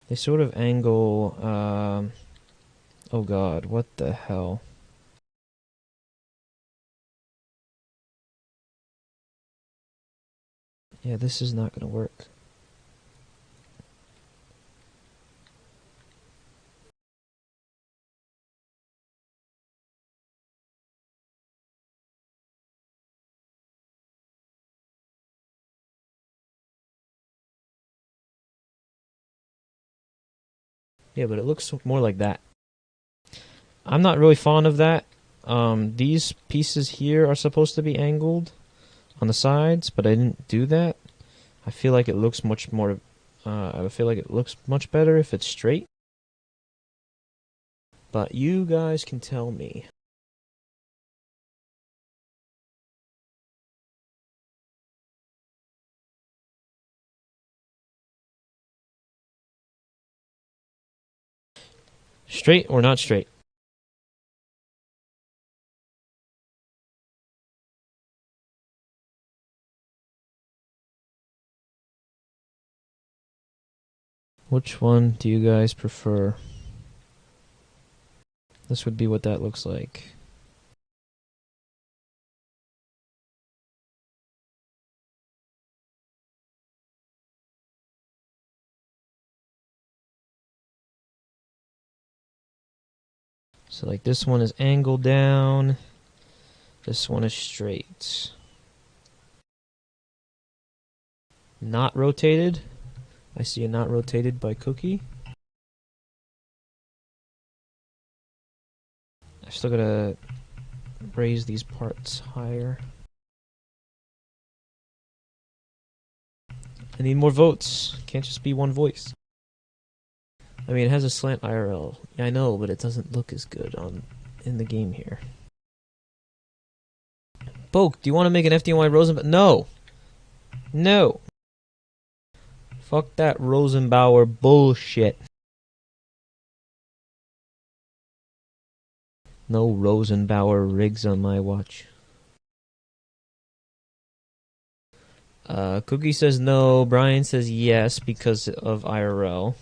They sort of angle... oh god, what the hell? Yeah, this is not going to work. Yeah, but it looks more like that. I'm not really fond of that. These pieces here are supposed to be angled on the sides, but I didn't do that. I feel like it looks much more... I feel like it looks much better if it's straight. But you guys can tell me. Straight or not straight? Which one do you guys prefer? This would be what that looks like. So like this one is angled down. This one is straight. Not rotated. I see a not rotated by Cookie. I still gotta raise these parts higher. I need more votes. Can't just be one voice. I mean, it has a slant IRL. Yeah, I know, but it doesn't look as good in the game here. Boke, do you want to make an FDNY Rosenbauer? No! No! Fuck that Rosenbauer bullshit. No Rosenbauer rigs on my watch. Cookie says no. Brian says yes because of IRL.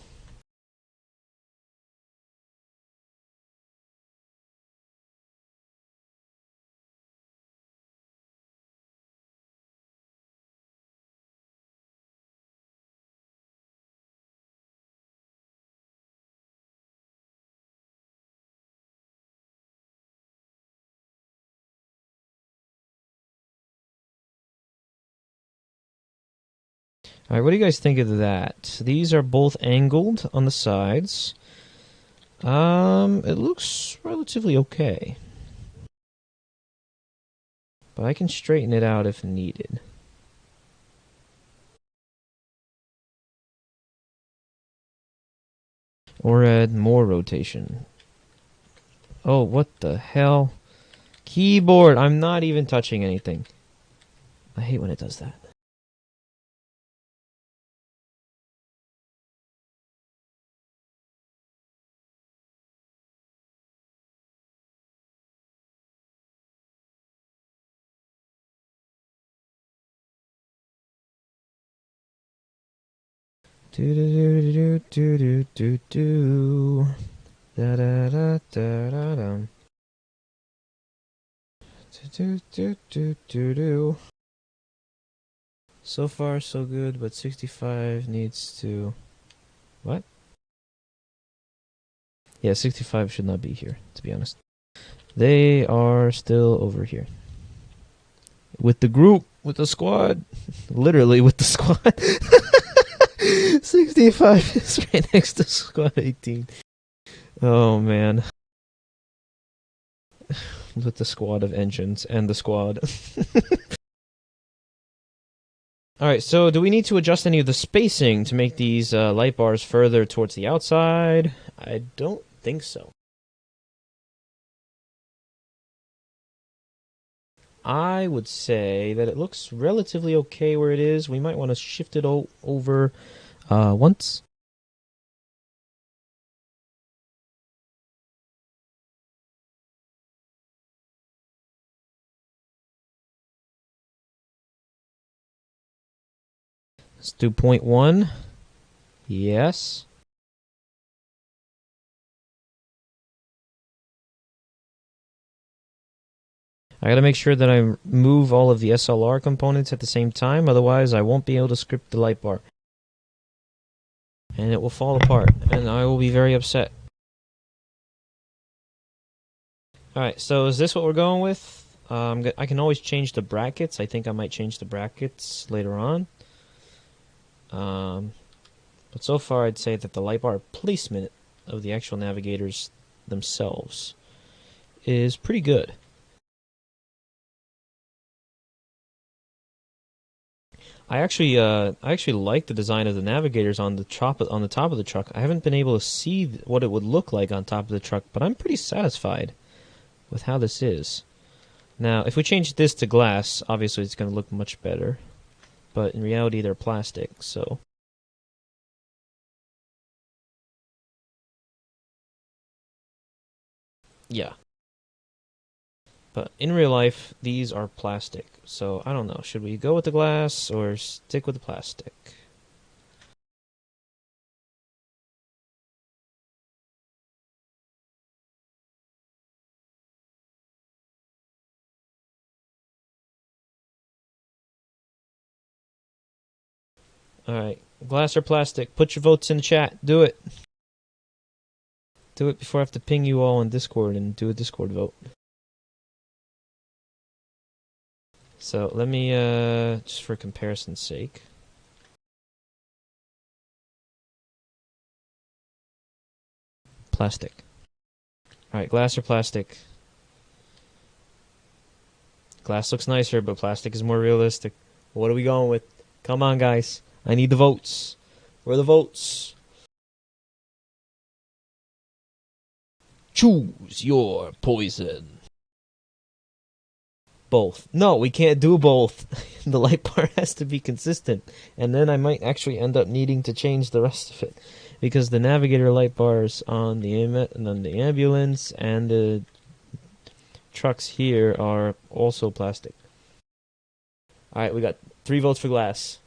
Alright, what do you guys think of that? These are both angled on the sides. It looks relatively okay. But I can straighten it out if needed. Or add more rotation. Oh, what the hell? Keyboard! I'm not even touching anything. I hate when it does that. Do do do do do do do da da da da da dum. Do do do do do. So far so good, but 65 needs to... What? Yeah, 65 should not be here, to be honest. They are still over here. With the group, with the squad. Literally with the squad. 65 is right next to squad 18. Oh man. With the squad of engines and the squad. Alright, so do we need to adjust any of the spacing to make these light bars further towards the outside? I don't think so. I would say that it looks relatively okay where it is. We might want to shift it over once. Let's do 0.1. Yes. I gotta make sure that I move all of the SLR components at the same time, otherwise I won't be able to script the light bar. And it will fall apart, and I will be very upset. Alright, so is this what we're going with? I can always change the brackets. I think I might change the brackets later on. But so far I'd say that the light bar placement of the actual navigators themselves is pretty good. I actually like the design of the navigators on the top of the truck. I haven't been able to see what it would look like on top of the truck, but I'm pretty satisfied with how this is. Now, if we change this to glass, obviously it's going to look much better. But in reality, they're plastic, so... Yeah. But in real life, these are plastic. So, I don't know. Should we go with the glass or stick with the plastic? Alright. Glass or plastic? Put your votes in the chat. Do it. Do it before I have to ping you all on Discord and do a Discord vote. So, let me, just for comparison's sake. Plastic. Alright, glass or plastic? Glass looks nicer, but plastic is more realistic. What are we going with? Come on, guys. I need the votes. Where are the votes? Choose your poison. Both. No, we can't do both. The light bar has to be consistent. And then I might actually end up needing to change the rest of it. Because the navigator light bars on the ambulance and the trucks here are also plastic. Alright, we got 3 votes for glass.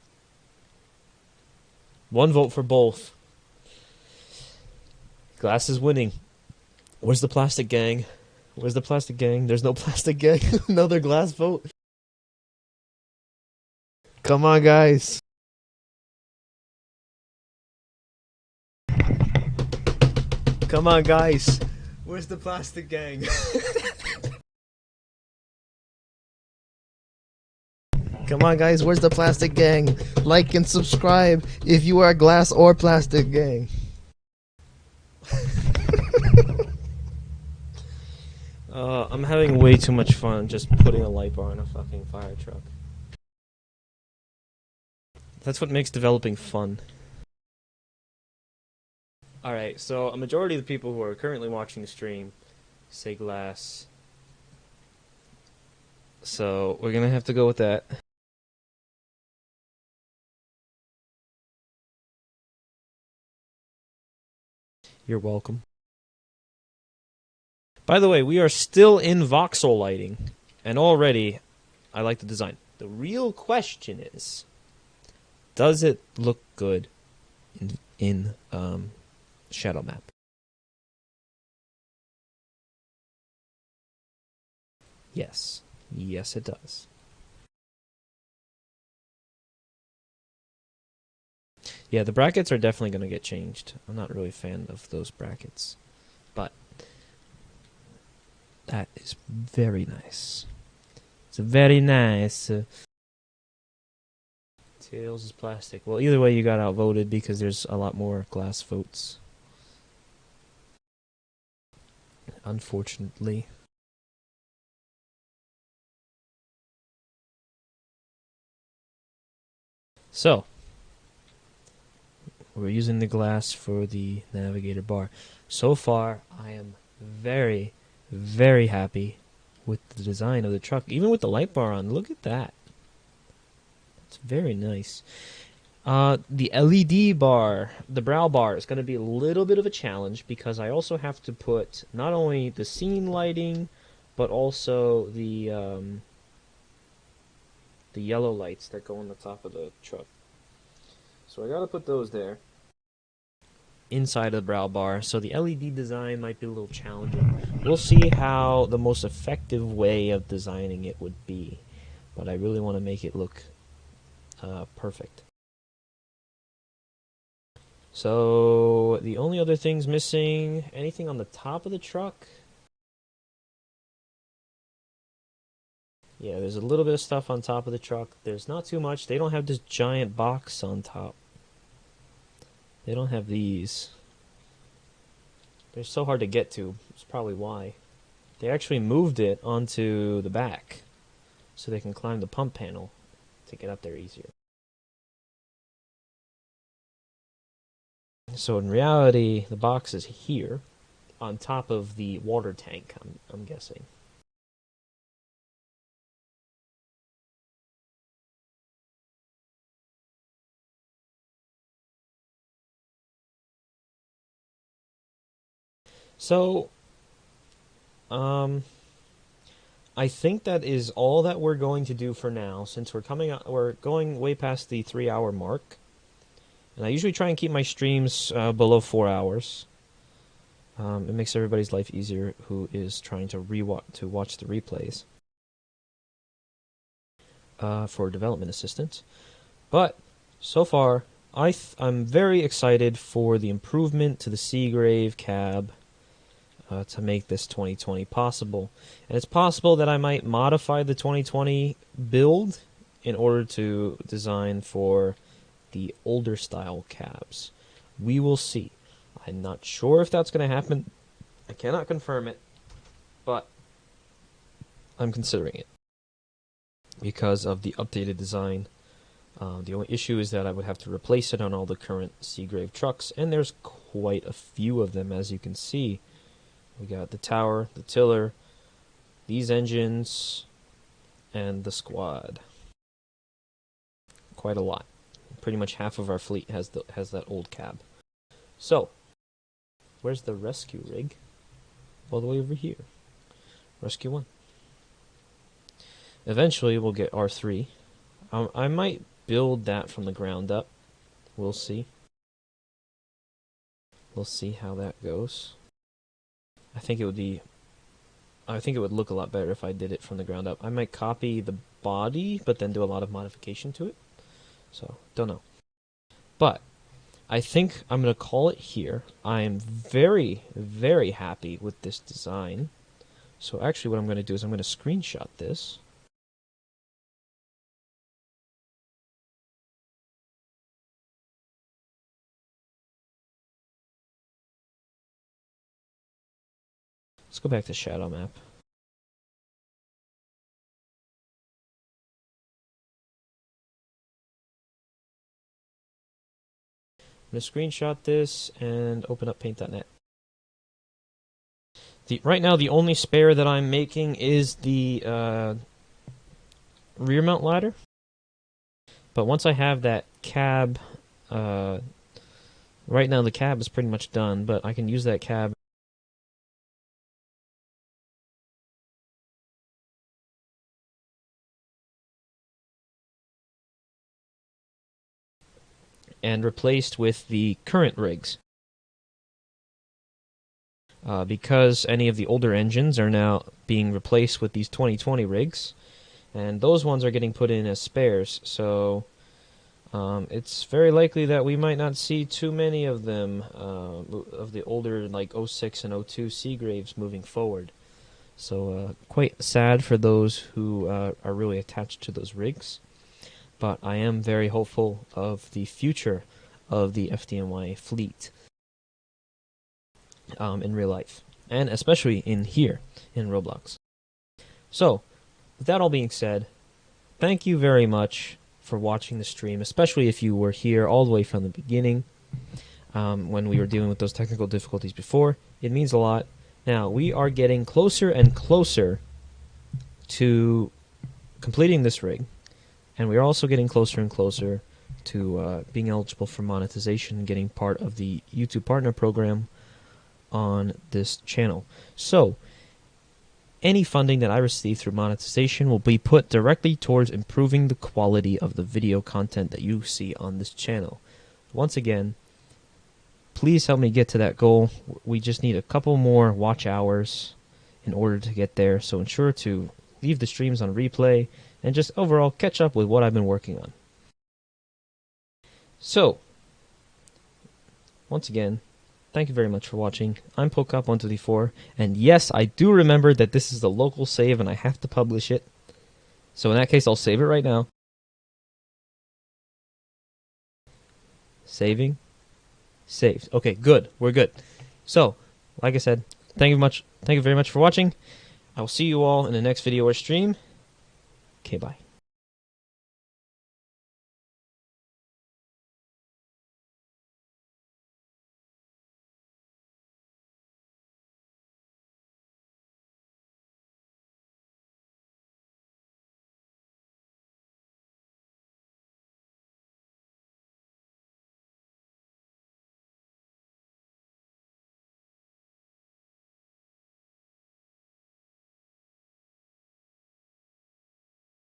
1 vote for both. Glass is winning. Where's the plastic gang? Where's the plastic gang? There's no plastic gang. Another glass vote. Come on, guys. Come on, guys. Where's the plastic gang? Come on, guys, where's the plastic gang? Like and subscribe if you are glass or plastic gang. I'm having way too much fun just putting a light bar in a fucking fire truck. That's what makes developing fun. Alright, so a majority of the people who are currently watching the stream say glass. So we're gonna have to go with that. You're welcome. By the way, we are still in voxel lighting, and already I like the design. The real question is, does it look good in shadow map? Yes. Yes, it does. Yeah, the brackets are definitely going to get changed. I'm not really a fan of those brackets, but that is very nice. It's very nice. Tails is plastic. Well, either way, you got outvoted because there's a lot more glass votes. Unfortunately. So, we're using the glass for the navigator bar. So far, I am very, very happy with the design of the truck. Even with the light bar on, look at that. It's very nice. The LED bar, the brow bar, is going to be a little bit of a challenge because I also have to put not only the scene lighting, but also the yellow lights that go on the top of the truck. So I got to put those there inside of the brow bar. So the LED design might be a little challenging. We'll see how the most effective way of designing it would be, but I really want to make it look perfect. So the only other things missing, anything on the top of the truck? Yeah, there's a little bit of stuff on top of the truck. There's not too much. They don't have this giant box on top. They don't have these. They're so hard to get to. That's probably why. They actually moved it onto the back so they can climb the pump panel to get up there easier. So in reality, the box is here on top of the water tank, I'm guessing. So, I think that is all that we're going to do for now, since we're going way past the 3-hour mark. And I usually try and keep my streams below 4 hours. It makes everybody's life easier who is trying to watch the replays for development assistance. But so far, I'm very excited for the improvement to the Seagrave cab to make this 2020 possible. And it's possible that I might modify the 2020 build in order to design for the older style cabs. We will see. I'm not sure if that's going to happen. I cannot confirm it, but I'm considering it because of the updated design. The only issue is that I would have to replace it on all the current Seagrave trucks, and there's quite a few of them, as you can see. We got the tower, the tiller, these engines, and the squad. Quite a lot. Pretty much half of our fleet has that old cab. So, where's the rescue rig? All the way over here. Rescue 1. Eventually, we'll get R3. I might build that from the ground up. We'll see. We'll see how that goes. I think it would look a lot better if I did it from the ground up. I might copy the body, but then do a lot of modification to it. So, don't know. But, I think I'm going to call it here. I am very, very happy with this design. So actually what I'm going to do is I'm going to screenshot this. Let's go back to shadow map. I'm going to screenshot this and open up paint.net. Right now, the only spare that I'm making is the rear mount ladder. But once I have that cab, right now the cab is pretty much done, but I can use that cab and replaced with the current rigs. Because any of the older engines are now being replaced with these 2020 rigs, and those ones are getting put in as spares, so it's very likely that we might not see too many of them, of the older like 06 and 02 Seagraves moving forward. So quite sad for those who are really attached to those rigs, but I am very hopeful of the future of the FDNY fleet. In real life, and especially in here, in Roblox. So, with that all being said, thank you very much for watching the stream, especially if you were here all the way from the beginning, when we were dealing with those technical difficulties before. It means a lot. Now, we are getting closer and closer to completing this rig, and we are also getting closer and closer to being eligible for monetization and getting part of the YouTube Partner Program on this channel. So, any funding that I receive through monetization will be put directly towards improving the quality of the video content that you see on this channel. Once again, please help me get to that goal. We just need a couple more watch hours in order to get there, so ensure to leave the streams on replay and just overall catch up with what I've been working on. So, once again, thank you very much for watching. I'm Pocop124, and yes, I do remember that this is the local save and I have to publish it. So in that case, I'll save it right now. Saving. Saved. Okay, good. We're good. So, like I said, thank you very much for watching. I will see you all in the next video or stream. Okay, bye.